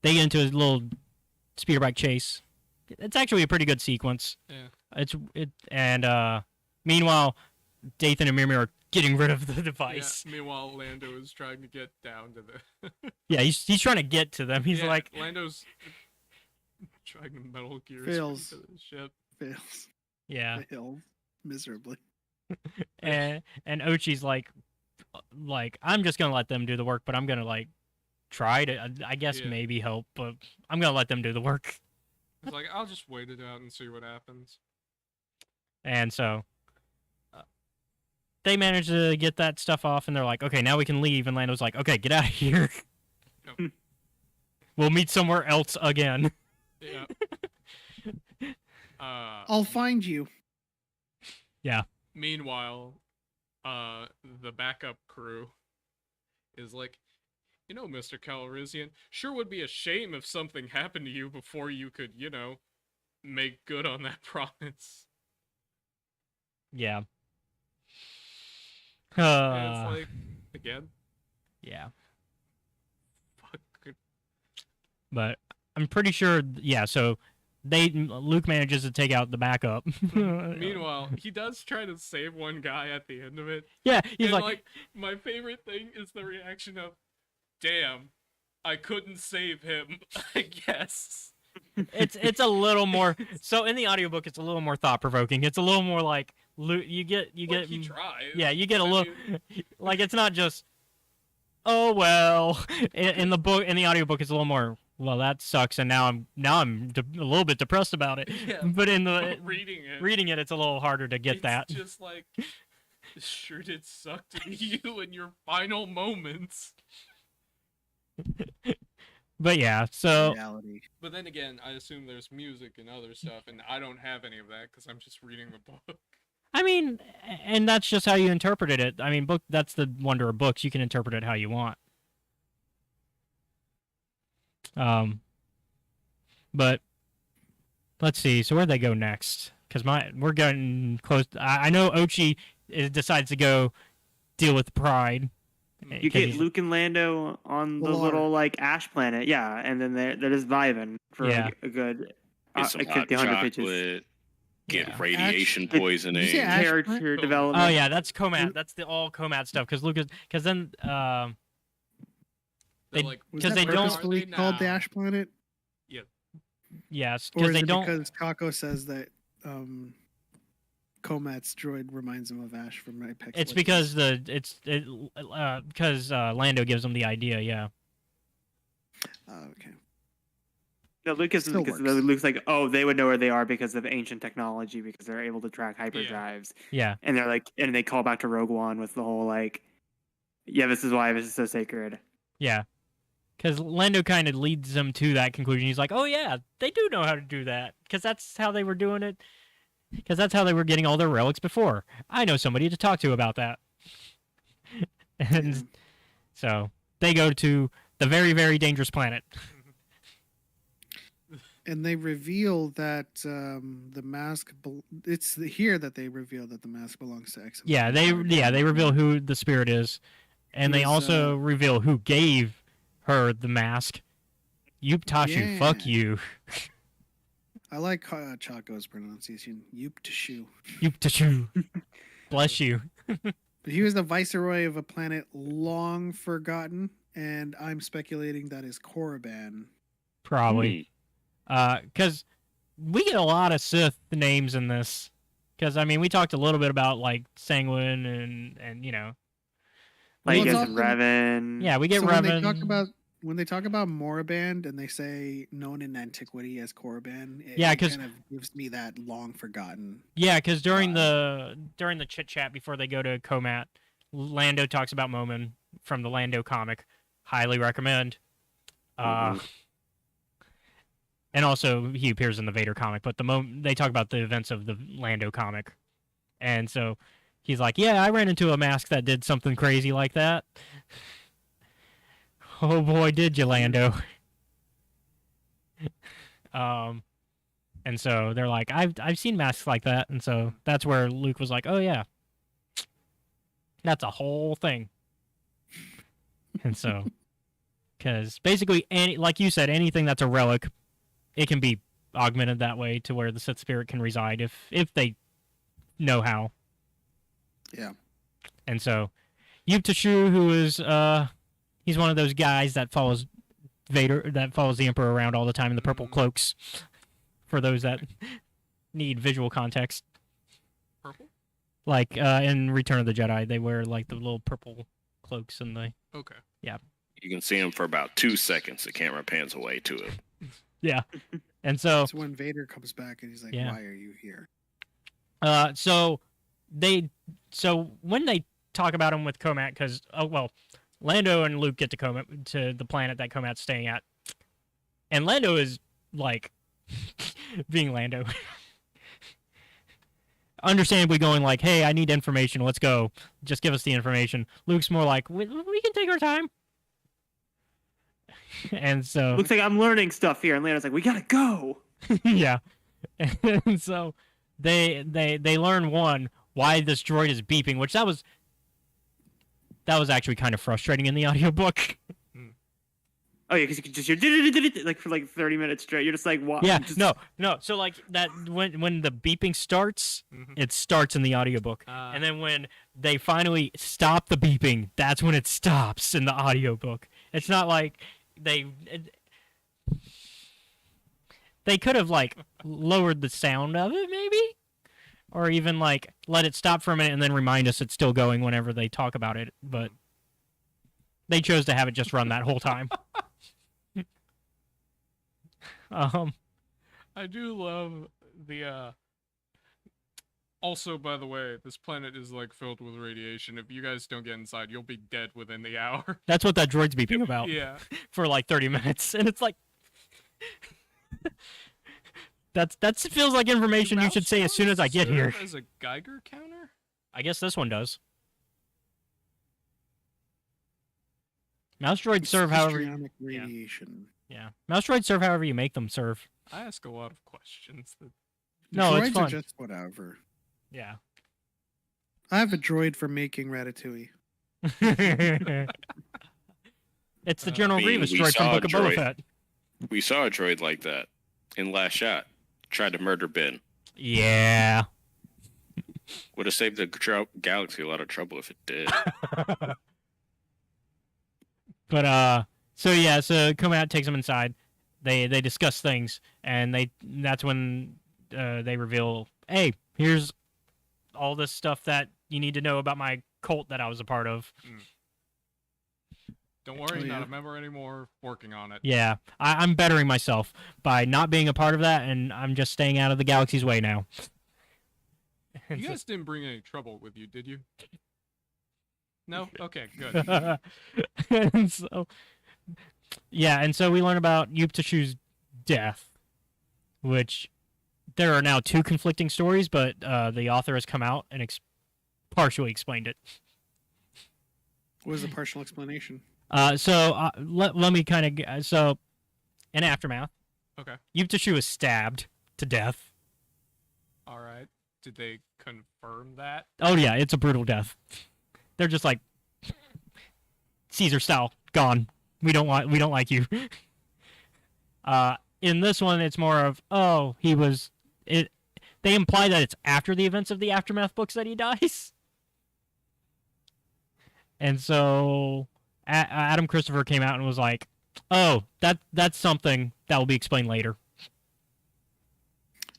get into his little speeder bike chase. It's actually a pretty good sequence.
Yeah.
Meanwhile, Dathan and Mimir are getting rid of the device.
Yeah. Meanwhile, Lando is trying to get down to the.
Yeah, he's trying to get to them. He's
Yeah,
like,
Lando's trying to Metal Gear
Fails.
into the ship.
Fails.
yeah,
Fails miserably.
and Ochi's like I'm just gonna let them do the work, but I'm gonna like try to, I guess
Yeah.
maybe help, but I'm gonna let them do the work.
He's like, I'll just wait it out and see what happens.
And so they manage to get that stuff off, and they're like, okay, now we can leave. And Lando's like, okay, get out of here.
Yep.
We'll meet somewhere else again.
Yeah.
I'll find you.
Meanwhile, the backup crew is like, you know, Mr. Calrissian, sure would be a shame if something happened to you before you could, you know, make good on that promise.
Yeah.
And it's like, again,
Yeah.
fuck.
But I'm pretty sure, yeah, so Luke manages to take out the backup.
Meanwhile, he does try to save one guy at the end of it.
Yeah, he's
And
like,
my favorite thing is the reaction of, damn, I couldn't save him, I guess.
it's a little more, so in the audiobook it's a little more thought-provoking. It's a little more like, you get
Like, he tries.
yeah, you get a
I
little,
mean,
like, it's not just, oh well. In the book, in the audiobook, it's a little more, well, that sucks, and now I'm a little bit depressed about it.
Yeah.
But in the
reading it,
it's a little harder to get
it's
that.
just like, it sure did suck to be you in your final moments.
But yeah, so
Reality.
But then again, I assume there's music and other stuff, and I don't have any of that because I'm just reading the book.
I mean, and that's just how you interpreted it. I mean, that's the wonder of books. You can interpret it how you want. But let's see. So where'd they go next? Because we're getting close. I know Ochi decides to go deal with Pride.
You get Luke and Lando on the little like ash planet, yeah, and then they're just vibing for
Yeah.
a good
Get some hot
50, 100 pages.
chocolate. get
Yeah.
radiation
Did you
poisoning.
say Ash
Character
Plant?
development.
Oh yeah, that's Comat. That's the all Comat stuff. Because Lucas, because then
They're
They-
like,
Was
'Cause
that
they don't-
purposefully
Are they
called the
now?
Ash Planet?
yes,
Or
because
is
they
it
don't.
because Kako says that Comat's droid reminds him of Ash from Apex
It's
Legends?
because Lando gives them the idea. Yeah.
Oh, okay.
No, Lucas
Still
because
works.
Luke's like, oh, they would know where they are because of ancient technology because they're able to track hyperdrives.
Yeah.
And they're like, and they call back to Rogue One with the whole like, yeah, this is why this is so sacred.
Yeah. Because Lando kind of leads them to that conclusion. He's like, "Oh yeah, they do know how to do that. Because that's how they were doing it. Because that's how they were getting all their relics before. I know somebody to talk to about that." And
Yeah.
so they go to the very, very dangerous planet.
And they reveal that the mask. It's here that they reveal that the mask belongs to X.
Yeah, they reveal who the spirit is, and they
Who's,
also reveal who gave her the mask. Yup Tashu, fuck
Yeah.
you.
I like Chaco's pronunciation. Yup Tashu.
Yup Tashu. Bless you.
But he was the viceroy of a planet long forgotten, and I'm speculating that is Korriban.
Probably. Because we get a lot of Sith names in this. Because, I mean, we talked a little bit about, like, Sanguine and you know.
Like
Well,
you
it's
guys and
also-
Revan.
Yeah, we get
So
Revan.
when they talk about Moraband and they say known in antiquity as Korriban,
Yeah,
it
'cause-
kind of gives me that long forgotten.
Yeah, because during the chit chat before they go to Comat, Lando talks about Momin from the Lando comic. Highly recommend. And also he appears in the Vader comic, but they talk about the events of the Lando comic, and so he's like, "Yeah, I ran into a mask that did something crazy like that." Oh boy, did you, Lando? And so they're like, I've seen masks like that, and so that's where Luke was like, "Oh yeah, that's a whole thing." And so, because basically, like you said, anything that's a relic, it can be augmented that way to where the Sith spirit can reside if they know how.
Yeah.
And so, Yup Tashu, who is he's one of those guys that follows Vader, that follows the Emperor around all the time in the purple cloaks. For those that need visual context,
Purple?
like in Return of the Jedi, they wear like the little purple cloaks and the
Okay.
You can see him for about 2 seconds. The camera pans away to it.
yeah. And so
So when Vader comes back and he's like,
Yeah.
"Why are you here?"
so when they talk about him with Comat, because Lando and Luke get to Comat, to the planet that Comat's staying at, and Lando is like being Lando, understandably going like, "Hey, I need information. Let's go. Just give us the information." Luke's more like, "We can take our time." And so
Looks like I'm learning stuff here, and Lando's like, we gotta go.
yeah. And so they learn why this droid is beeping, which that was actually kind of frustrating in the audiobook.
Oh yeah, because you can just hear like for like 30 minutes straight. You're just like, what?
Yeah,
Just-
no. So like that when the beeping starts, it starts in the audiobook. And then when they finally stop the beeping, that's when it stops in the audiobook. It's not like they could have like lowered the sound of it maybe, or even like let it stop for a minute and then remind us it's still going whenever they talk about it, but they chose to have it just run that whole time.
I do love the also, by the way, this planet is like filled with radiation. If you guys don't get inside, you'll be dead within the hour.
That's what that droid's beeping about.
Yeah.
For like 30 minutes, and it's like that feels like information you should say as soon as I get here.
As a Geiger counter?
I guess this one does. Mouse droids serve however.
Histrionic radiation.
Yeah, mouse droids serve however you make them serve.
I ask a lot of questions.
No, it's
Droids
fun.
are just whatever.
Yeah.
I have a droid for making ratatouille.
It's the General
I mean,
Grievous
we
droid from
saw a
Book of Boba
droid.
Fett.
We saw a droid like that in Last Shot. Tried to murder Ben.
Yeah.
Would have saved the galaxy a lot of trouble if it did.
But so Comat takes them inside. They discuss things, and that's when they reveal, hey, here's all this stuff that you need to know about my cult that I was a part of.
Don't worry,
Oh, yeah.
not a member anymore. Working on it.
Yeah, I'm bettering myself by not being a part of that, and I'm just staying out of the galaxy's way now.
You guys didn't bring any trouble with you, did you? No? Okay, good.
and so we learn about Yuptashu's death, which there are now two conflicting stories, but the author has come out and partially explained it.
What was the partial explanation?
Let me kind of so in Aftermath,
Okay.
Yuptashu is stabbed to death.
All right. Did they confirm that?
Oh yeah, it's a brutal death. They're just like Caesar style, gone. We don't like you. In this one, it's more of They imply that it's after the events of the Aftermath books that he dies, and so Adam Christopher came out and was like, "Oh, that's something that will be explained later."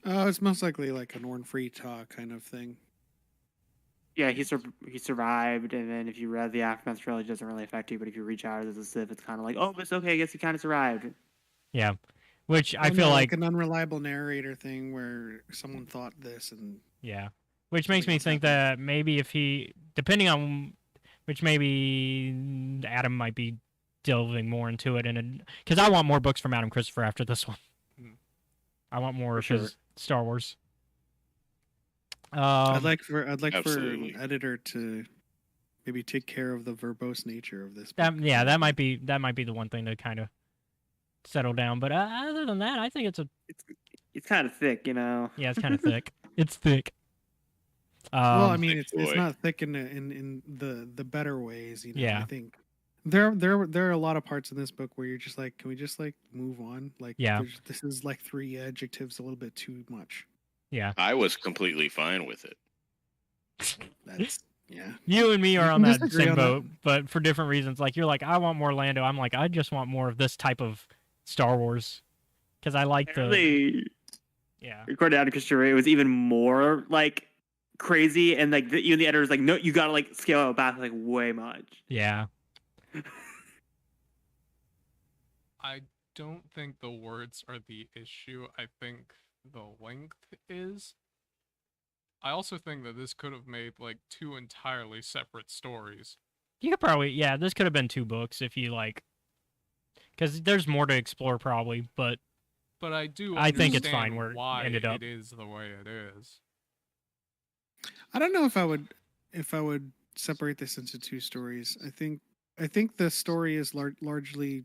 Oh, it's most likely like an Orn Free talk kind of thing.
Yeah, he survived, and then if you read the Aftermath trilogy, it doesn't really affect you. But if you reach out as a Sith, it's kind of like, oh, it's okay. I guess he kind of survived.
Yeah, which I
Oh,
feel
no,
like
an unreliable narrator thing where someone thought this and
yeah, which makes me think that maybe if he, depending on which maybe Adam might be delving more into it, and because I want more books from Adam Christopher after this one. I want more of his Star Wars.
I'd like for
Absolutely.
an editor to maybe take care of the verbose nature of this.
that
book.
that might be the one thing to kind of settle down. But other than that, I think
It's kind of thick, you know.
yeah, it's kind of thick. It's thick.
Well, I mean, it's
boy.
not thick in the better ways. You know,
Yeah.
I think there are a lot of parts in this book where you're just like, can we just like move on? Like,
Yeah.
this is like 3 adjectives, a little bit too much.
yeah,
I was completely fine with it.
That's yeah.
you and me are
We
on
can
that
disagree
same
on that.
boat, but for different reasons. Like you're like, I want more Lando. I'm like, I just want more of this type of Star Wars because I like the
Really,
yeah.
according to Adam Christopher, it was even more like crazy, and like even the editor's like, no, you gotta like scale it back like way much.
Yeah.
I don't think the words are the issue. I think the length is. I also think that this could have made like 2 entirely separate stories.
You could probably, this could have been 2 books if you like, because there's more to explore probably, but
But I do.
I think it's
understand
fine where it
why
ended up.
it is the way it is.
I don't know if I would separate this into 2 stories. I think the story is largely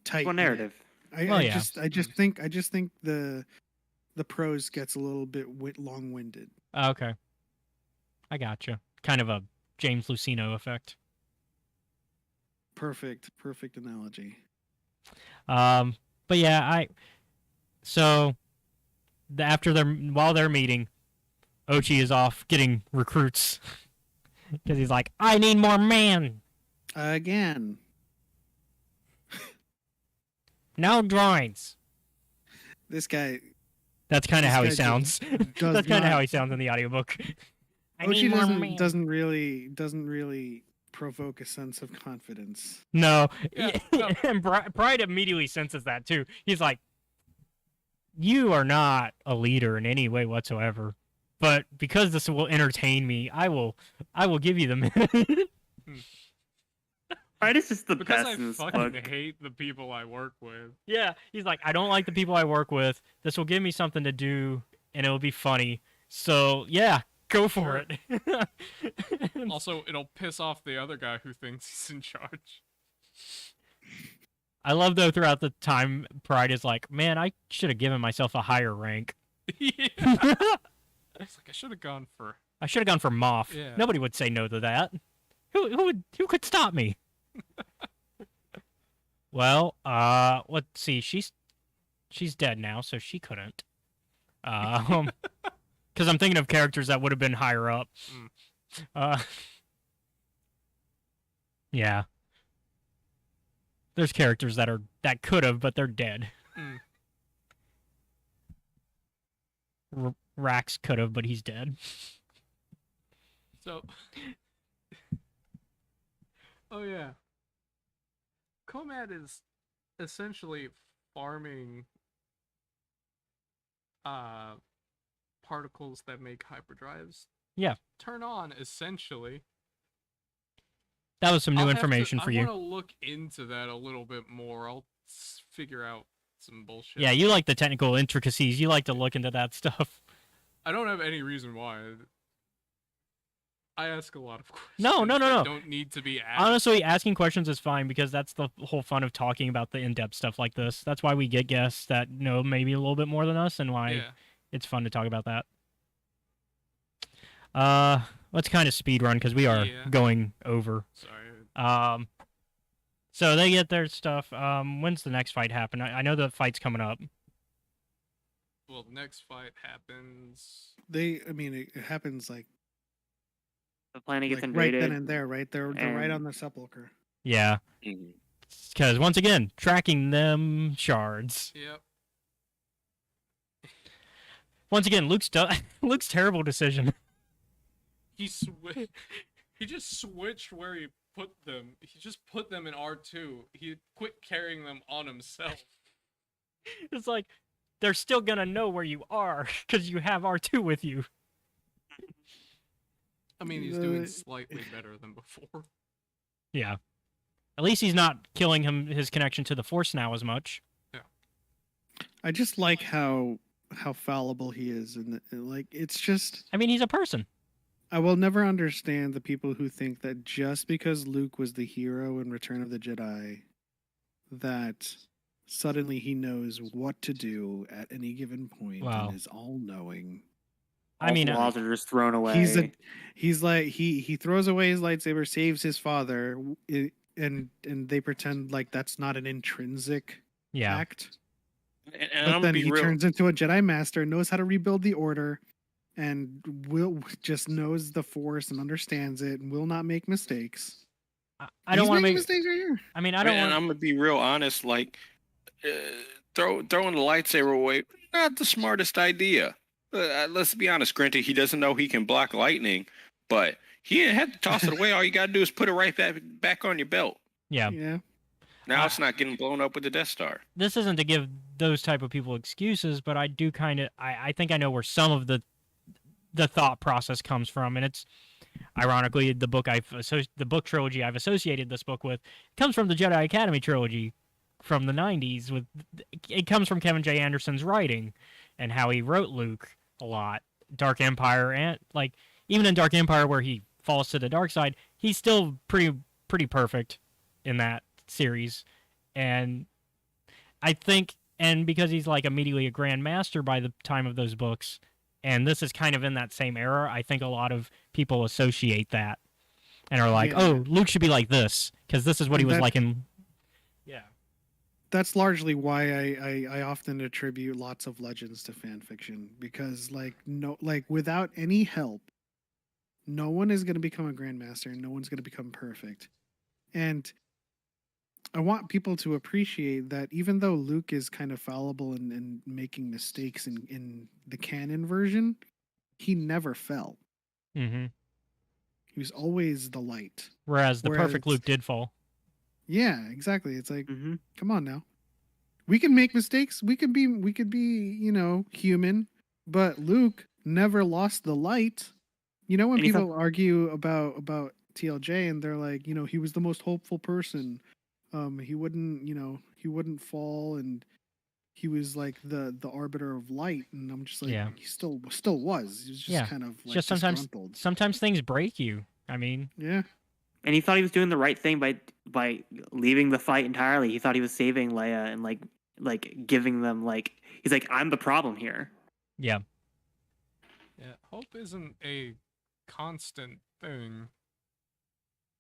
tight.
One narrative.
I just think the prose gets a little bit long-winded.
Okay. I gotcha. Kind of a James Luceno effect.
Perfect analogy.
But yeah, while they're meeting, Ochi is off getting recruits because he's like, I need more man.
Again.
No droids.
This guy.
That's kind of
This
how he
guy
sounds.
does
That's kind of
not-
how he sounds in the audiobook. I need
Ochi
more man.
doesn't really provoke a sense of confidence.
No.
Yeah, no.
And Pride immediately senses that too. He's like, you are not a leader in any way whatsoever. But because this will entertain me, I will give you the minute.
Right, it's just the
Because
best
I
in this
fucking
book.
hate the people I work with.
Yeah, he's like, I don't like the people I work with. This will give me something to do, and it'll be funny. So yeah, go for it.
Also, it'll piss off the other guy who thinks he's in charge.
I love though throughout the time, Pride is like, man, I should have given myself a higher rank.
Yeah. It's like I should have gone for.
I should have gone for Moff.
Yeah.
Nobody would say no to that. Who could stop me? Well, let's see. She's dead now, so she couldn't. Because I'm thinking of characters that would have been higher up. Yeah. There's characters that could have, but they're dead. Rax could have, but he's dead.
So, oh yeah, Comat is essentially farming particles that make hyperdrives
Yeah,
turn on, essentially.
that was some new information for you.
I want to look into that a little bit more. I'll figure out some bullshit.
Yeah, you like the technical intricacies. You like to look into that stuff.
I don't have any reason why. I ask a lot of questions.
No.
That don't need to be asked.
Honestly, asking questions is fine because that's the whole fun of talking about the in-depth stuff like this. That's why we get guests that know maybe a little bit more than us, and why it's fun to talk about that. Let's kind of speed run because we are going over.
Sorry.
So they get their stuff. When's the next fight happen? I know the fight's coming up.
Well, the next fight happens.
It happens like
The planet gets
right
invaded.
then and there, right? They're right on the sepulcher.
Yeah. Because once again, tracking them shards.
Yep.
Once again, Luke's terrible decision.
He just switched where he put them. He just put them in R2. He quit carrying them on himself.
It's like, they're still gonna know where you are because you have R2 with you.
I mean, he's doing slightly better than before.
Yeah. At least he's not killing his connection to the Force now as much.
Yeah.
I just like how fallible he is, and like it's just.
I mean, he's a person.
I will never understand the people who think that just because Luke was the hero in Return of the Jedi, that suddenly he knows what to do at any given point and is all-knowing.
I mean,
laws are just thrown away.
He's like he throws away his lightsaber, saves his father, and they pretend like that's not an intrinsic act.
And
but then he turns into a Jedi Master, knows how to rebuild the Order, and just knows the Force and understands it, and will not make mistakes.
I don't want to make
mistakes right here.
I mean, I don't want.
And I'm gonna be real honest. Like, throwing the lightsaber away, not the smartest idea. Let's be honest. Granted, he doesn't know he can block lightning, but he didn't have to toss it away. All you gotta do is put it right back on your belt.
Yeah.
Now it's not getting blown up with the Death Star.
This isn't to give those type of people excuses, but I do kind of. I think I know where some of the thought process comes from, and it's ironically the book trilogy I've associated this book with comes from the Jedi Academy trilogy from the 90s. It comes from Kevin J. Anderson's writing and how he wrote Luke a lot. Dark Empire, and like even in Dark Empire where he falls to the dark side, he's still pretty perfect in that series. And I think, and because he's like immediately a Grand Master by the time of those books, and this is kind of in that same era, I think a lot of people associate that and are like, oh, Luke should be like this because this is what he was like in. Yeah.
That's largely why I often attribute lots of legends to fan fiction, because without any help, no one is going to become a Grandmaster and no one's going to become perfect. And I want people to appreciate that even though Luke is kind of fallible and making mistakes in the canon version, he never fell.
Mm-hmm.
He was always the light.
Whereas the perfect Luke did fall.
Yeah, exactly. It's like, come on now. We can make mistakes. We could be, human, but Luke never lost the light. You know, when people argue about TLJ and they're like, he was the most hopeful person. He wouldn't fall, and he was like the arbiter of light, and I'm just like, he still was. He was just kind of like
just sometimes things break you. I mean,
yeah.
And he thought he was doing the right thing by leaving the fight entirely. He thought he was saving Leia and like giving them he's like, I'm the problem here.
Yeah.
Yeah. Hope isn't a constant thing.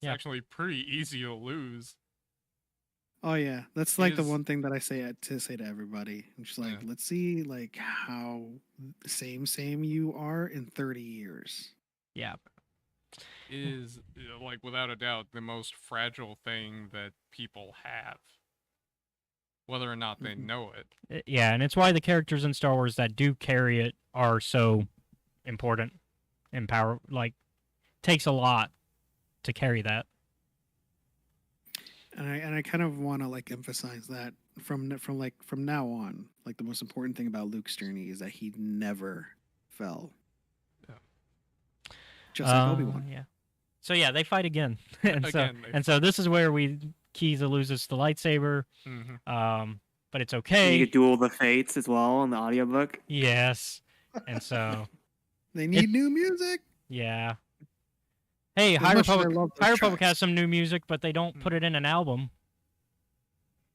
It's actually pretty easy to lose.
Oh yeah, that's like the
Is-
one thing that I say to everybody. I'm just like,
Yeah.
let's see like how same you are in 30 years.
Yeah.
is like without a doubt the most fragile thing that people have, whether or not they
Mhm.
know it.
Yeah, and it's why the characters in Star Wars that do carry it are so important and power. Like, takes a lot to carry that.
And I kind of want to like emphasize that from now on, like the most important thing about Luke's journey is that he never fell.
Yeah.
Just like Obi-Wan.
Yeah. So yeah, they fight again, and
Again,
so this is where Kiza loses the lightsaber.
Mm-hmm.
But it's
You
okay.
get Duel of the Fates as well in the audiobook.
Yes, and so
They need new music.
yeah. Hey,
As
High
much as I
Republic.
love those
High Republic
tracks.
has some new music, but they don't put it in an album.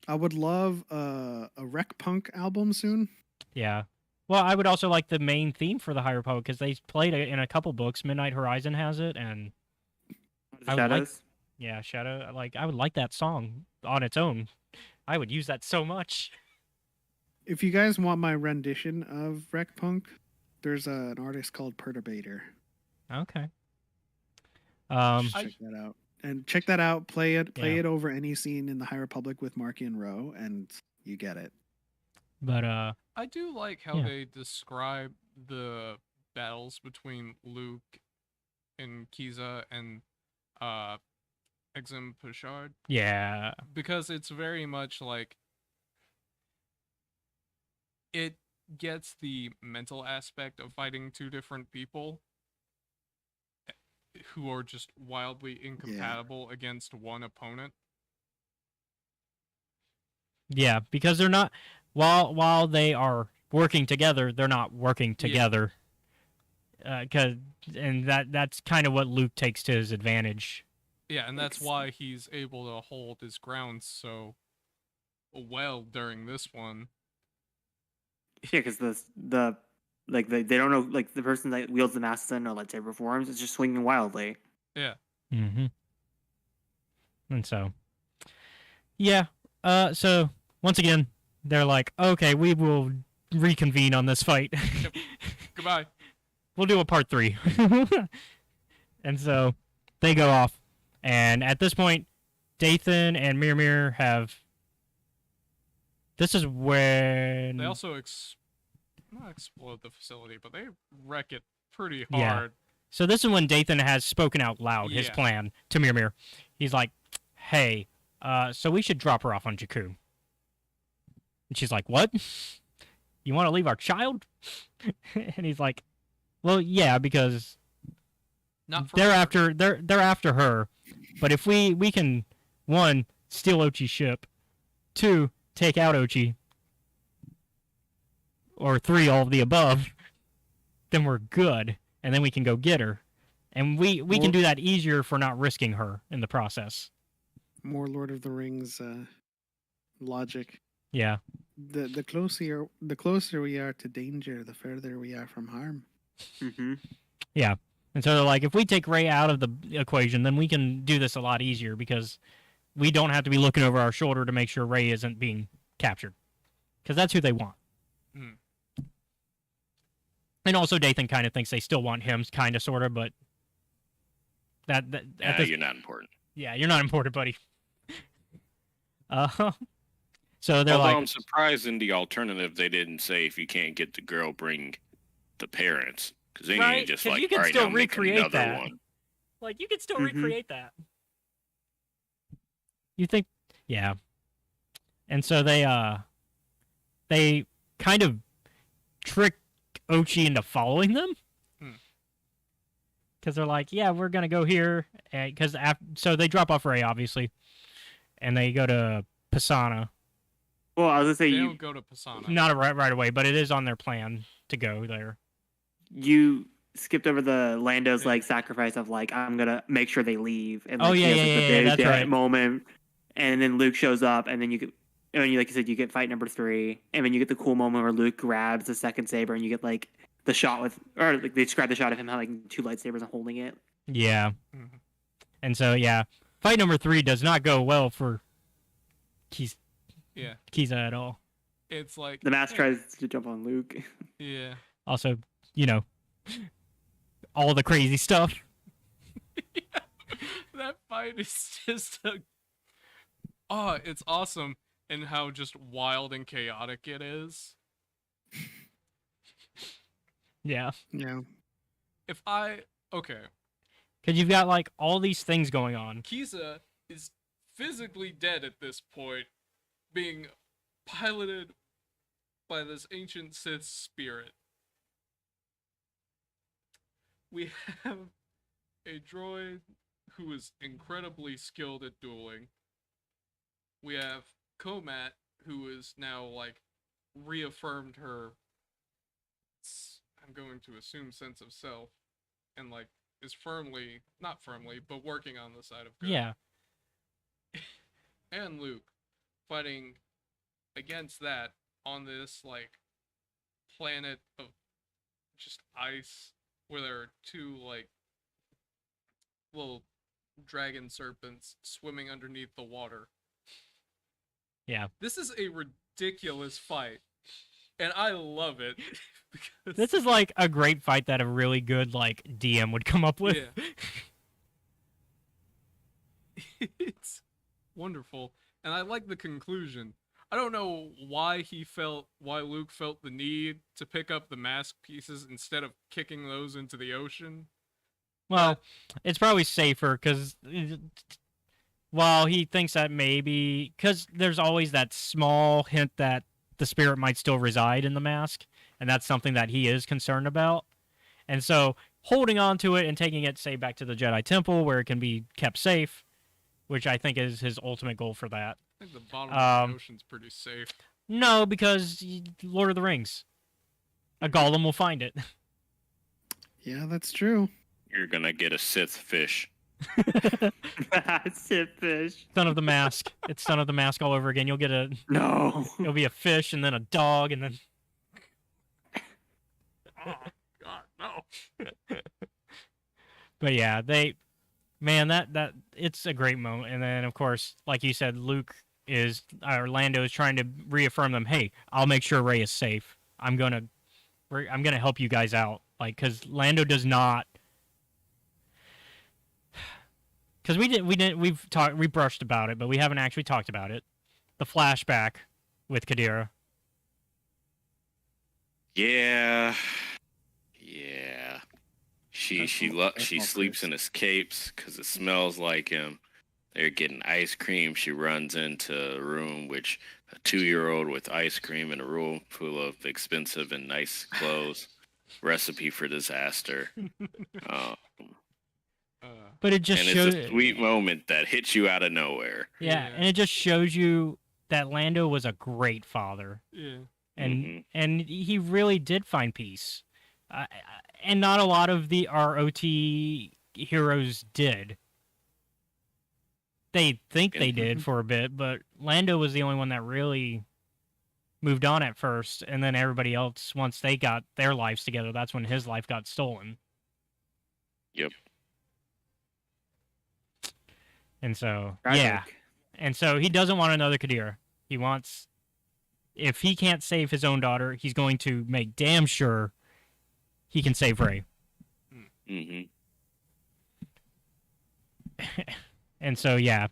I would love a Rec Punk album soon.
Yeah. Well, I would also like the main theme for the High Republic because they played it in a couple books. Midnight Horizon has it, and I would like-
Shadows.
yeah, Shadow. I would like that song on its own. I would use that so much.
If you guys want my rendition of Rec Punk, there's an artist called Perturbator.
Okay.
Check that out. And check that out. Play it. Play
Yeah.
it over any scene in the High Republic with Marky and Rowe, and you get it.
But
I do like how
Yeah.
they describe the battles between Luke and Kiza and Exum Pashard,
yeah,
because it's very much like it gets the mental aspect of fighting two different people who are just wildly incompatible against one opponent.
yeah, because they're not while they are working together, they're not working together. And that's kind of what Luke takes to his advantage.
Yeah, and that's why he's able to hold his ground so well during this one.
Yeah, because they don't know, like the person that wields the master doesn't know lightsaber forms. It's just swinging wildly.
Yeah.
Mm-hmm. And so, yeah. So once again, they're like, okay, we will reconvene on this fight.
Goodbye.
We'll do a part 3. And so they go off, and at this point, Dathan and Mir have. This is when
They also not explode the facility, but they wreck it pretty
Yeah.
hard.
So this is when Dathan has spoken out loud his
Yeah.
plan to Mir. He's like, "Hey, so we should drop her off on Jakku." And she's like, "What? You want to leave our child?" And he's like, "Well, yeah, because
Not for
they're after her. But if we can, 1, steal Ochi's ship, 2, take out Ochi, or 3, all of the above, then we're good, and then we can go get her. And we can do that easier for not risking her in the process."
More Lord of the Rings logic.
Yeah.
The closer we are to danger, the further we are from harm.
Mm-hmm.
Yeah. And so they're like, if we take Rey out of the equation, then we can do this a lot easier because we don't have to be looking over our shoulder to make sure Rey isn't being captured. Because that's who they want.
Mm.
And also Dathan kind of thinks they still want him, kind of, sort of, but
You're not important.
Yeah, you're not important, buddy. So they're
Although
like,
I'm surprised in the alternative they didn't say if you can't get the girl, bring the parents. Because then
Right,
you just
'cause
like,
you can
all right,
still
now make
recreate
another
that.
one.
like you could still
Mhm.
recreate that. You think, yeah. And so they kind of trick Ochi into following them.
Hmm.
Because they're like, yeah, we're gonna go here, so they drop off Rey, obviously, and they go to Pisana.
Well, I was gonna say
They
you
don't go to Pisana.
Not right away, but it is on their plan to go there.
skipped over the Lando's like sacrifice of like I'm gonna make sure they leave. And
Oh,
like,
yeah,
he has, like, the
yeah,
big
that's right.
moment, and then Luke shows up, and then you get. And you, like you said, you get fight number 3, and then you get the cool moment where Luke grabs the second saber, and you get like the shot with, or like they describe the shot of him having 2 lightsabers and holding it.
Yeah.
Mhm.
And so, yeah, fight number 3 does not go well for Kiza at all.
It's like
The mask tries to jump on Luke.
Yeah.
Also, all the crazy stuff.
Yeah. That fight is just it's awesome and how just wild and chaotic it is.
Yeah.
Yeah.
Okay.
Because you've got like all these things going on.
Kiza is physically dead at this point, being piloted by this ancient Sith spirit. We have a droid who is incredibly skilled at dueling. We have Komat, who is now, like, reaffirmed her, I'm going to assume, sense of self, and, like, is not firmly, but working on the side of good.
Yeah.
And Luke fighting against that on this, like, planet of just ice, where there are two, like, little dragon serpents swimming underneath the water.
Yeah.
This is a ridiculous fight, and I love it. Because
This is like a great fight that a really good like DM would come up with.
Yeah. It's wonderful, and I like the conclusion. I don't know why Luke felt the need to pick up the mask pieces instead of kicking those into the ocean.
Well, it's probably safer because while he thinks that maybe because there's always that small hint that the spirit might still reside in the mask, and that's something that he is concerned about. And so holding on to it and taking it, say, back to the Jedi Temple where it can be kept safe, which I think is his ultimate goal for that.
I think the bottom of the ocean's pretty safe.
No, because Lord of the Rings. A golem will find it.
Yeah, that's true.
You're gonna get a Sith fish.
Sith fish.
Son of the Mask. It's Son of the Mask all over again. You'll get
No.
It'll be a fish and then a dog and then.
Oh God, no.
But yeah, man, that it's a great moment. And then of course, like you said, Lando is trying to reaffirm them. Hey, I'll make sure Rey is safe. I'm gonna help you guys out. Like, because Lando does not. Because we brushed about it, but we haven't actually talked about it. The flashback with Kadira.
Yeah. She sleeps in his capes because it smells like him. They're getting ice cream. She runs into a room which a 2-year-old with ice cream in a room full of expensive and nice clothes. Recipe for disaster.
But it just shows
it's a sweet moment that hits you out of nowhere.
Yeah, and it just shows you that Lando was a great father.
Yeah.
And he really did find peace. And not a lot of the ROT heroes did. They think they did for a bit, but Lando was the only one that really moved on at first, and then everybody else, once they got their lives together, that's when his life got stolen.
Yep.
And so,
Tragic.
yeah. And so he doesn't want another Kadira. He wants, if he can't save his own daughter, he's going to make damn sure he can save Rey.
Mm-hmm.
And so, yeah.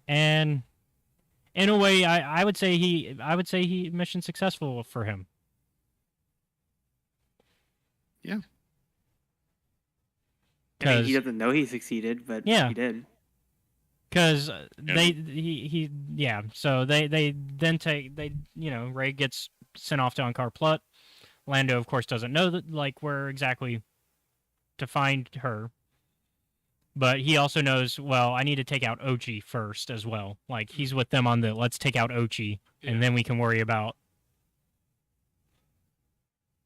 And in a way, I would say he mission successful for him.
Yeah.
I mean, he doesn't know he succeeded, but
Yeah.
he did.
Because so they Rey gets sent off to Ankar Plut. Lando, of course, doesn't know that where exactly to find her. But he also knows, well, I need to take out Ochi first as well. Like, he's with them on the let's take out Ochi, and then we can worry about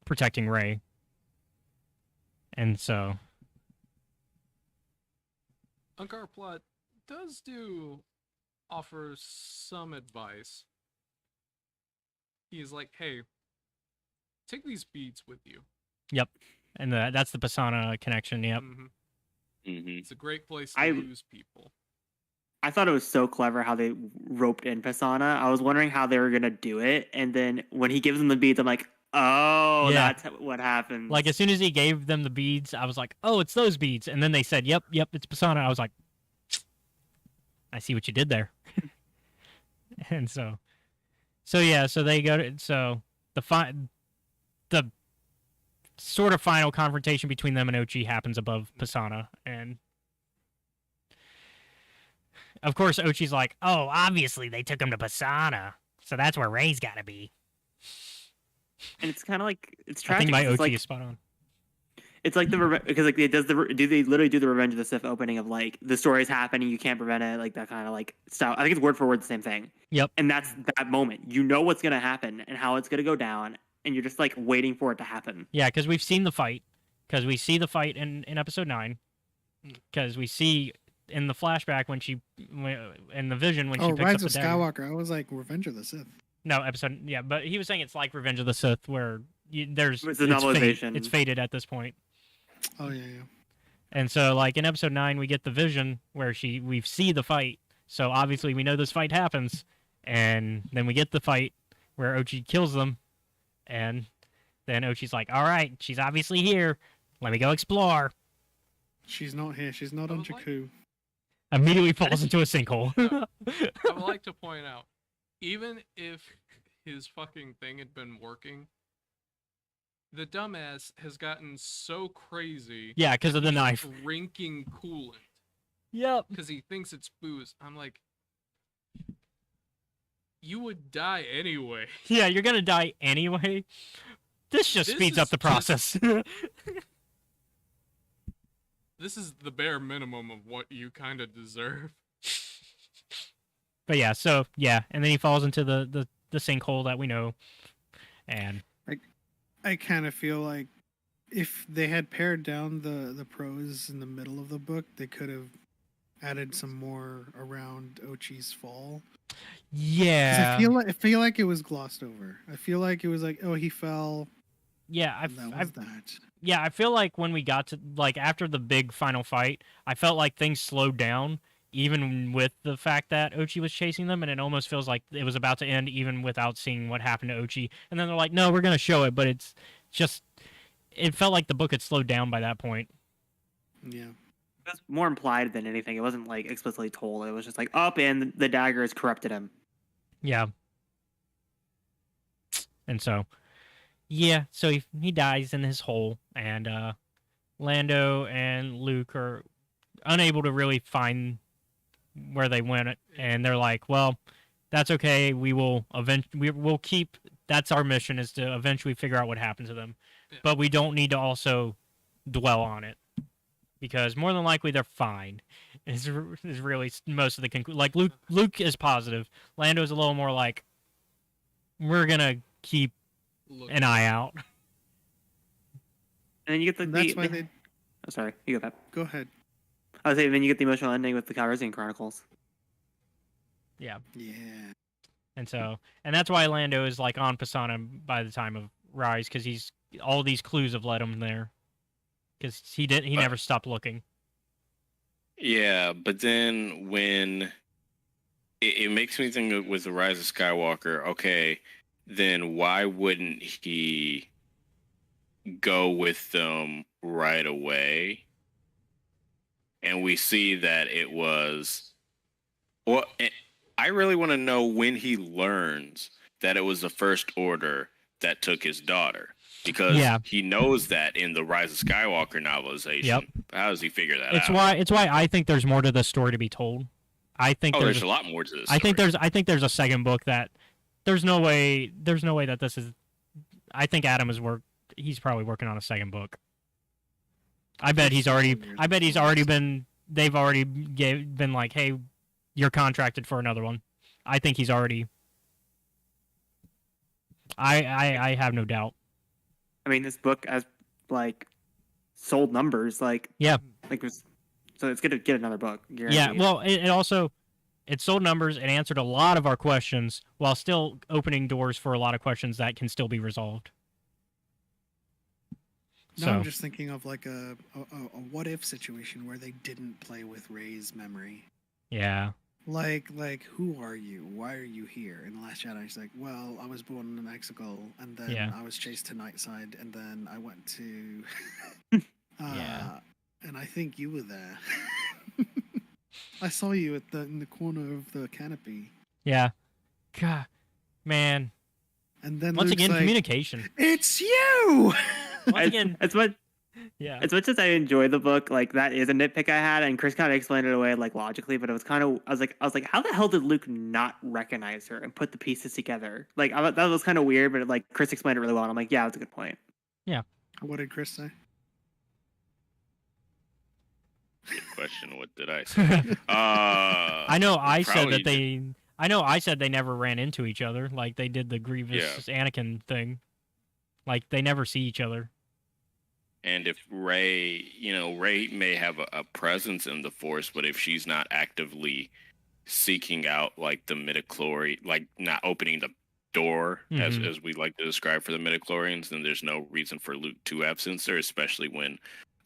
protecting Rey. And so
Ankar Plut does offer some advice. He's like, hey, take these beads with you.
Yep. And that's the Pisana connection, yep.
Mm-hmm.
Mm-hmm.
It's a great place to lose people.
I thought it was so clever how they roped in Pisana. I was wondering how they were gonna do it, and then when he gives them the beads, I'm like, oh,
Yeah.
that's what happens.
Like as soon as he gave them the beads, I was like, "Oh, it's those beads." And then they said, "Yep, it's Pisana." I was like, "I see what you did there." And so yeah, so they go to the sort of final confrontation between them and Ochi happens above Pisana, and of course Ochi's like, "Oh, obviously they took him to Pisana, so that's where Rey's got to be."
And it's kind of like it's
I
tragic.
think my
'cause
Ochi is spot on.
It's like because like it does they literally do the Revenge of the Sith opening of like the story is happening, you can't prevent it, like that kind of like style. I think it's word for word the same thing.
Yep.
And that's that moment. You know what's gonna happen and how it's gonna go down, and you're just like waiting for it to happen.
Yeah, because we've seen the fight. Because we see the fight in episode 9. Because we see in the flashback in the vision when she picks
Rise
up the
of
dagger.
Skywalker. I was like Revenge of the Sith.
No, episode, yeah, but he was saying it's like Revenge of the Sith, where
It's a
it's
novelization.
It's faded at this point.
Oh yeah.
And so, like in episode 9, we get the vision where we see the fight. So obviously, we know this fight happens, and then we get the fight where Ochi kills them, and then Ochi's like, "All right, she's obviously here. Let me go explore."
She's not here. She's not on Jakku.
Immediately falls into a sinkhole.
I would like to point out, even if his fucking thing had been working, the dumbass has gotten so crazy.
Yeah, because of the
he's
knife.
Drinking coolant.
Yep.
Because he thinks it's booze. I'm like, you would die anyway.
Yeah, you're gonna die anyway. This just speeds up the process.
This is the bare minimum of what you kind of deserve.
But yeah, so yeah, and then he falls into the sinkhole that we know, and
I kind of feel like if they had pared down the prose in the middle of the book, they could have added some more around Ochi's fall. 'Cause
yeah,
I feel like it was glossed over. I feel like it was like, oh, he fell.
yeah,
And that was that.
yeah, I feel like when we got to like after the big final fight, I felt like things slowed down, even with the fact that Ochi was chasing them, and it almost feels like it was about to end even without seeing what happened to Ochi. And then they're like, "No, we're gonna show it," but it's just it felt like the book had slowed down by that point.
Yeah.
It was more implied than anything. It wasn't like explicitly told. It was just like up and the dagger has corrupted him.
Yeah. And so, yeah, so he dies in his hole, and Lando and Luke are unable to really find where they went, and they're like, "Well, that's okay. We'll keep. That's our mission, is to eventually figure out what happened to them, but we don't need to also dwell on it, because more than likely they're fine." Is really most of the like Luke is positive. Lando's a little more like, we're gonna keep an eye out.
And then you get Oh, sorry, you go, Pep.
Go ahead.
I was saying, then you get the emotional ending with the Calrissian Chronicles.
Yeah.
Yeah.
And that's why Lando is like on Pisana by the time of Rise, because he's all these clues have led him there, because he never stopped looking.
Yeah, but then when it makes me think with the Rise of Skywalker, okay, then why wouldn't he go with them right away? And we see that it was, well, I really want to know when he learns that it was the First Order that took his daughter. Because he knows that in the Rise of Skywalker novelization.
Yep.
How does he figure that out?
It's why I think there's more to this story to be told. I think
there's a lot more to this story.
I think there's a second book that there's no way that this is. I think Adam he's probably working on a second book. I bet he's already been. They've already been like, "Hey, you're contracted for another one." I think he's already. I have no doubt.
I mean, this book has like sold numbers, like
yeah,
like so it's gonna get another book. Guaranteed.
Yeah, well, it also sold numbers and answered a lot of our questions while still opening doors for a lot of questions that can still be resolved.
No, I'm just thinking of like a what if situation where they didn't play with Rey's memory.
Yeah.
Like, who are you? Why are you here? In The Last Jedi, he's like, well, I was born in Mexico, and then
Yeah.
I was chased to Nightside, and then I went to,
Yeah.
and I think you were there. I saw you in the corner of the canopy.
Yeah. God, man.
And then
Once
Luke's
again,
like,
communication.
it's you.
Once again, yeah.
As much as I enjoy the book, like that is a nitpick I had, and Chris kind of explained it away like logically, but it was kind of I was like, how the hell did Luke not recognize her and put the pieces together? Like that was kind of weird, but like Chris explained it really well, and I'm like, yeah, that's a good point.
Yeah.
What did Chris say?
Good question. What did I say?
I know I said
probably
that they. I know I said they never ran into each other. Like they did the Grievous Anakin thing. Like they never see each other.
And if Rey, Rey may have a presence in the Force, but if she's not actively seeking out like the midichlorian, like not opening the door as we like to describe for the midichlorians, then there's no reason for Luke to have censor, especially when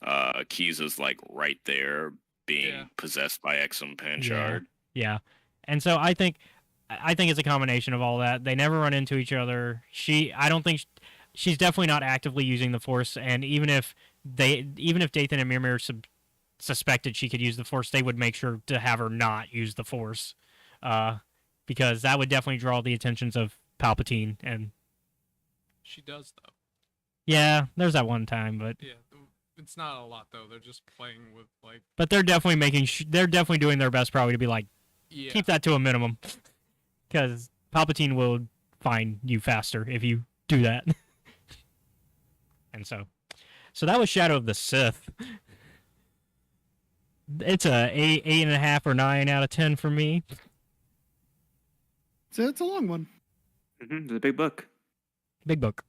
Kiza's like right there being possessed by Exum Panchard.
Yeah. And so I think it's a combination of all that. They never run into each other. I don't think she's definitely not actively using the Force, and even if Dathan and Mimir suspected she could use the Force, they would make sure to have her not use the Force, because that would definitely draw the attentions of Palpatine. And
She does though.
yeah, there's that one time, but
Yeah, it's not a lot though. They're just playing with like.
but they're definitely they're definitely doing their best probably to be like,
Yeah.
keep that to a minimum, because Palpatine will find you faster if you do that. And so that was Shadow of the Sith. It's a 8.5 or 9 out of 10 for me.
So it's a long one.
It's a big book.
Big book.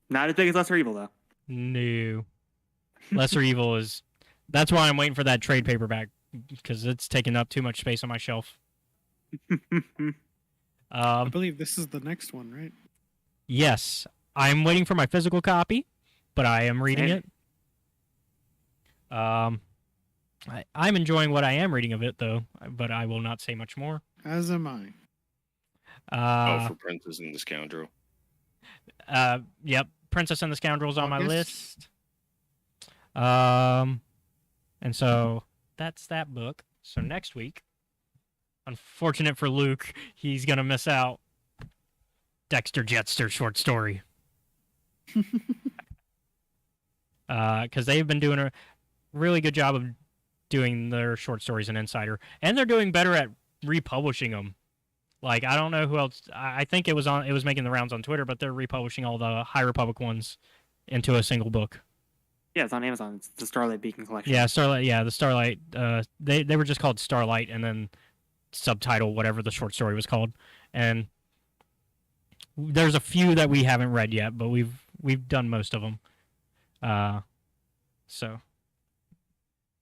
Not as big as Lesser Evil though.
No. Lesser Evil is. That's why I'm waiting for that trade paperback, because it's taking up too much space on my shelf.
I believe this is the next one, right?
Yes, I'm waiting for my physical copy, but I am reading it. I'm enjoying what I am reading of it, though, but I will not say much more.
As am I.
For Princess and the Scoundrel.
Yep, Princess and the Scoundrel's on my
August.
list. And so that's that book. So next week, unfortunate for Luke, he's gonna miss out. Dexter Jetster short story. Because they've been doing a really good job of doing their short stories in Insider, and they're doing better at republishing them. Like, I don't know who else. I think it was making the rounds on Twitter, but they're republishing all the High Republic ones into a single book.
Yeah, it's on Amazon. It's the Starlight Beacon collection.
Yeah, Starlight. Yeah, the Starlight. They were just called Starlight, and then subtitle whatever the short story was called. And there's a few that we haven't read yet, but we've done most of them. So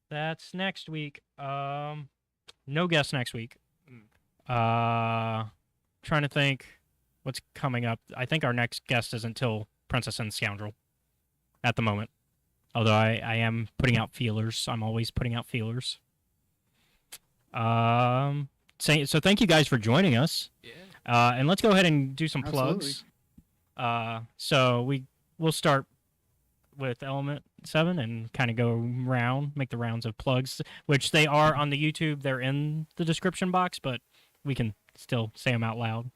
that's next week. No guests next week. Trying to think what's coming up. I think our next guest is until Princess and Scoundrel at the moment. Although I am putting out feelers. I'm always putting out feelers. So thank you guys for joining us.
Yeah.
And let's go ahead and do some plugs. So we'll start with Element 7 and kind of go round, make the rounds of plugs, which they are on the YouTube. They're in the description box, but we can still say them out loud.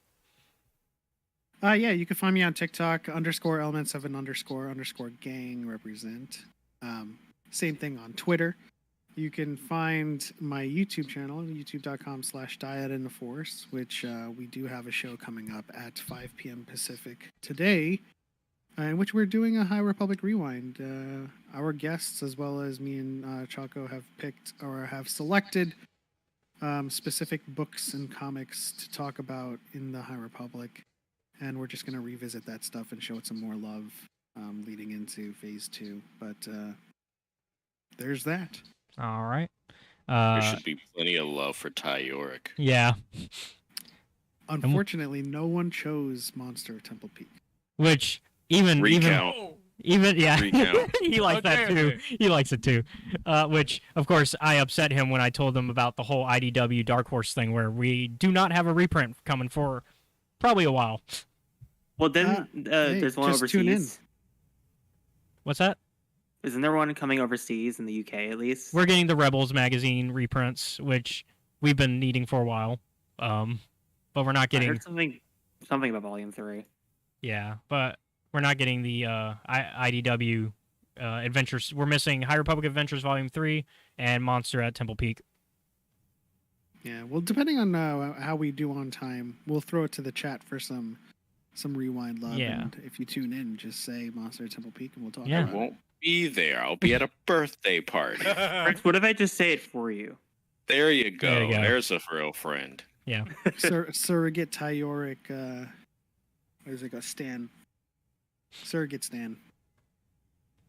Yeah, you can find me on TikTok, _element7__gang represent. Same thing on Twitter. You can find my YouTube channel, youtube.com/diet in the force, which we do have a show coming up at 5 p.m. Pacific today, in which we're doing a High Republic rewind. Our guests, as well as me and Chaco, have picked or have selected specific books and comics to talk about in the High Republic. And we're just going to revisit that stuff and show it some more love leading into Phase 2. But there's that.
All right.
There should be plenty of love for Ty Yorick.
Yeah.
Unfortunately, no one chose Monster Temple Peak.
Which even
Recount.
Even yeah,
Recount.
he likes that
Okay,
too.
okay.
He likes it too. Which of course I upset him when I told him about the whole IDW Dark Horse thing, where we do not have a reprint coming for probably a while.
Well, then
hey,
there's one
just tune in.
overseas.
What's that?
Isn't there one coming overseas in the UK at least?
We're getting the Rebels magazine reprints, which we've been needing for a while. But we're not
I
getting.
heard something about Volume 3.
Yeah, but we're not getting the IDW Adventures. We're missing High Republic Adventures Volume 3 and Monster at Temple Peak.
Yeah, well, depending on how we do on time, we'll throw it to the chat for some rewind love.
Yeah.
And if you tune in, just say Monster at Temple Peak, and we'll talk
Yeah.
about it.
Won't be there. I'll be at a birthday party.
Chris, what if I just say it for you?
There you go.
There you go.
There's a real friend.
Yeah.
Surrogate Tyoric, what does it go? Stan. Surrogate Stan.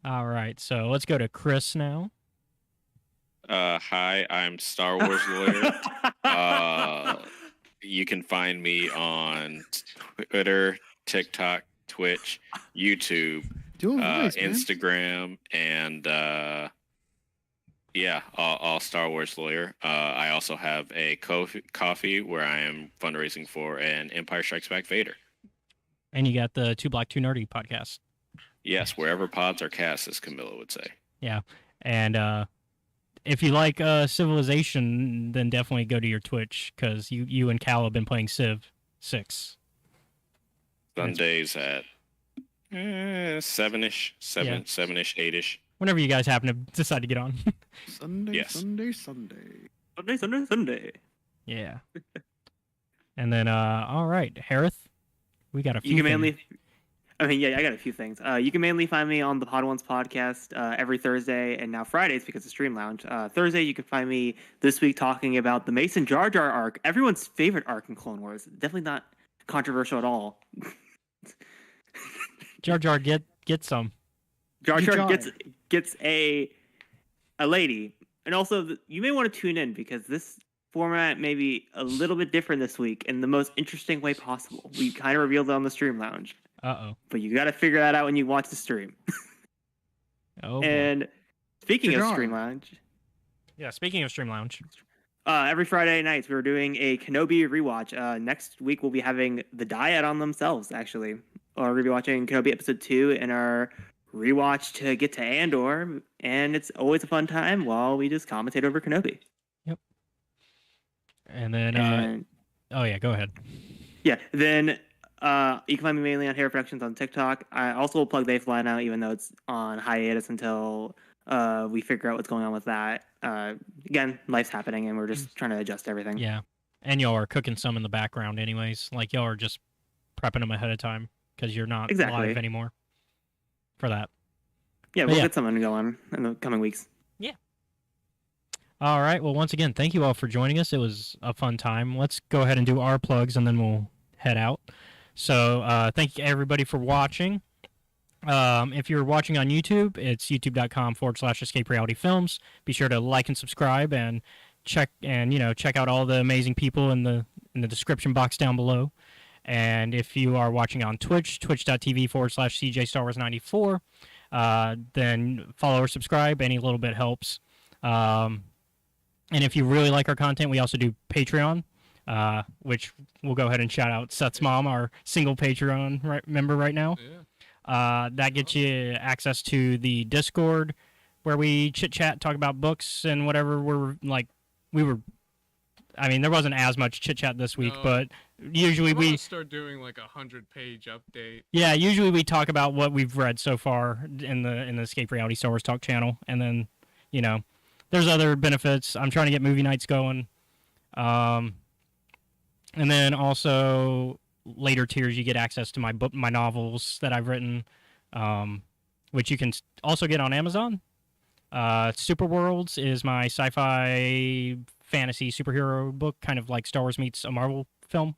All right, so let's go to Chris now.
Hi, I'm Star Wars Lawyer. You can find me on Twitter, TikTok, Twitch, YouTube,
Do a voice, man.
Instagram, and all Star Wars Lawyer. I also have a coffee where I am fundraising for an Empire Strikes Back Vader.
And you got the Two Black, Two Nerdy podcast.
Yes, wherever pods are cast, as Camilla would say.
Yeah. And if you like Civilization, then definitely go to your Twitch, because you and Cal have been playing Civ 6.
Sundays at 7-ish, 7-ish, 8-ish.
Whenever you guys happen to decide to get on.
Sunday,
Yes.
Sunday.
Sunday.
Yeah. And then, all right, Hereth, we got a few
You can
things.
mainly, I got a few things. You can mainly find me on the Pod Ones podcast every Thursday and now Fridays because of Stream Lounge. Thursday, you can find me this week talking about the Mason Jar Jar arc, everyone's favorite arc in Clone Wars. Definitely not controversial at all.
Jar Jar, get some.
Jar Jar
Jar.
gets a lady, and also you may want to tune in because this format may be a little bit different this week in the most interesting way possible. We kind of revealed it on the Stream Lounge,
Uh-oh.
but you got to figure that out when you watch the stream.
Oh, boy.
And speaking of
Jar.
Stream Lounge,
Yeah, speaking of Stream Lounge.
every Friday nights we're doing a Kenobi rewatch. Next week we'll be having the Dyad on themselves, actually. Or we're going to be watching Kenobi Episode 2 in our rewatch to get to Andor. And it's always a fun time while we just commentate over Kenobi.
And then,
And
oh yeah, go ahead.
yeah, then you can find me mainly on Hereth Productions on TikTok. I also will plug They Fly now, even though it's on hiatus until we figure out what's going on with that. Again, life's happening, and we're just trying to adjust everything.
Yeah. And y'all are cooking some in the background anyways. Like, y'all are just prepping them ahead of time because you're not
Exactly.
live anymore for that.
Yeah,
But
we'll
yeah.
get something going in the coming weeks.
All right. Well, once again, thank you all for joining us. It was a fun time. Let's go ahead and do our plugs, and then we'll head out. So thank you, everybody, for watching. If you're watching on YouTube, it's youtube.com/Escape Reality Films. Be sure to like and subscribe and check out all the amazing people in the description box down below. And if you are watching on Twitch, twitch.tv/CJ Star Wars 94, then follow or subscribe. Any little bit helps. And if you really like our content, we also do Patreon, which we'll go ahead and shout out Seth's mom, our single Patreon member right now.
Yeah.
That gets you access to the Discord, where we chit chat, talk about books and whatever. There wasn't as much chit chat this week,
No.
but usually
I
we
want to start doing like 100-page update.
usually we talk about what we've read so far in the Escape Reality Star Wars Talk channel, and then there's other benefits. I'm trying to get movie nights going, and then also later tiers you get access to my novels that I've written, which you can also get on Amazon. Super Worlds is my sci-fi fantasy superhero book, kind of like Star Wars meets a Marvel film.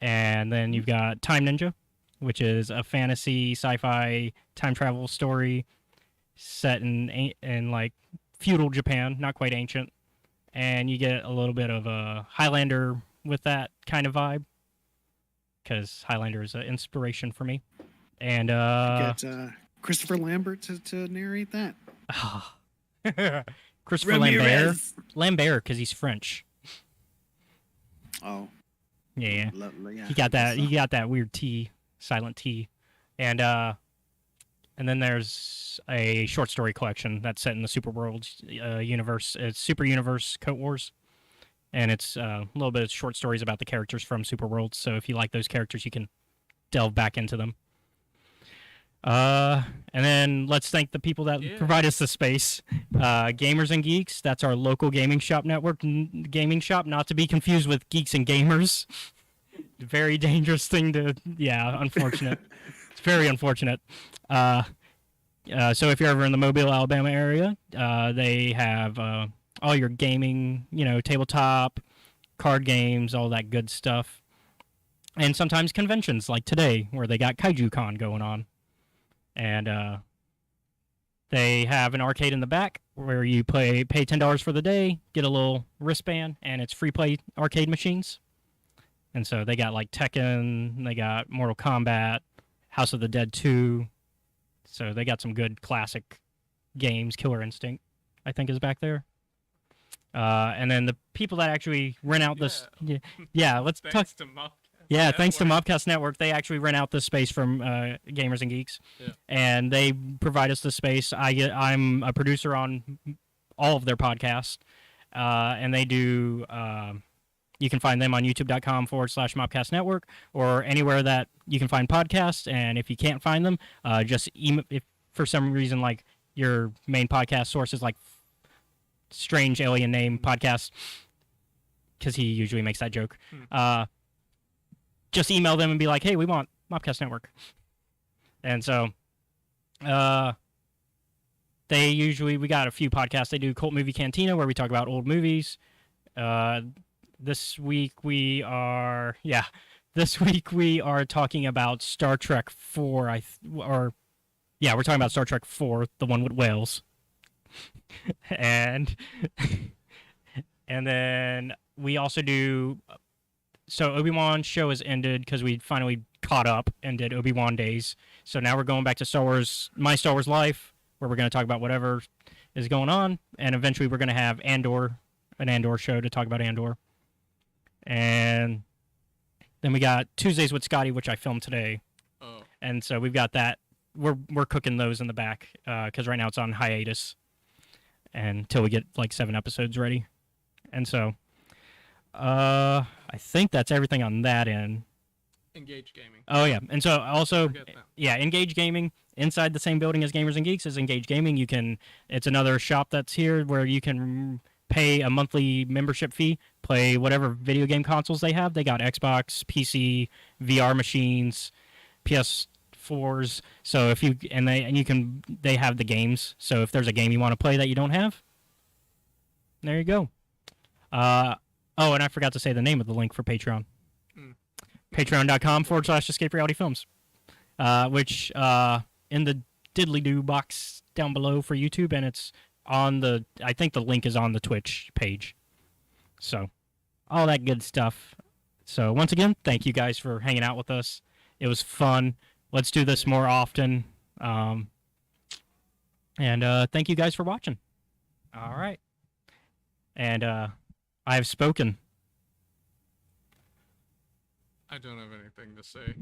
And then you've got Time Ninja, which is a fantasy sci-fi time travel story set in like feudal Japan, not quite ancient. And you get a little bit of a Highlander with that kind of vibe, because Highlander is an inspiration for me. And
Christopher Lambert to narrate that.
Christopher
Ramirez.
Lambert, because he's French.
Oh,
Yeah.
yeah.
He got that. He got that weird T, silent T, and then there's a short story collection that's set in the Super World universe. It's Super Universe Coat Wars, and it's a little bit of short stories about the characters from Super World. So if you like those characters, you can delve back into them. And then let's thank the people that provide us the space. Gamers and Geeks, that's our local gaming shop network. Gaming shop, not to be confused with Geeks and Gamers. Very dangerous thing to, unfortunate. It's very unfortunate. So if you're ever in the Mobile, Alabama area, they have all your gaming, tabletop, card games, all that good stuff. And sometimes conventions like today, where they got Kaiju Con going on. And they have an arcade in the back where you pay $10 for the day, get a little wristband, and it's free play arcade machines. And so they got like Tekken, they got Mortal Kombat, House of the Dead 2. So they got some good classic games. Killer Instinct, I think, is back there. And then the people that actually rent out this, let's talk.
To Mobcast
Thanks to
Network.
Mobcast Network, they actually rent out this space from Gamers and Geeks, and they provide us the space. I'm a producer on all of their podcasts, and they do. You can find them on youtube.com/Mobcast Network or anywhere that you can find podcasts. And if you can't find them, just email. If for some reason like your main podcast source is like strange alien name podcast, because he usually makes that joke. Just email them and be like, hey, we want Mobcast Network. And so we got a few podcasts. They do Cult Movie Cantina, where we talk about old movies. This week we are talking about Star Trek 4. We're talking about Star Trek 4, the one with whales. and then we also do. So Obi-Wan show has ended because we finally caught up and did Obi-Wan days. So now we're going back to My Star Wars Life, where we're going to talk about whatever is going on, and eventually we're going to have an Andor show to talk about Andor. And then we got Tuesdays with Scotty, which I filmed today.
Oh.
And so we've got that. We're cooking those in the back because right now it's on hiatus until we get like 7 episodes ready. And so I think that's everything on that end.
Engage Gaming.
Oh yeah, and so also
Engage
Gaming inside the same building as Gamers and Geeks is Engage Gaming. It's another shop that's here where you can pay a monthly membership fee, play whatever video game consoles they have. They got Xbox, PC, VR machines, PS4s. So they have the games. So if there's a game you want to play that you don't have, there you go. Oh, and I forgot to say the name of the link for Patreon. Patreon.com/Escape Reality Films. Which in the diddly-doo box down below for YouTube, and it's on I think the link is on the Twitch page. So, all that good stuff. So, once again, thank you guys for hanging out with us. It was fun. Let's do this more often. And thank you guys for watching. All right. And I have spoken.
I don't have anything to say.